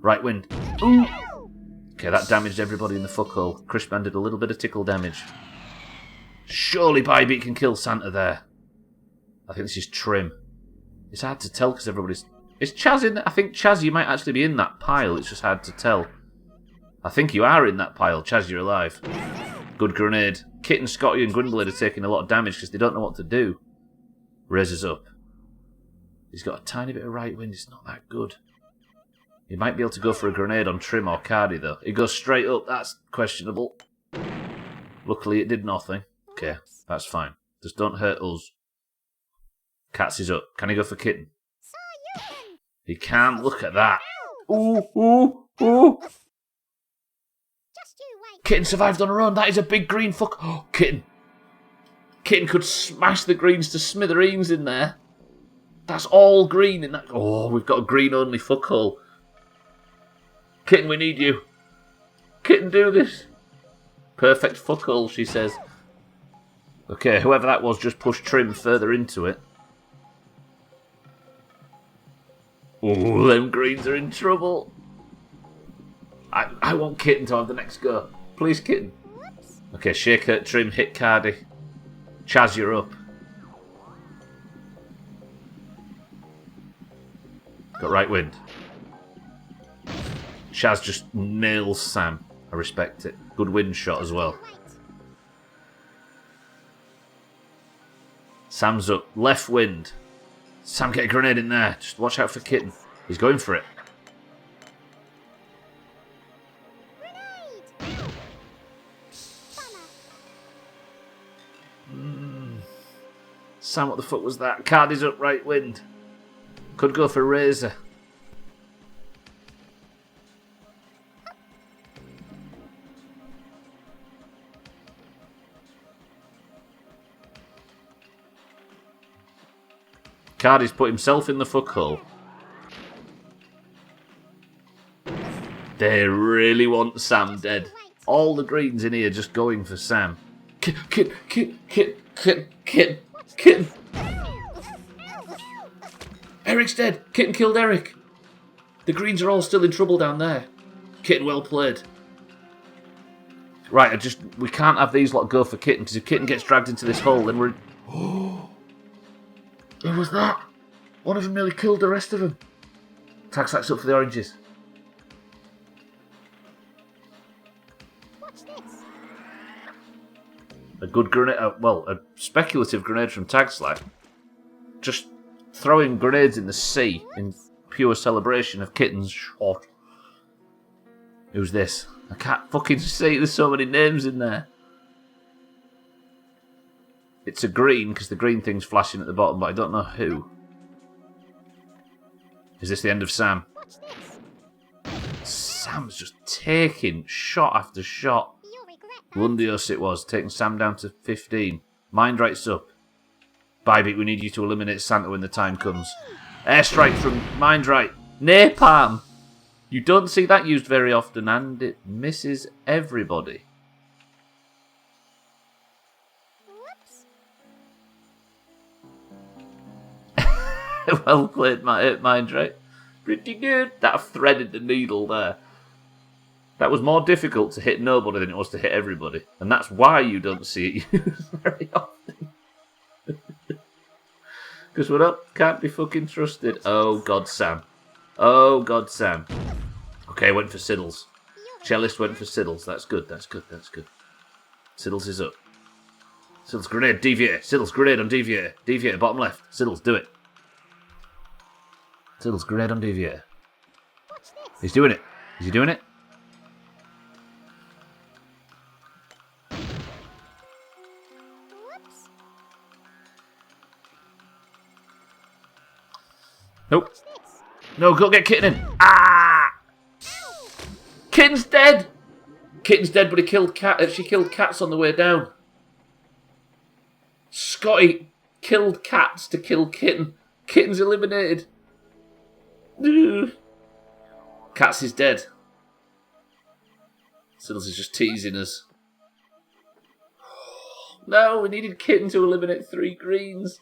Right wind. Ooh. Okay, that damaged everybody in the fuck hole. Chrisman did a little bit of tickle damage. Surely Bybeat can kill Santa there. I think this is Trim. It's hard to tell because everybody's... Is Chaz in there? I think, Chaz, you might actually be in that pile. It's just hard to tell. I think you are in that pile. Chaz, you're alive. Good grenade. Kitten, Scotty and Gwynblade are taking a lot of damage because they don't know what to do. Raises up. He's got a tiny bit of right wind. It's not that good. He might be able to go for a grenade on Trim or Cardi, though. He goes straight up. That's questionable. Luckily, it did nothing. Okay, that's fine. Just don't hurt us. Cats is up. Can he go for Kitten? He can. Look at that. Ooh, ooh, ooh. Just you wait. Kitten survived on her own. That is a big green fuck. Oh, Kitten. Kitten could smash the greens to smithereens in there. That's all green in that. Oh, we've got a green-only fuck hole. Kitten, we need you. Kitten, do this. Perfect fuck hole, she says. Okay, whoever that was just pushed Trim further into it. Oh, them greens are in trouble. I want Kitten to have the next go. Please, Kitten. Whoops. Okay, Shaker, Trim, hit Cardi. Chaz, you're up. Got right wind. Chaz just nails Sam. I respect it. Good wind shot as well. Wait. Sam's up. Left wind. Sam, get a grenade in there. Just watch out for Kitten. He's going for it. Grenade. Sam, what the fuck was that? Cardi's up, right wind. Could go for Razor. Cardi's put himself in the fuck hole. They really want Sam dead. All the greens in here just going for Sam. Kitten. Eric's dead. Kitten killed Eric. The greens are all still in trouble down there. Kitten, well played. Right, we can't have these lot go for Kitten, because if Kitten gets dragged into this hole, then we're... Oh! Who was that? One of them nearly killed the rest of them. Tag Slack's up for the oranges. Watch this. A good grenade, a speculative grenade from Tag Slack. Just throwing grenades in the sea in pure celebration of Kitten's shot. Who's this? I can't fucking see, there's so many names in there. It's a green, because the green thing's flashing at the bottom, but I don't know who. Is this the end of Sam? Sam's just taking shot after shot. Lundios it was, taking Sam down to 15. Mind Right's up. Bybeat, we need you to eliminate Santa when the time comes. Airstrike from Mind Right. Napalm! You don't see that used very often, and it misses everybody. Well played, Mind Right. Pretty good. That threaded the needle there. That was more difficult to hit nobody than it was to hit everybody. And that's why you don't see it used very often. Because we're up, can't be fucking trusted. Oh, God, Sam. Oh, God, Sam. Okay, went for Siddles. Cellist went for Siddles. That's good, that's good, that's good. Siddles is up. Siddles, grenade, deviator. Siddles, grenade on deviator. Deviator, bottom left. Siddles, do it. Siddles, grenade on deviator. He's doing it. Is he doing it? Nope. No, go get Kitten in. Ah! Kitten's dead! Kitten's dead, but he killed she killed cats on the way down. Scotty killed cats to kill Kitten. Kitten's eliminated. Cats is dead. Siddles is just teasing us. No, we needed Kitten to eliminate 3 greens.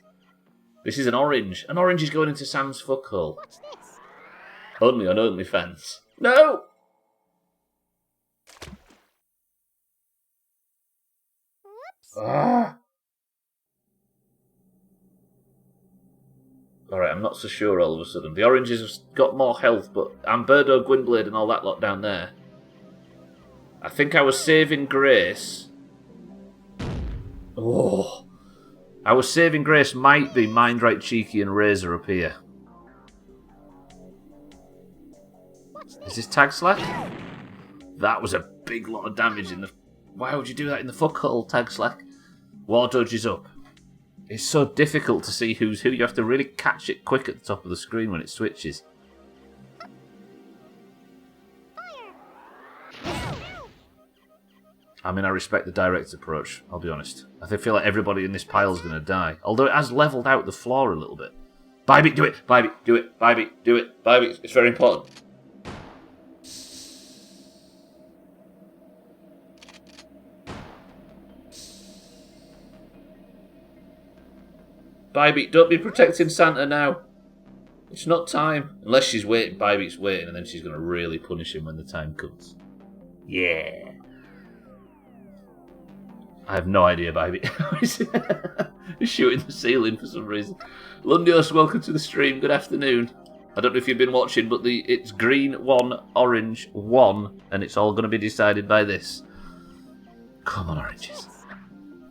This is an orange. An orange is going into Sam's fuckhole. Only on OnlyFans. No! Ah! Alright, I'm not so sure all of a sudden. The oranges have got more health, but Amberdo, Gwynblade and all that lot down there. I think I was saving Grace. Oh! I was saving Grace might be Mind Right, Cheeky and Razor up here. Is this Tag Slack? That was a big lot of damage in the... Why would you do that in the fuckhole, Tag Slack? War Dodge is up. It's so difficult to see who's who. You have to really catch it quick at the top of the screen when it switches. I mean, I respect the direct approach, I'll be honest. I feel like everybody in this pile is going to die. Although it has levelled out the floor a little bit. Bybeat, do it! Bybeat, do it! Bybeat, do it! Bybeat, it's very important. Bybeat, don't be protecting Santa now. It's not time. Unless she's waiting, Bybeat's waiting, and then she's going to really punish him when the time comes. Yeah. I have no idea, Bybeat. He's shooting the ceiling for some reason. Lundios, welcome to the stream. Good afternoon. I don't know if you've been watching, but it's green 1, orange 1, and it's all going to be decided by this. Come on, oranges.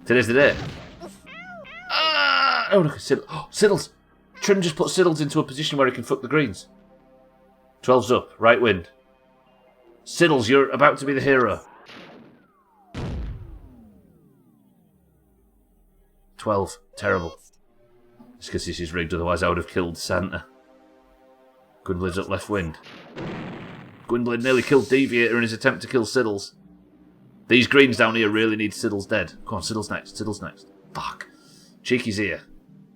Today's the day. Ah! Oh, look at Siddles. Oh, Siddles! Trim just put Siddles into a position where he can fuck the greens. 12's up. Right wind. Siddles, you're about to be the hero. 12. Terrible. It's because this is rigged, otherwise I would have killed Santa. Gwynblade's up left wind. Gwynblade nearly killed Deviator in his attempt to kill Siddles. These greens down here really need Siddles dead. Come on, Siddles next. Siddles next. Fuck. Cheeky's here.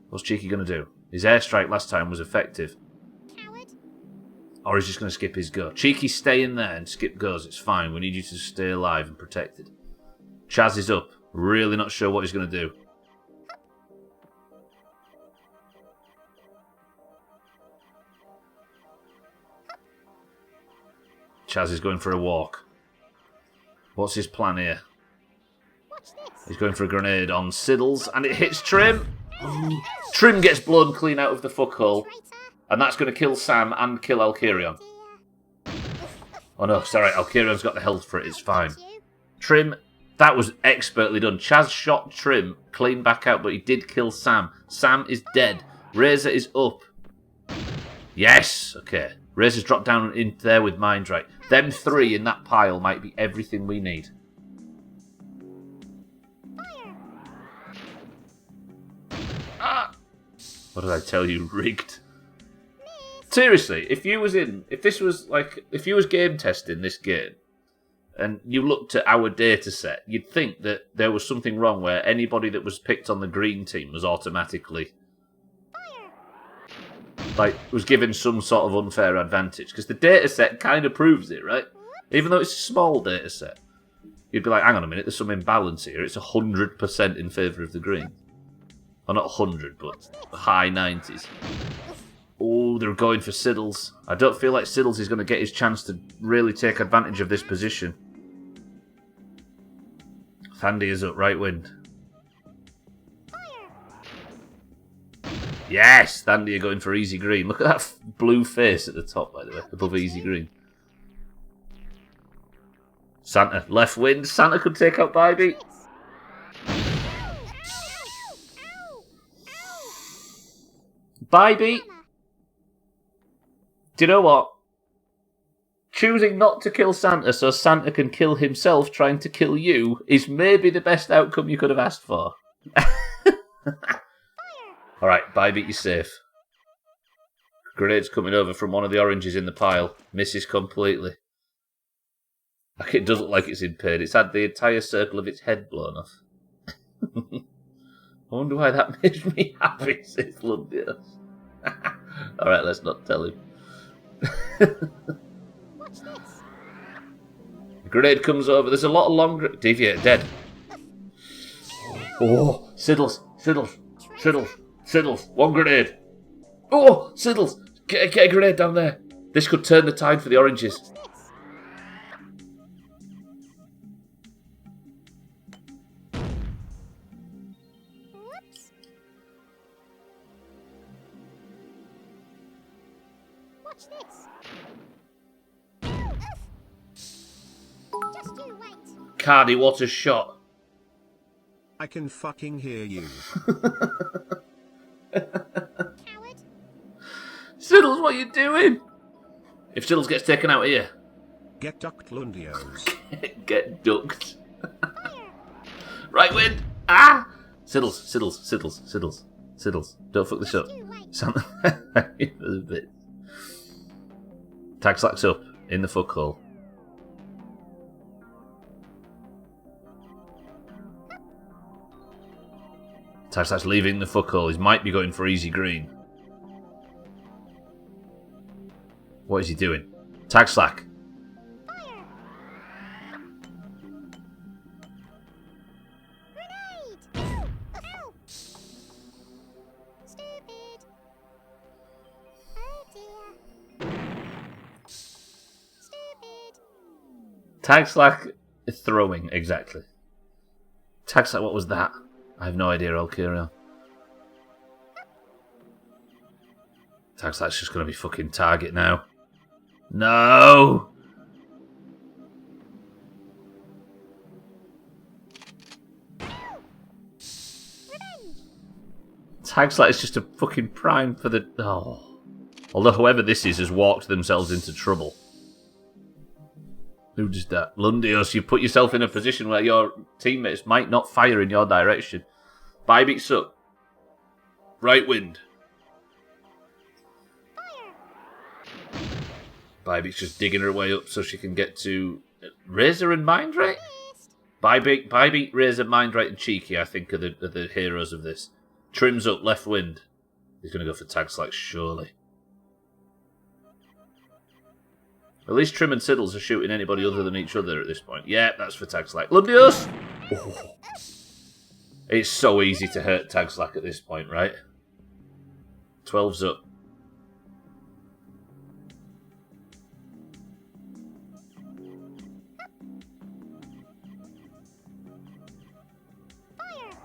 What's Cheeky going to do? His airstrike last time was effective. Coward. Or he's just going to skip his go. Cheeky, stay in there and skip goes. It's fine. We need you to stay alive and protected. Chaz is up. Really not sure what he's going to do. Chaz is going for a walk. What's his plan here? He's going for a grenade on Siddles, and it hits Trim. Trim gets blown clean out of the fuckhole, and that's going to kill Sam and kill Alkirion. Oh no, sorry, Alkirion's got the health for it, it's fine. Trim, that was expertly done. Chaz shot Trim clean back out, but he did kill Sam. Sam is dead. Razor is up. Yes, okay. Razor's dropped down in there with Mindright. Them three in that pile might be everything we need. Ah! What did I tell you? Rigged. Seriously, if you was game testing this game, and you looked at our data set, you'd think that there was something wrong where anybody that was picked on the green team was automatically was given some sort of unfair advantage, because the data set kind of proves it, right? Even though it's a small data set, you'd be like, hang on a minute, there's some imbalance here. It's 100% in favour of the green. Well, not 100, but high 90s. Oh, they're going for Siddles. I don't feel like Siddles is going to get his chance to really take advantage of this position. Thandy is up, right wind. Yes! Thandy are going for easy green. Look at that blue face at the top, by the way, above easy green. Santa, left wind. Santa could take out Bybeat. Bybeat. Do you know what? Choosing not to kill Santa so Santa can kill himself trying to kill you is maybe the best outcome you could have asked for. Alright, Bybeat is safe. Grenade's coming over from one of the oranges in the pile. Misses completely. It does look like it's in pain. It's had the entire circle of its head blown off. I wonder why that made me happy, says Lundius. Alright, let's not tell him. Watch this. Grenade comes over. There's a lot of long... Deviate, dead. Oh, Siddles, Siddles, Siddles, Siddles. One grenade. Oh, Siddles. Get a grenade down there. This could turn the tide for the oranges. Whoops. Watch this. Just you wait. Cardi, what a shot. I can fucking hear you. Coward. Siddles, what are you doing? If Siddles gets taken out here. Get ducked, Lundios. Get ducked. Right wind. Ah! Siddles, Siddles, Siddles, Siddles, Siddles. Don't fuck this up. You wait. Something. There's a bit. Tag slacks up in the fuckhole. Tag slack's leaving the fuckhole. He might be going for easy green. What is he doing? Tag slack. Fire. Grenade. Ow. Stupid. Oh dear. Stupid. Tag slack is throwing, exactly. Tag slack, what was that? I have no idea, Alkirion. Tag slack's just going to be fucking target now. No! Tag slack is just a fucking prime for the... Oh. Although whoever this is has walked themselves into trouble. Who does that? Lundios, you put yourself in a position where your teammates might not fire in your direction. Bybeat's up. Right wind. Bybeat's just digging her way up so she can get to Razor and Mindray? Bybeat, Razor, Mindray and Cheeky, I think, are the heroes of this. Trim's up, left wind. He's going to go for tag slack, surely. At least Trim and Siddles are shooting anybody other than each other at this point. Yeah, that's for tag slack. Lundios! Oh. It's so easy to hurt Tagslack at this point, right? 12's up. Fire!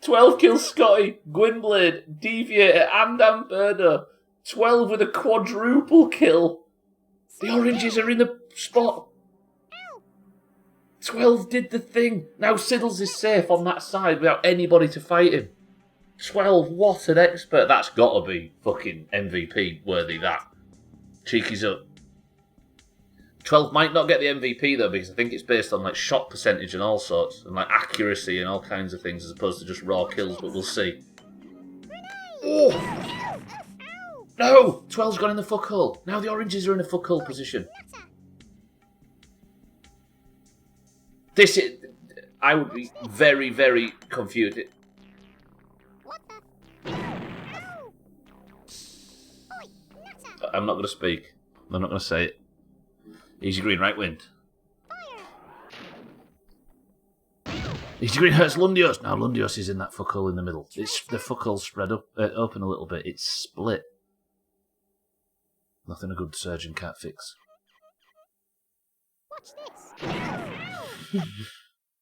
12 kills Scotty, Gwynblade, Deviator, and Amberno. 12 with a quadruple kill. The oranges are in the spot. 12 did the thing. Now Siddles is safe on that side without anybody to fight him. 12, what an expert. That's got to be fucking MVP worthy, that. Cheeky's up. 12 might not get the MVP though, because I think it's based on like shot percentage and all sorts, and like accuracy and all kinds of things as opposed to just raw kills, but we'll see. Oh! No! 12's gone in the fuckhole. Now the oranges are in a fuckhole position. This is... I would be very, very confused. What the? No! Oi, nutter! I'm not going to speak. I'm not going to say it. Easy green, right wind. Fire! Easy green hurts Lundios. Now Lundios is in that fuckhole in the middle. It's the fuckhole's spread up, open a little bit. It's split. Nothing a good surgeon can't fix. Watch this!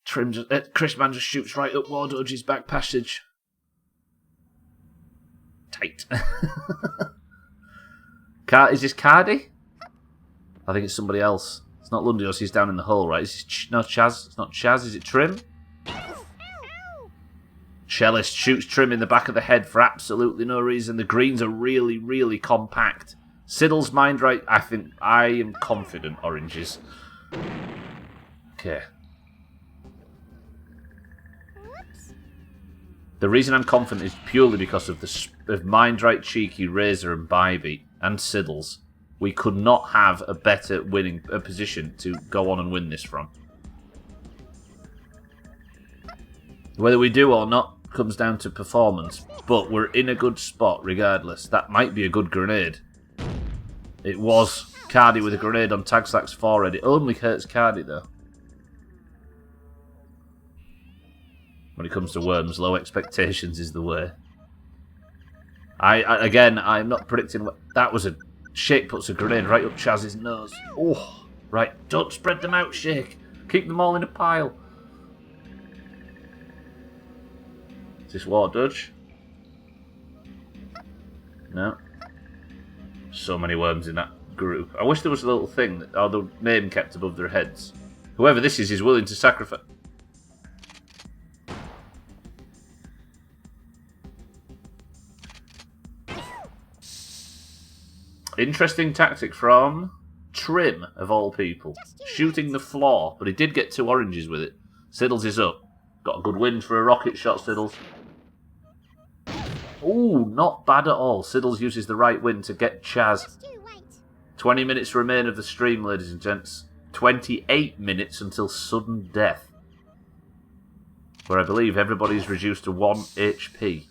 Trim just, Chrisman just shoots right up War Dodge's back passage. Tight. Is this Cardi? I think it's somebody else. It's not Lundios, he's down in the hole, right? Is this no, Chaz? It's not Chaz, is it Trim? Cellist shoots Trim in the back of the head for absolutely no reason. The greens are really, really compact. Siddle's mind right. I am confident oranges. Okay. Whoops! The reason I'm confident is purely because of of Mind Right, Cheeky, Razor, and Bybee, and Siddles. We could not have a better winning position to go on and win this from. Whether we do or not comes down to performance, but we're in a good spot regardless. That might be a good grenade. It was Cardi with a grenade on Tagslack's forehead. It only hurts Cardi though. When it comes to worms, low expectations is the way. Again, I'm not predicting. That was a Shake puts a grenade right up Chaz's nose. Oh, right. Don't spread them out, Shake. Keep them all in a pile. Is this War Dodge? No. So many worms in that group. I wish there was a little thing, or the name kept above their heads. Whoever this is willing to sacrifice. Interesting tactic from Trim, of all people. Shooting the floor, but he did get 2 oranges with it. Siddles is up. Got a good wind for a rocket shot, Siddles. Ooh, not bad at all. Siddles uses the right wind to get Chaz. 20 minutes remain of the stream, ladies and gents. 28 minutes until sudden death. Where I believe everybody's reduced to 1 HP.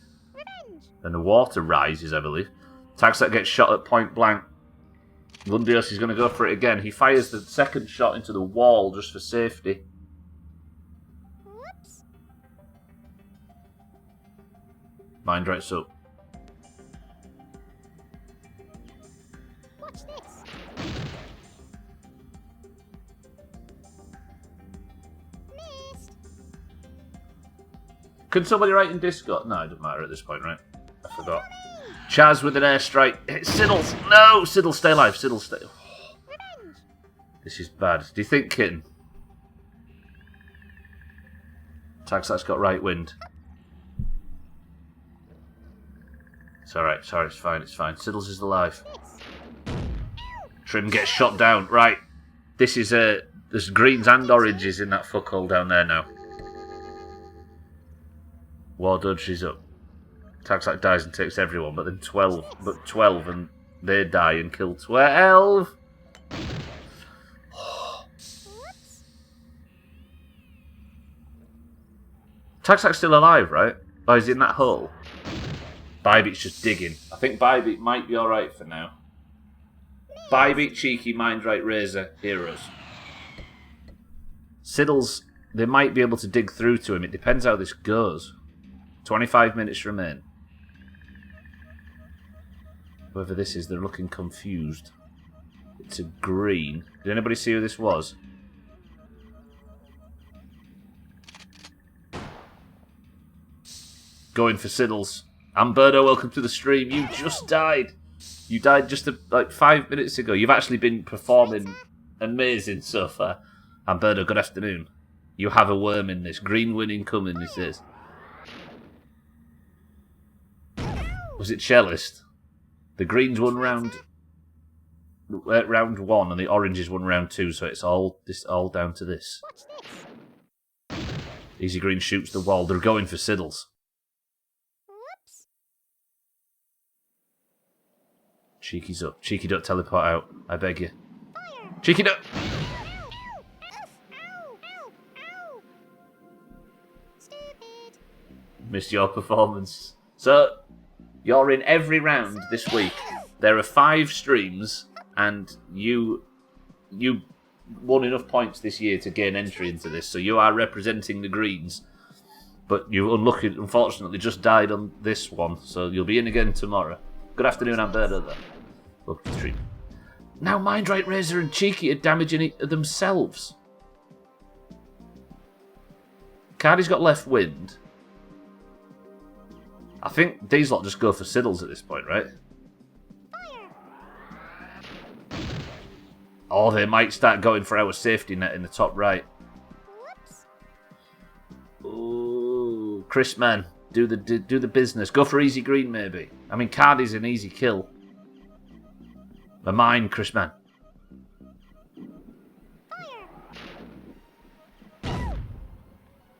And the water rises, I believe. Tagslack gets shot at point blank. Lundios is going to go for it again. He fires the second shot into the wall just for safety. Whoops! Mind Right's up. Watch this! Missed! Can somebody write in Discord? No, it doesn't matter at this point, right? I forgot. Chaz with an airstrike. It's Siddles. No! Siddles, stay alive. Siddles, stay... Revenge! This is bad. Do you think, Kitten? Tagslack's got right wind. It's alright. Sorry, it's fine. It's fine. Siddles is alive. Trim gets shot down. Right. This is there's greens and oranges in that fuckhole down there now. War Dodge is up. Tagslack dies and takes everyone, but then 12 and they die and kill 12. Tagslack's still alive, right? Oh, he's in that hole. Bybeat's just digging. I think Bybeat might be alright for now. Bybeat, Cheeky, Mind Right, Razor, heroes. Siddles, they might be able to dig through to him. It depends how this goes. 25 minutes remain. Whoever this is, they're looking confused. It's a green. Did anybody see who this was? Going for Siddles. Amberto, welcome to the stream. You just died. You died just like 5 minutes ago. You've actually been performing amazing so far. Amberto, good afternoon. You have a worm in this. Green winning coming, he says. Was it Cellist? The greens won round 1 and the oranges won round 2, so it's all down to this. Easy Green shoots the wall. They're going for Siddles. Cheeky's up. Cheeky, don't teleport out. I beg you. Cheeky, don't. Missed your performance. So, you're in every round this week. There are 5 streams, and you won enough points this year to gain entry into this, so you are representing the greens. But you unfortunately just died on this one, so you'll be in again tomorrow. Good afternoon, Alberta, though. Welcome to the stream. Now Mindrite, Razor and Cheeky are damaging themselves. Cardi's got left wind. I think these lot just go for Siddles at this point, right? Or they might start going for our safety net in the top right. Ooh, Chris, man, do the business. Go for easy green, maybe. I mean, Cardi's an easy kill. A mine, Chris, man.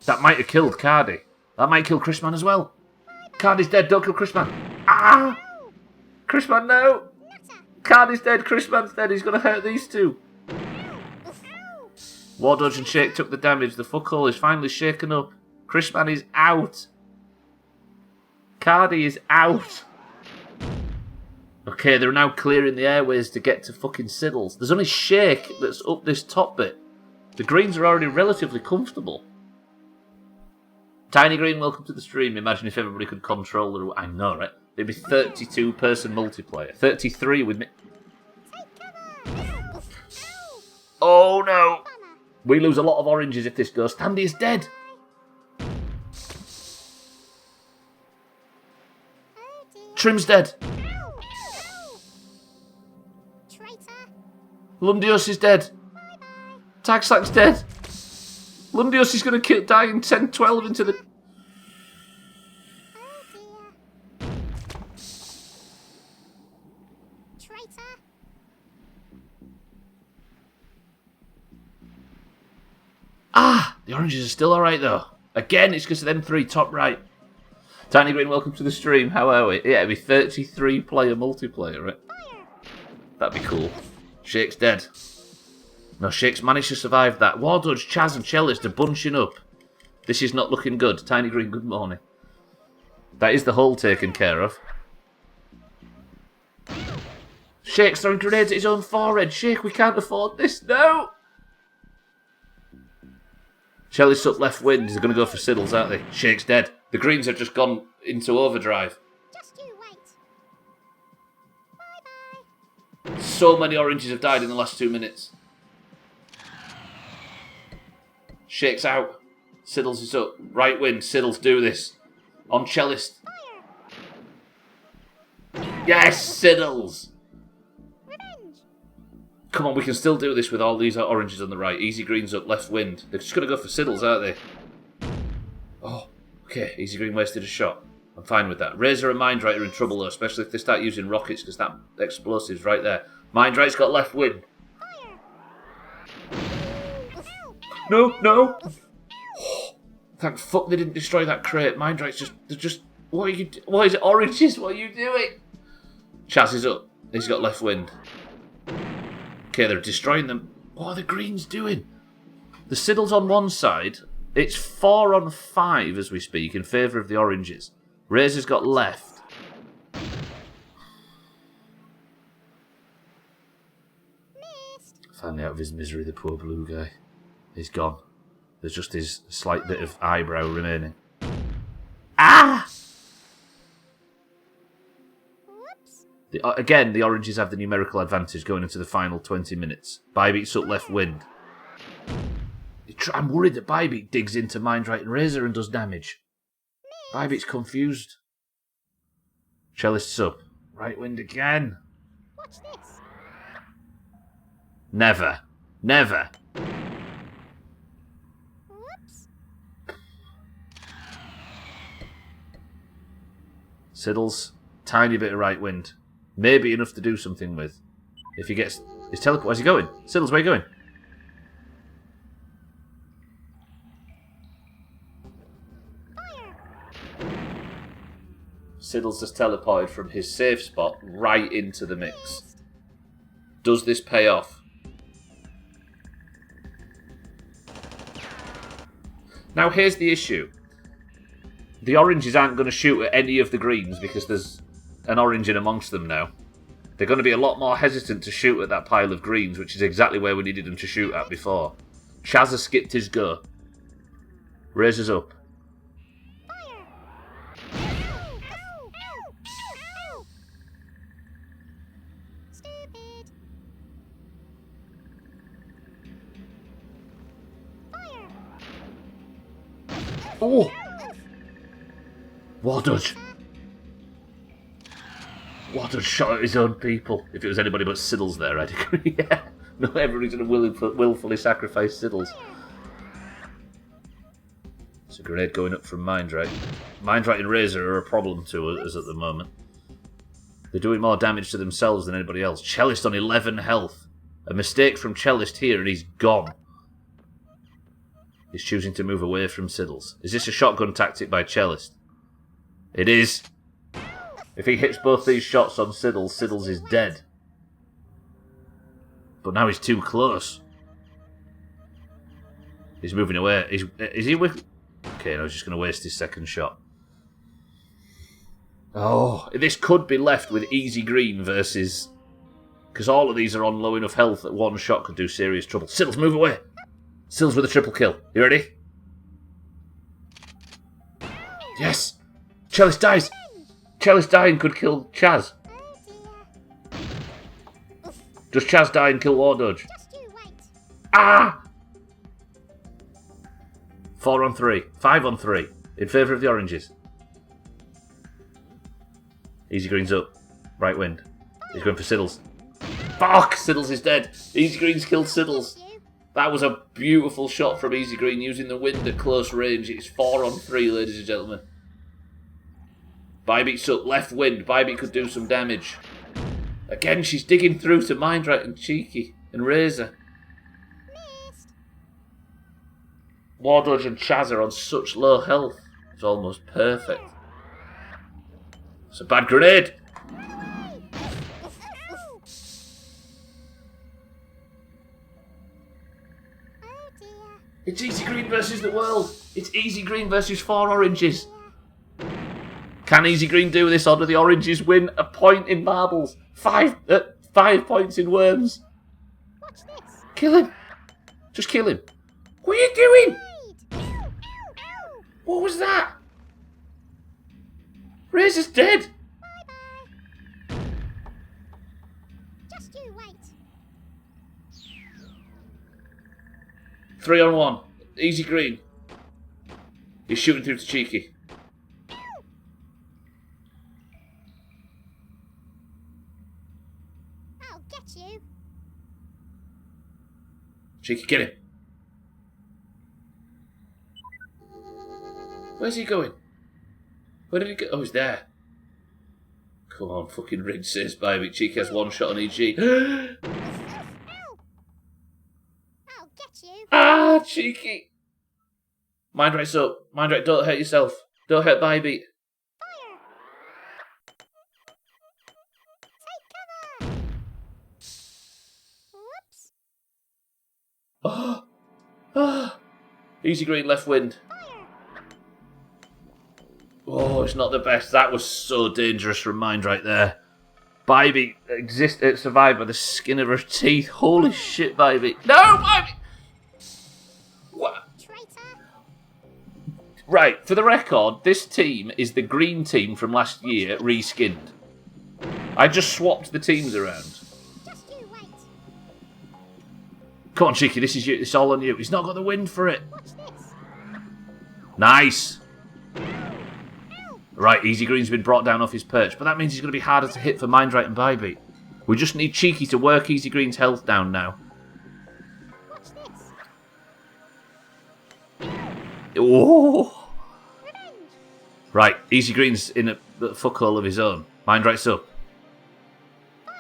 That might have killed Cardi. That might kill Chris, man, as well. Cardi's dead. Don't kill Chris, man. Ah! Chris, man, no. Cardi's dead. Chris, man's dead. He's going to hurt these two. War Dodge and Shake took the damage. The fuckhole is finally shaken up. Chris, man is out. Cardi is out. Okay, they're now clearing the airways to get to fucking Siddles. There's only Shake that's up this top bit. The greens are already relatively comfortable. Tiny Green, welcome to the stream. Imagine if everybody could control the... I know, right? It'd be 32-person multiplayer. 33 with me. Oh, no. We lose a lot of oranges if this goes. Tandy is dead. Trim's dead. Lundius is dead. Tagsack's dead. Lundius is going to die in 10-12 into the... Ah! The oranges are still alright though. Again, it's because of them 3 top right. Tiny Green, welcome to the stream. How are we? Yeah, it'd be 33 player multiplayer, right? That'd be cool. Shake's dead. No, Shake's managed to survive that. War Dodge, Chaz and Cellist are bunching up. This is not looking good. Tiny Green, good morning. That is the hole taken care of. Shake's throwing grenades at his own forehead. Shake, we can't afford this. No! Cellist's up left wind. He's going to go for Siddles, aren't they? Shake's dead. The greens have just gone into overdrive. Just you wait. Bye-bye. So many oranges have died in the last 2 minutes. Shake's out. Siddles is up. Right wind. Siddles, do this. On Cellist. Yes, Siddles! Revenge. Come on, we can still do this with all these oranges on the right. Easy Green's up, left wind. They're just going to go for Siddles, aren't they? Oh, okay. Easy Green wasted a shot. I'm fine with that. Razor and Mindrite are in trouble, though, especially if they start using rockets, because that explosive's right there. Mindrite's got left wind. No, no! Thank fuck they didn't destroy that crate. Mindrite's just... What are you... What is it? Oranges? What are you doing? Chaz is up. He's got left wind. Okay, they're destroying them. What are the greens doing? The Siddles on one side. It's 4 on 5 as we speak in favour of the oranges. Razor's got left. Missed. Finally out of his misery, the poor blue guy. He's gone. There's just his slight bit of eyebrow remaining. Ah! Whoops. Again, the oranges have the numerical advantage going into the final 20 minutes. Bybeat's up left wind. I'm worried that Bybeat digs into Mindright and Razor and does damage. Bybeat's confused. Cellist's up. Right wind again. Watch this. Never. Never. Whoops. Siddles, tiny bit of right wind. Maybe enough to do something with. If he gets his teleport, where's he going? Siddles, where are you going? Siddles has teleported from his safe spot right into the mix. Does this pay off? Now here's the issue. The oranges aren't going to shoot at any of the greens because there's an orange in amongst them now. They're going to be a lot more hesitant to shoot at that pile of greens, which is exactly where we needed them to shoot at before. Chaz has skipped his go. Razor's up. Stupid. Fire. Oh! Wardudge. Wardudge shot at his own people. If it was anybody but Siddles there, I'd agree. Yeah. No, everybody's going to willfully sacrifice Siddles. It's a grenade going up from Mindright. Mindright and Razor are a problem to us at the moment. They're doing more damage to themselves than anybody else. Cellist on 11 health. A mistake from Cellist here and he's gone. He's choosing to move away from Siddles. Is this a shotgun tactic by Cellist? It is. If he hits both these shots on Siddles, Siddles is dead. But now he's too close. He's moving away. Is he with... Okay, no, he's just going to waste his second shot. Oh, this could be left with easy green versus... Because all of these are on low enough health that one shot could do serious trouble. Siddles, move away! Siddles with a triple kill. You ready? Yes! Cellist dies! Cellist dying could kill Chaz. Does Chaz die and kill Wardudge? Just you wait. Ah! 4 on 3. 5 on 3. In favour of the oranges. Easy green's up. Right wind. He's going for Siddles. Fuck! Siddles is dead. Easy green's killed Siddles. That was a beautiful shot from Easy Green using the wind at close range. It's 4 on 3, ladies and gentlemen. Bybeat's up. Left wind. Bybeat could do some damage. Again, she's digging through to Mindright and Cheeky and Razor. Missed. Wardudge and Chaz are on such low health. It's almost perfect. It's a bad grenade. Oh dear. It's Easy Green versus the world. It's Easy Green versus 4 oranges. Can Easy Green do this, or do the oranges win a point in marbles? 5 points in worms. Watch this. Kill him. Just kill him. What are you doing? Ow. What was that? Razor's dead. Bye-bye. Just you wait. 3 on 1. Easy Green. He's shooting through to Cheeky. I'll get you. Cheeky, get him. Where's he going? Where did he go? Oh, he's there. Come on, fucking rig says Bybeat. Cheeky has 1 shot on EG. Ow. I'll get you. Ah, Cheeky. Mindright's up. Mindright, don't hurt yourself. Don't hurt Bybeat. Fire. Take cover. Whoops. Oh, ah. Easy Green left wind. Fire. Oh, it's not the best. That was so dangerous from Mindright there. Bybeat survived by the skin of her teeth. Holy shit, Bybeat. No, Bybeat! What? Traitor. Right, for the record, this team is the green team from last year reskinned. I just swapped the teams around. Just you wait. Come on, Cheeky, this is you. It's all on you. He's not got the wind for it. Watch this. Nice. Ow. Right, Easy Green's been brought down off his perch, but that means he's going to be harder to hit for Mindright and Bybee. We just need Cheeky to work Easy Green's health down now. Watch this. Oh! Revenge. Right, Easy Green's in a fuckhole of his own. Mindright's up. Fire.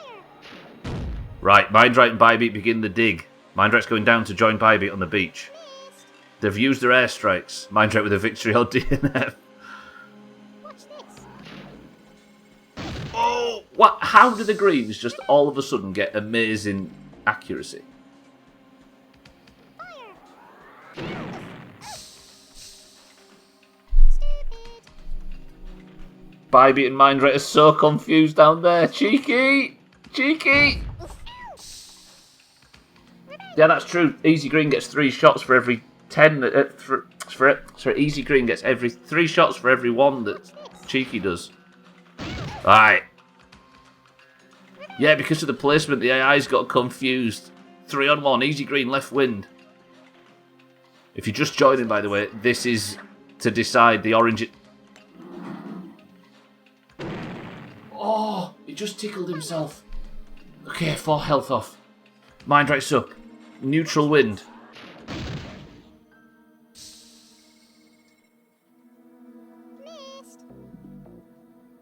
Right, Mindright and Bybee begin the dig. Mindright's going down to join Bybee on the beach. Missed. They've used their airstrikes. Mindright with a victory on DNF. Watch this. Oh! What? How do the Greens just all of a sudden get amazing accuracy? Fire. Stupid. Bybee and Mindright are so confused down there. Cheeky! Cheeky! Yeah, that's true. Easy Green gets 3 shots for every 10 Easy Green gets 3 shots for every 1 that Cheeky does. Alright. Yeah, because of the placement, the AI's got confused. 3 on 1, Easy Green, left wind. If you're just joining, by the way, this is to decide the orange... Oh, he just tickled himself. Okay, 4 health off. Mindright's up. Neutral wind. Missed.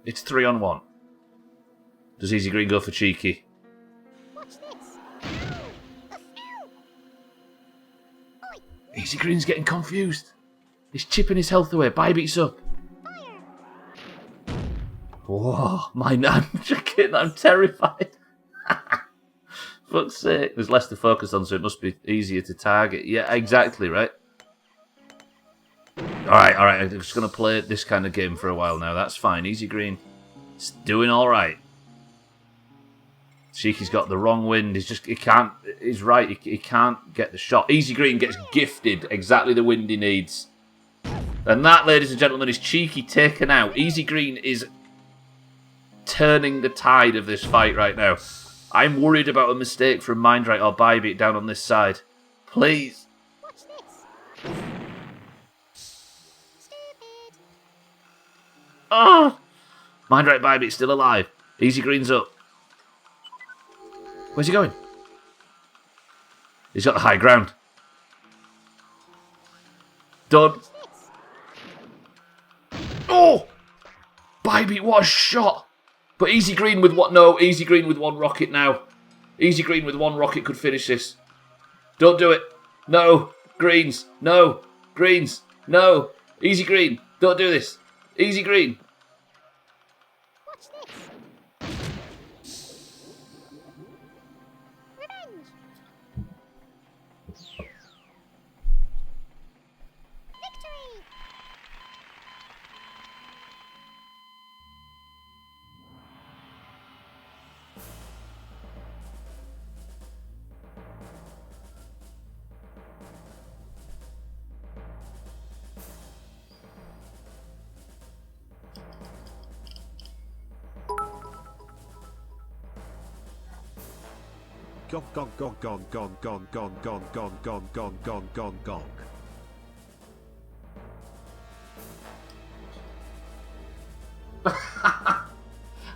It's 3 on 1. Does Easy Green go for Cheeky? Watch this. Ow. Oi. Easy Green's getting confused. He's chipping his health away. Bybeat's up. Fire. Whoa, I'm terrified. Fuck's sake. There's less to focus on, so it must be easier to target. Yeah, exactly, right? Alright. I'm just going to play this kind of game for a while now. That's fine. Easy Green. It's doing alright. Cheeky's got the wrong wind. He's right. He can't get the shot. Easy Green gets gifted exactly the wind he needs. And that, ladies and gentlemen, is Cheeky taken out. Easy Green is turning the tide of this fight right now. I'm worried about a mistake from Mindright or Bybee down on this side. Please. Watch this. Stupid. Oh! Mindright Bybeat's still alive. Easy Green's up. Where's he going? He's got the high ground. Done. Oh! Bybee, what a shot! But Easy Green with what? No, Easy Green with 1 rocket now. Easy Green with 1 rocket could finish this. Don't do it. No. Greens. No. Greens. No. Easy Green. Don't do this. Easy Green. Watch this. Revenge. Victory. Gog.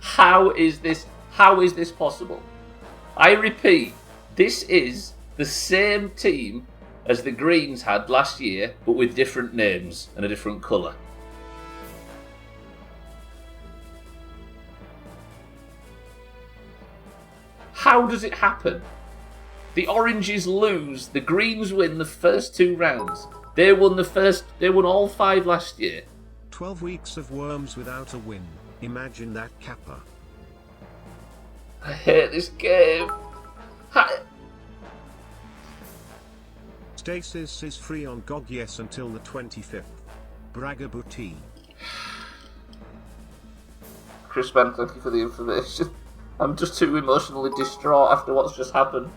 How is this possible? I repeat, this is the same team as the Greens had last year, but with different names and a different colour. How does it happen? The Oranges lose, the Greens win the first 2 rounds. They won all 5 last year. 12 weeks of worms without a win. Imagine that, Kappa. I hate this game. Stasis is free on GOG, yes, until the 25th. Bragabooty. Chris Ben, thank you for the information. I'm just too emotionally distraught after what's just happened.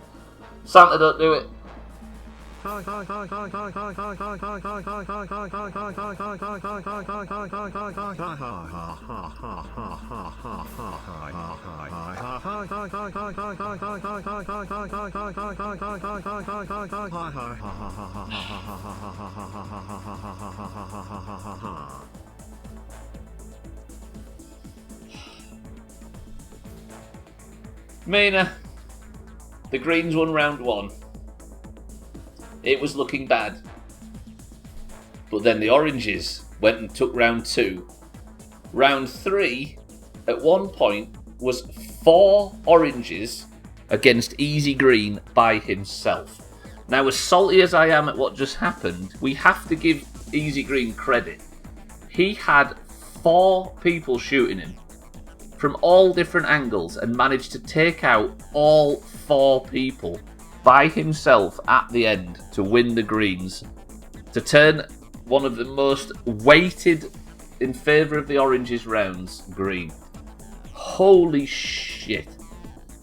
Santa, don't do it. Mina, the Greens won round 1. It was looking bad. But then the Oranges went and took round 2. Round 3, at one point, was 4 Oranges against Easy Green by himself. Now, as salty as I am at what just happened, we have to give Easy Green credit. He had 4 people shooting him from all different angles and managed to take out all 4 people by himself at the end to win the Greens, to turn one of the most weighted in favour of the Oranges rounds green. Holy shit.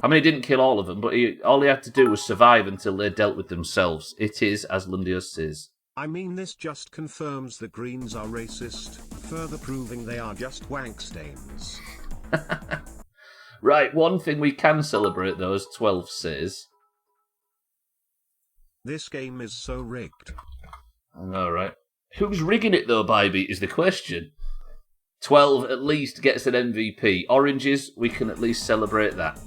I mean, he didn't kill all of them, but all he had to do was survive until they dealt with themselves. It is as Lundius says. I mean, this just confirms the Greens are racist, further proving they are just wank stains. Right, one thing we can celebrate though, as 12 says. This game is so rigged. I know, right? Who's rigging it though, Bybeat, is the question. 12 at least gets an MVP. Oranges, we can at least celebrate that.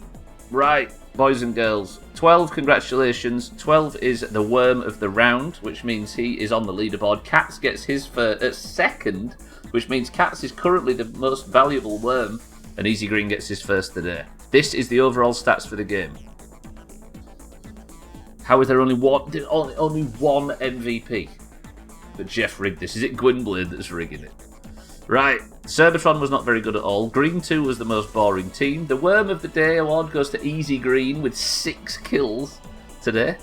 Right, boys and girls. 12, congratulations. 12 is the worm of the round, which means he is on the leaderboard. Cats gets his second, which means Cats is currently the most valuable worm, and Easy Green gets his first today. This is the overall stats for the game. How is there only one MVP? But Jeff rigged this. Is it Gwynblade that's rigging it? Right, Cerbatron was not very good at all. Green 2 was the most boring team. The Worm of the Day award goes to Easy Green with 6 kills today.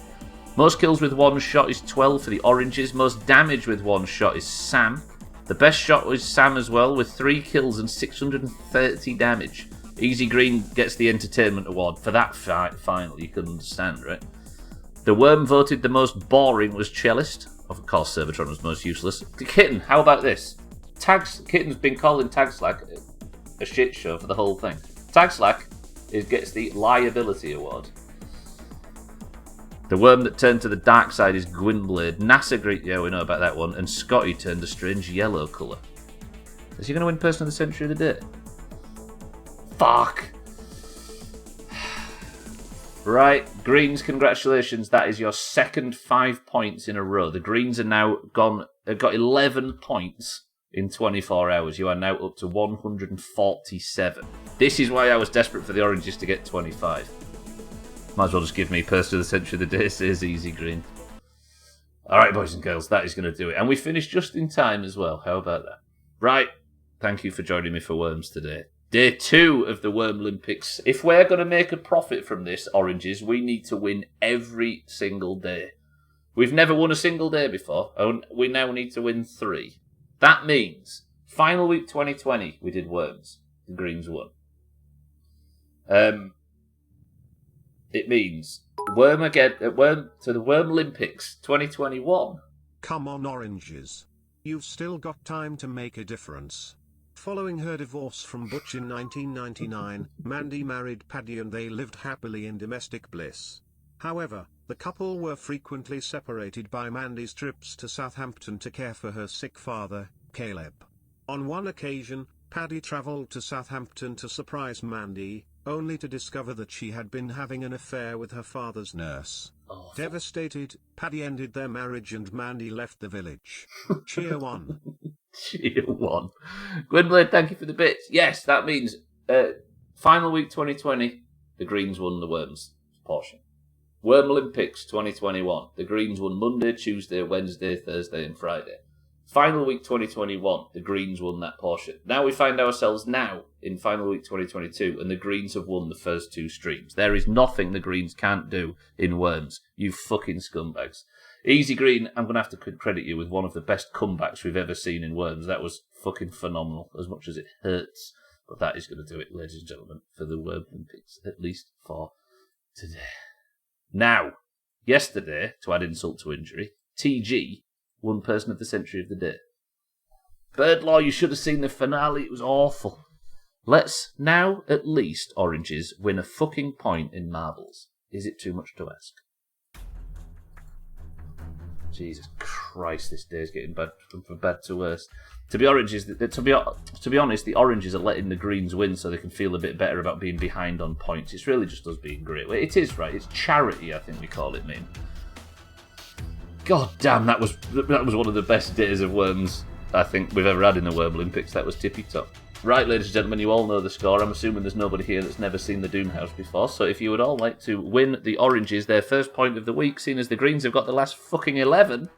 Most kills with 1 shot is 12 for the Oranges. Most damage with 1 shot is Sam. The best shot was Sam as well, with 3 kills and 630 damage. Easy Green gets the Entertainment Award for that fight, finally, you can understand, right? The Worm voted the most boring was Cellist. Of course, Cerbatron was most useless. The Kitten, how about this? Kitten's been calling Tag Slack a shit show for the whole thing. Tag Slack gets the Liability Award. The Worm that turned to the dark side is Gwynblade. NASA Greek, yeah, we know about that one. And Scotty turned a strange yellow colour. Is he going to win Person of the Century of the Day? Fuck! Right, Greens, congratulations. That is your second 5 points in a row. The Greens are now got 11 points in 24 hours. You are now up to 147. This is why I was desperate for the Oranges to get 25. Might as well just give me Person of the Century of the Day, says Easy Green. Alright, boys and girls, that is going to do it. And we finished just in time as well. How about that? Right, thank you for joining me for Worms today. Day 2 of the Wormlympics. If we're going to make a profit from this, Oranges, we need to win every single day. We've never won a single day before, and we now need to win 3. That means, final week 2020, we did Worms. The Greens won. It means Worm again to the Wormlympics 2021. Come on, Oranges. You've still got time to make a difference. Following her divorce from Butch in 1999, Mandy married Paddy and they lived happily in domestic bliss. However, the couple were frequently separated by Mandy's trips to Southampton to care for her sick father, Caleb. On one occasion, Paddy travelled to Southampton to surprise Mandy, only to discover that she had been having an affair with her father's nurse. Oh. Devastated, Paddy ended their marriage and Mandy left the village. Cheer 1. Cheer 1. Gwynblade, thank you for the bits. Yes, that means final week 2020, the Greens won the Worms portion. Wormlympics 2021, the Greens won Monday, Tuesday, Wednesday, Thursday and Friday. Final week 2021, the Greens won that portion. Now we find ourselves now in final week 2022 and the Greens have won the first 2 streams. There is nothing the Greens can't do in Worms, you fucking scumbags. Easy Green, I'm going to have to credit you with one of the best comebacks we've ever seen in Worms. That was fucking phenomenal, as much as it hurts. But that is going to do it, ladies and gentlemen, for the Wormlympics, at least for today. Now, yesterday, to add insult to injury, TG won Person of the Century of the Day. Birdlaw, you should have seen the finale. It was awful. Let's now, at least, Oranges, win a fucking point in marbles. Is it too much to ask? Jesus Christ, this day's getting bad from bad to worse. To be honest, the Oranges are letting the Greens win so they can feel a bit better about being behind on points. It's really just us being great. Well, it is, right? It's charity, I think we call it, mean. God damn, that was one of the best days of Worms I think we've ever had in the Wormlympics. That was tippy top. Right, ladies and gentlemen, you all know the score. I'm assuming there's nobody here that's never seen the Doomhaus before, so if you would all like to win the Oranges their first point of the week, seeing as the Greens have got the last fucking 11,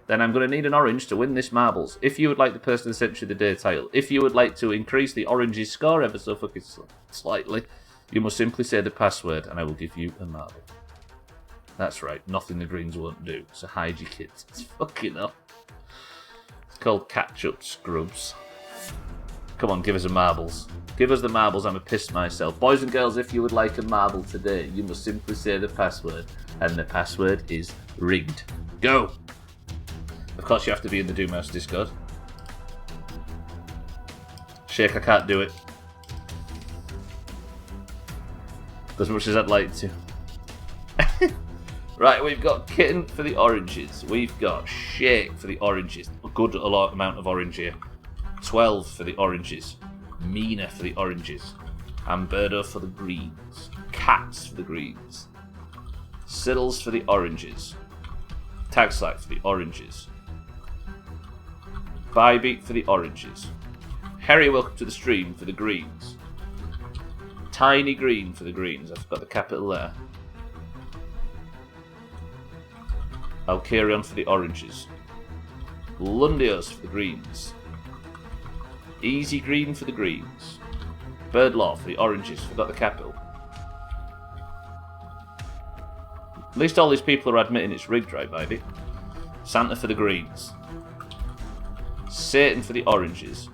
then I'm going to need an Orange to win this marbles. If you would like the Person of the Century of the Day title, if you would like to increase the Oranges score ever so fucking slightly, you must simply say the password and I will give you a marble. That's right, nothing the Greens won't do, so hide your kids. It's fucking up. It's called catch-up, scrubs. Come on, give us a marbles. Give us the marbles, I'm a piss myself. Boys and girls, if you would like a marble today, you must simply say the password, and the password is rigged. Go! Of course you have to be in the Doomhaus Discord. Shake, I can't do it. As much as I'd like to. Right, we've got Kitten for the Oranges. We've got Shake for the Oranges. A good amount of orange here. 12 for the Oranges. Mina for the Oranges. Amberto for the Greens. Cats for the Greens. Siddles for the Oranges. Tagslack for the Oranges. Bybeat for the Oranges. Harry, welcome to the stream for the Greens. Tiny Green for the Greens. I forgot the capital there. Alcarion for the Oranges. Lundios for the Greens. Easy Green for the Greens. Birdlaw for the Oranges. Forgot the capital. At least all these people are admitting it's rigged, right, baby? Santa for the Greens. Satan for the Oranges.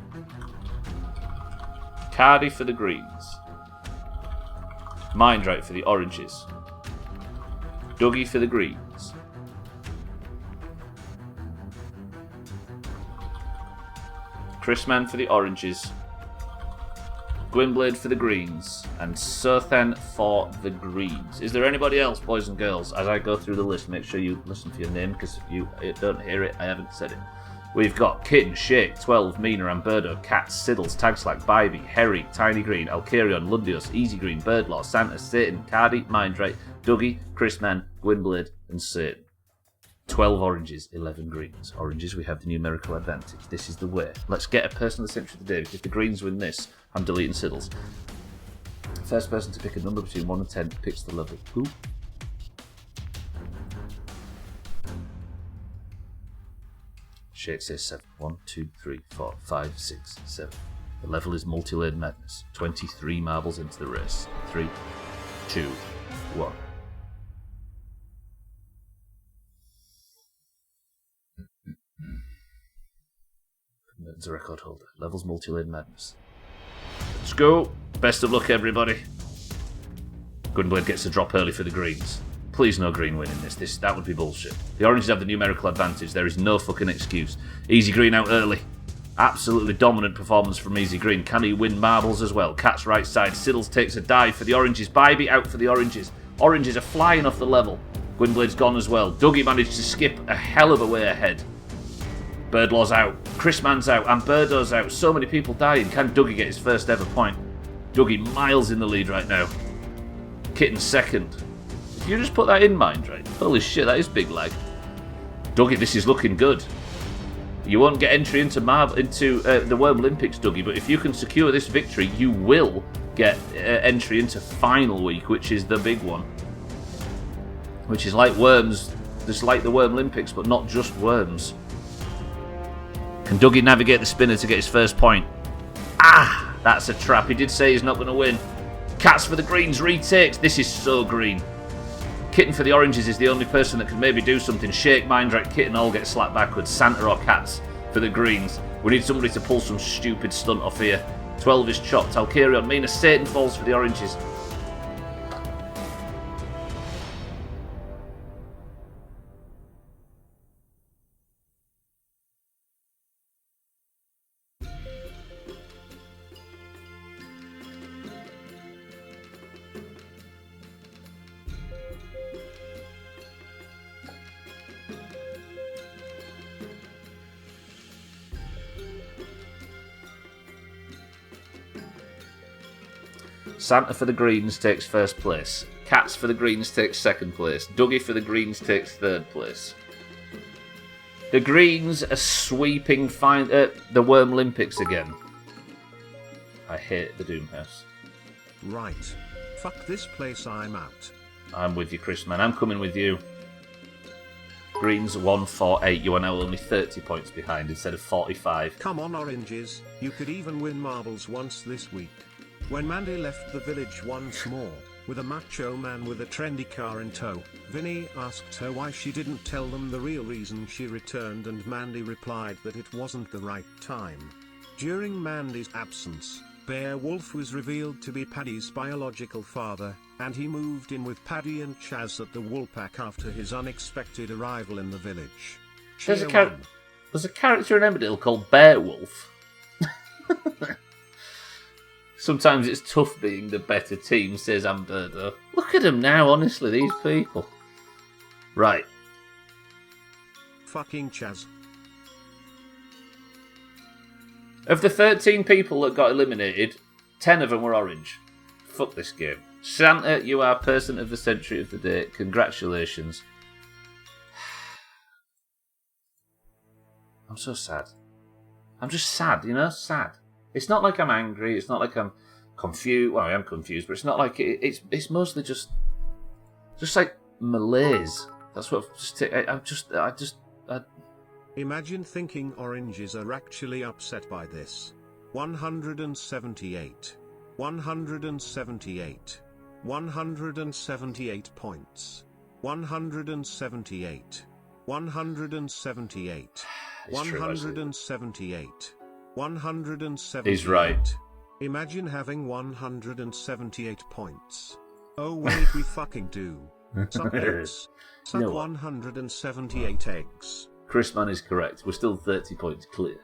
Cardi for the Greens. Mindrake for the Oranges. Dougie for the Greens. Chrisman for the Oranges. Gwynblade for the Greens. And Sothan for the Greens. Is there anybody else, boys and girls? As I go through the list, make sure you listen for your name, because if you don't hear it, I haven't said it. We've got Kitten, Shake, 12, Mina, Amberto, Cats, Siddles, Tagslack, Bybee, Herry, Tiny Green, Alcarion, Lundios, Easy Green, Birdlaw, Santa, Satan, Cardi, Mindrake, Dougie, Chrisman, Gwynblade, and Satan. 12 Oranges, 11 Greens. Oranges, we have the numerical advantage. This is the way. Let's get a Person of the Century of the Day, because if the Greens win this, I'm deleting Siddles. First person to pick a number between 1 and 10 picks the level. Who? Shake says 7. 1, 2, 3, 4, 5, 6, 7. The level is multi-layered madness. 23 marbles into the race. 3, 2, 1. As a record holder. Levels multi-layered madness. Let's go. Best of luck, everybody. Gwynblade gets a drop early for the Greens. Please no Green winning this. That would be bullshit. The Oranges have the numerical advantage. There is no fucking excuse. Easy Green out early. Absolutely dominant performance from Easy Green. Can he win marbles as well? Cat's right side. Siddles takes a dive for the Oranges. Bybee out for the Oranges. Oranges are flying off the level. Gwynblade's gone as well. Dougie managed to skip a hell of a way ahead. Birdlaw's out. Chrisman's out. Amberto's out. So many people dying. Can Dougie get his first ever point? Dougie miles in the lead right now. Kitten's second. If you just put that in mind, right? Holy shit, that is big lag. Dougie, this is looking good. You won't get entry into the Wormlympics, Dougie, but if you can secure this victory, you will get entry into final week, which is the big one. Which is like Worms, just like the Wormlympics, but not just Worms. Can Dougie navigate the spinner to get his first point? Ah, that's a trap. He did say he's not going to win. Cats for the Greens retakes. This is so green. Kitten for the Oranges is the only person that can maybe do something. Shake, Mindrake, Kitten all get slapped backwards. Santa or Cats for the Greens. We need somebody to pull some stupid stunt off here. 12 is chopped. Alcarion, Mina, Satan falls for the Oranges. Santa for the Greens takes first place. Cats for the Greens takes second place. Dougie for the Greens takes third place. The Greens are sweeping the Wormlympics again. I hate the Doomhaus. Right. Fuck this place, I'm out. I'm with you, Chris, man. I'm coming with you. Greens 148. You are now only 30 points behind instead of 45. Come on, oranges. You could even win marbles once this week. When Mandy left the village once more, with a macho man with a trendy car in tow, Vinny asked her why she didn't tell them the real reason she returned, and Mandy replied that it wasn't the right time. During Mandy's absence, Beowulf was revealed to be Paddy's biological father, and he moved in with Paddy and Chaz at the Woolpack after his unexpected arrival in the village. There's a character in Emmerdale called Beowulf. Sometimes it's tough being the better team, says Amberdo. Look at them now, honestly, these people. Right. Fucking Chaz. Of the 13 people that got eliminated, 10 of them were orange. Fuck this game. Santa, you are person of the century of the day. Congratulations. I'm so sad. I'm just sad, you know? Sad. It's not like I'm angry. It's not like I'm confused. Well, I am confused, but it's not like it's mostly just like malaise. That's what I just. Imagine thinking oranges are actually upset by this. 178. 178. 178 points. 178. 178. 178. 178. He's right. Imagine having 178 points. Oh wait, we fucking do. Suck eggs. Suck 178 eggs. Chrisman is correct. We're still 30 points clear.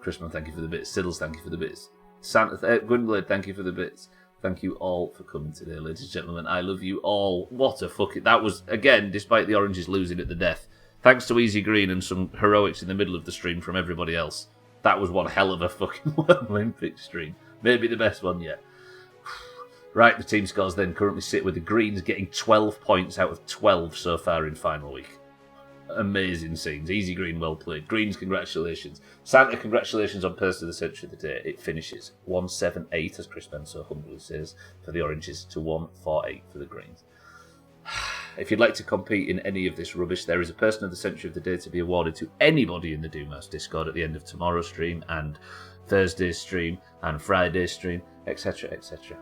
Chrisman, thank you for the bits. Siddles, thank you for the bits. Gwynblade, thank you for the bits. Thank you all for coming today, ladies and gentlemen. I love you all. What a fucking... That was, again, despite the oranges losing at the death, thanks to Easy Green and some heroics in the middle of the stream from everybody else. That was one hell of a fucking Olympic stream. Maybe the best one yet. Right, the team scores then currently sit with the Greens getting 12 points out of 12 so far in final week. Amazing scenes. Easy Green, well played. Greens, congratulations. Santa, congratulations on Person of the Century of the Day. It finishes 178, as Chris Ben so humbly says, for the Oranges to 148 for the Greens. If you'd like to compete in any of this rubbish, there is a Person of the Century of the Day to be awarded to anybody in the Doomhaus Discord at the end of tomorrow's stream and Thursday's stream and Friday's stream, etc, etc.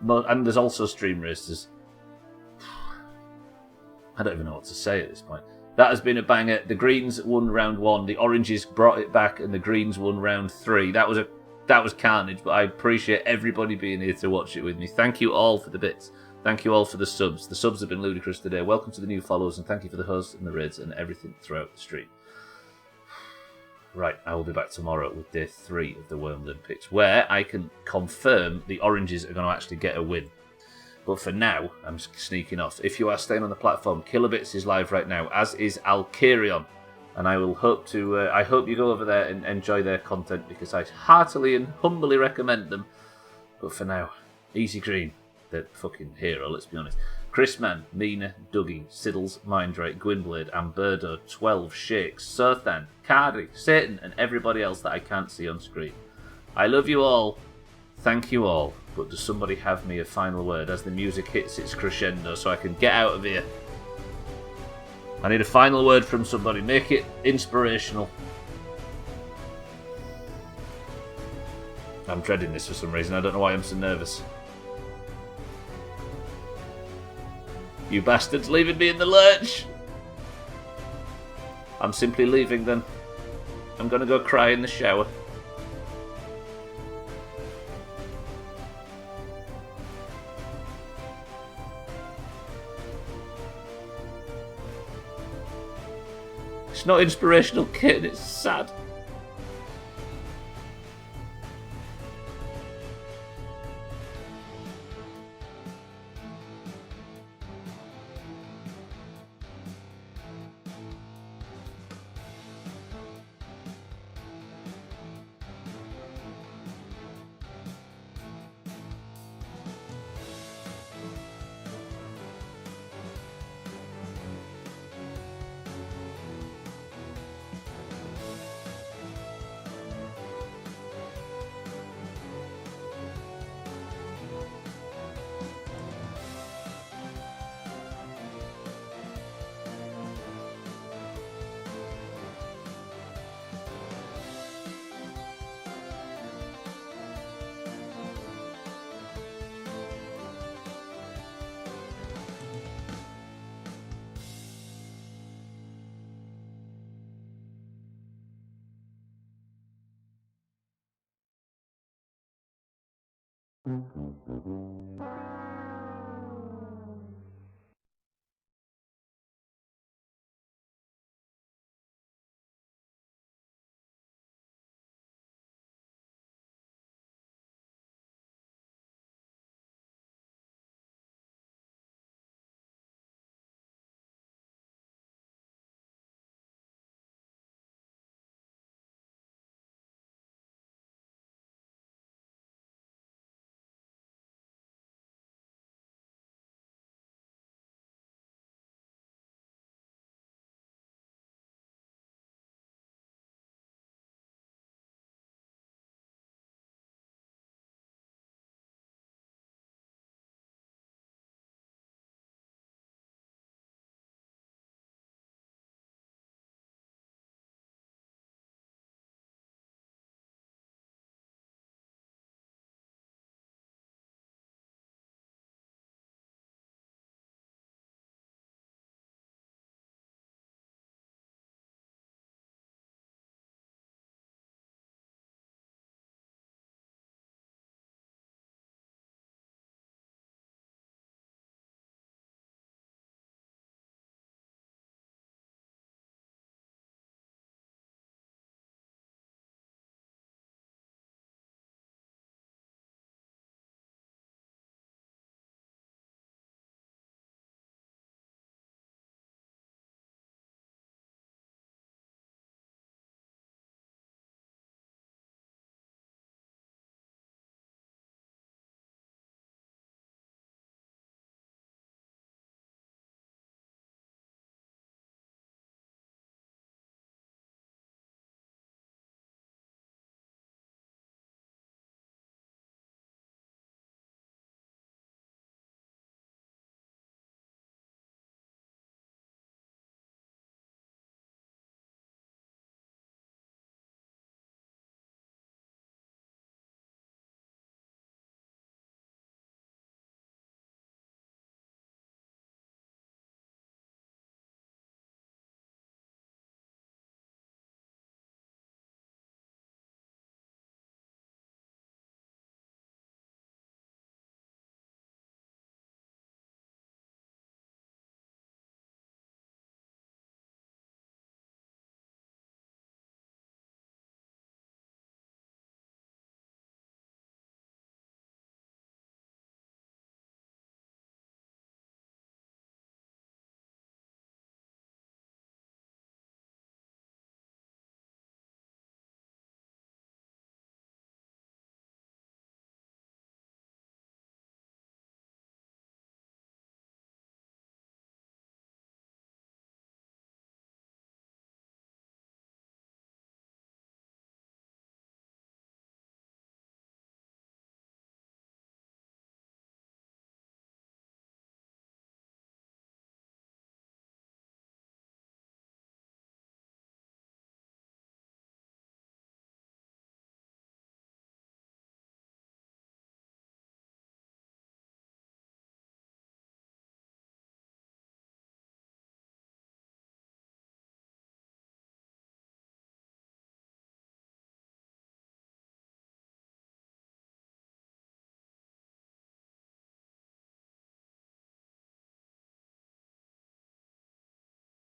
And there's also stream races. I don't even know what to say at this point. That has been a banger. The Greens won round 1, the Oranges brought it back, and the Greens won round 3. That was carnage, but I appreciate everybody being here to watch it with me. Thank you all for the bits. Thank you all for the subs. The subs have been ludicrous today. Welcome to the new followers, and thank you for the hosts and the raids and everything throughout the stream. Right, I will be back tomorrow with day 3 of the Wormlympics, where I can confirm the Oranges are going to actually get a win. But for now, I'm sneaking off. If you are staying on the platform, Kilobits is live right now, as is Alkarion. And I will hope to. I hope you go over there and enjoy their content, because I heartily and humbly recommend them. But for now, Easy Green, the fucking hero, let's be honest. Chrisman, Mina, Dougie, Siddles, Mindrake, Gwynblade, Amberdo, 12, Shakes, Sothan, Cardi, Satan, and everybody else that I can't see on screen. I love you all. Thank you all. But does somebody have me a final word as the music hits its crescendo so I can get out of here? I need a final word from somebody. Make it inspirational. I'm dreading this for some reason. I don't know why I'm so nervous. You bastards leaving me in the lurch! I'm simply leaving then. I'm gonna go cry in the shower. It's not inspirational, kid, it's sad.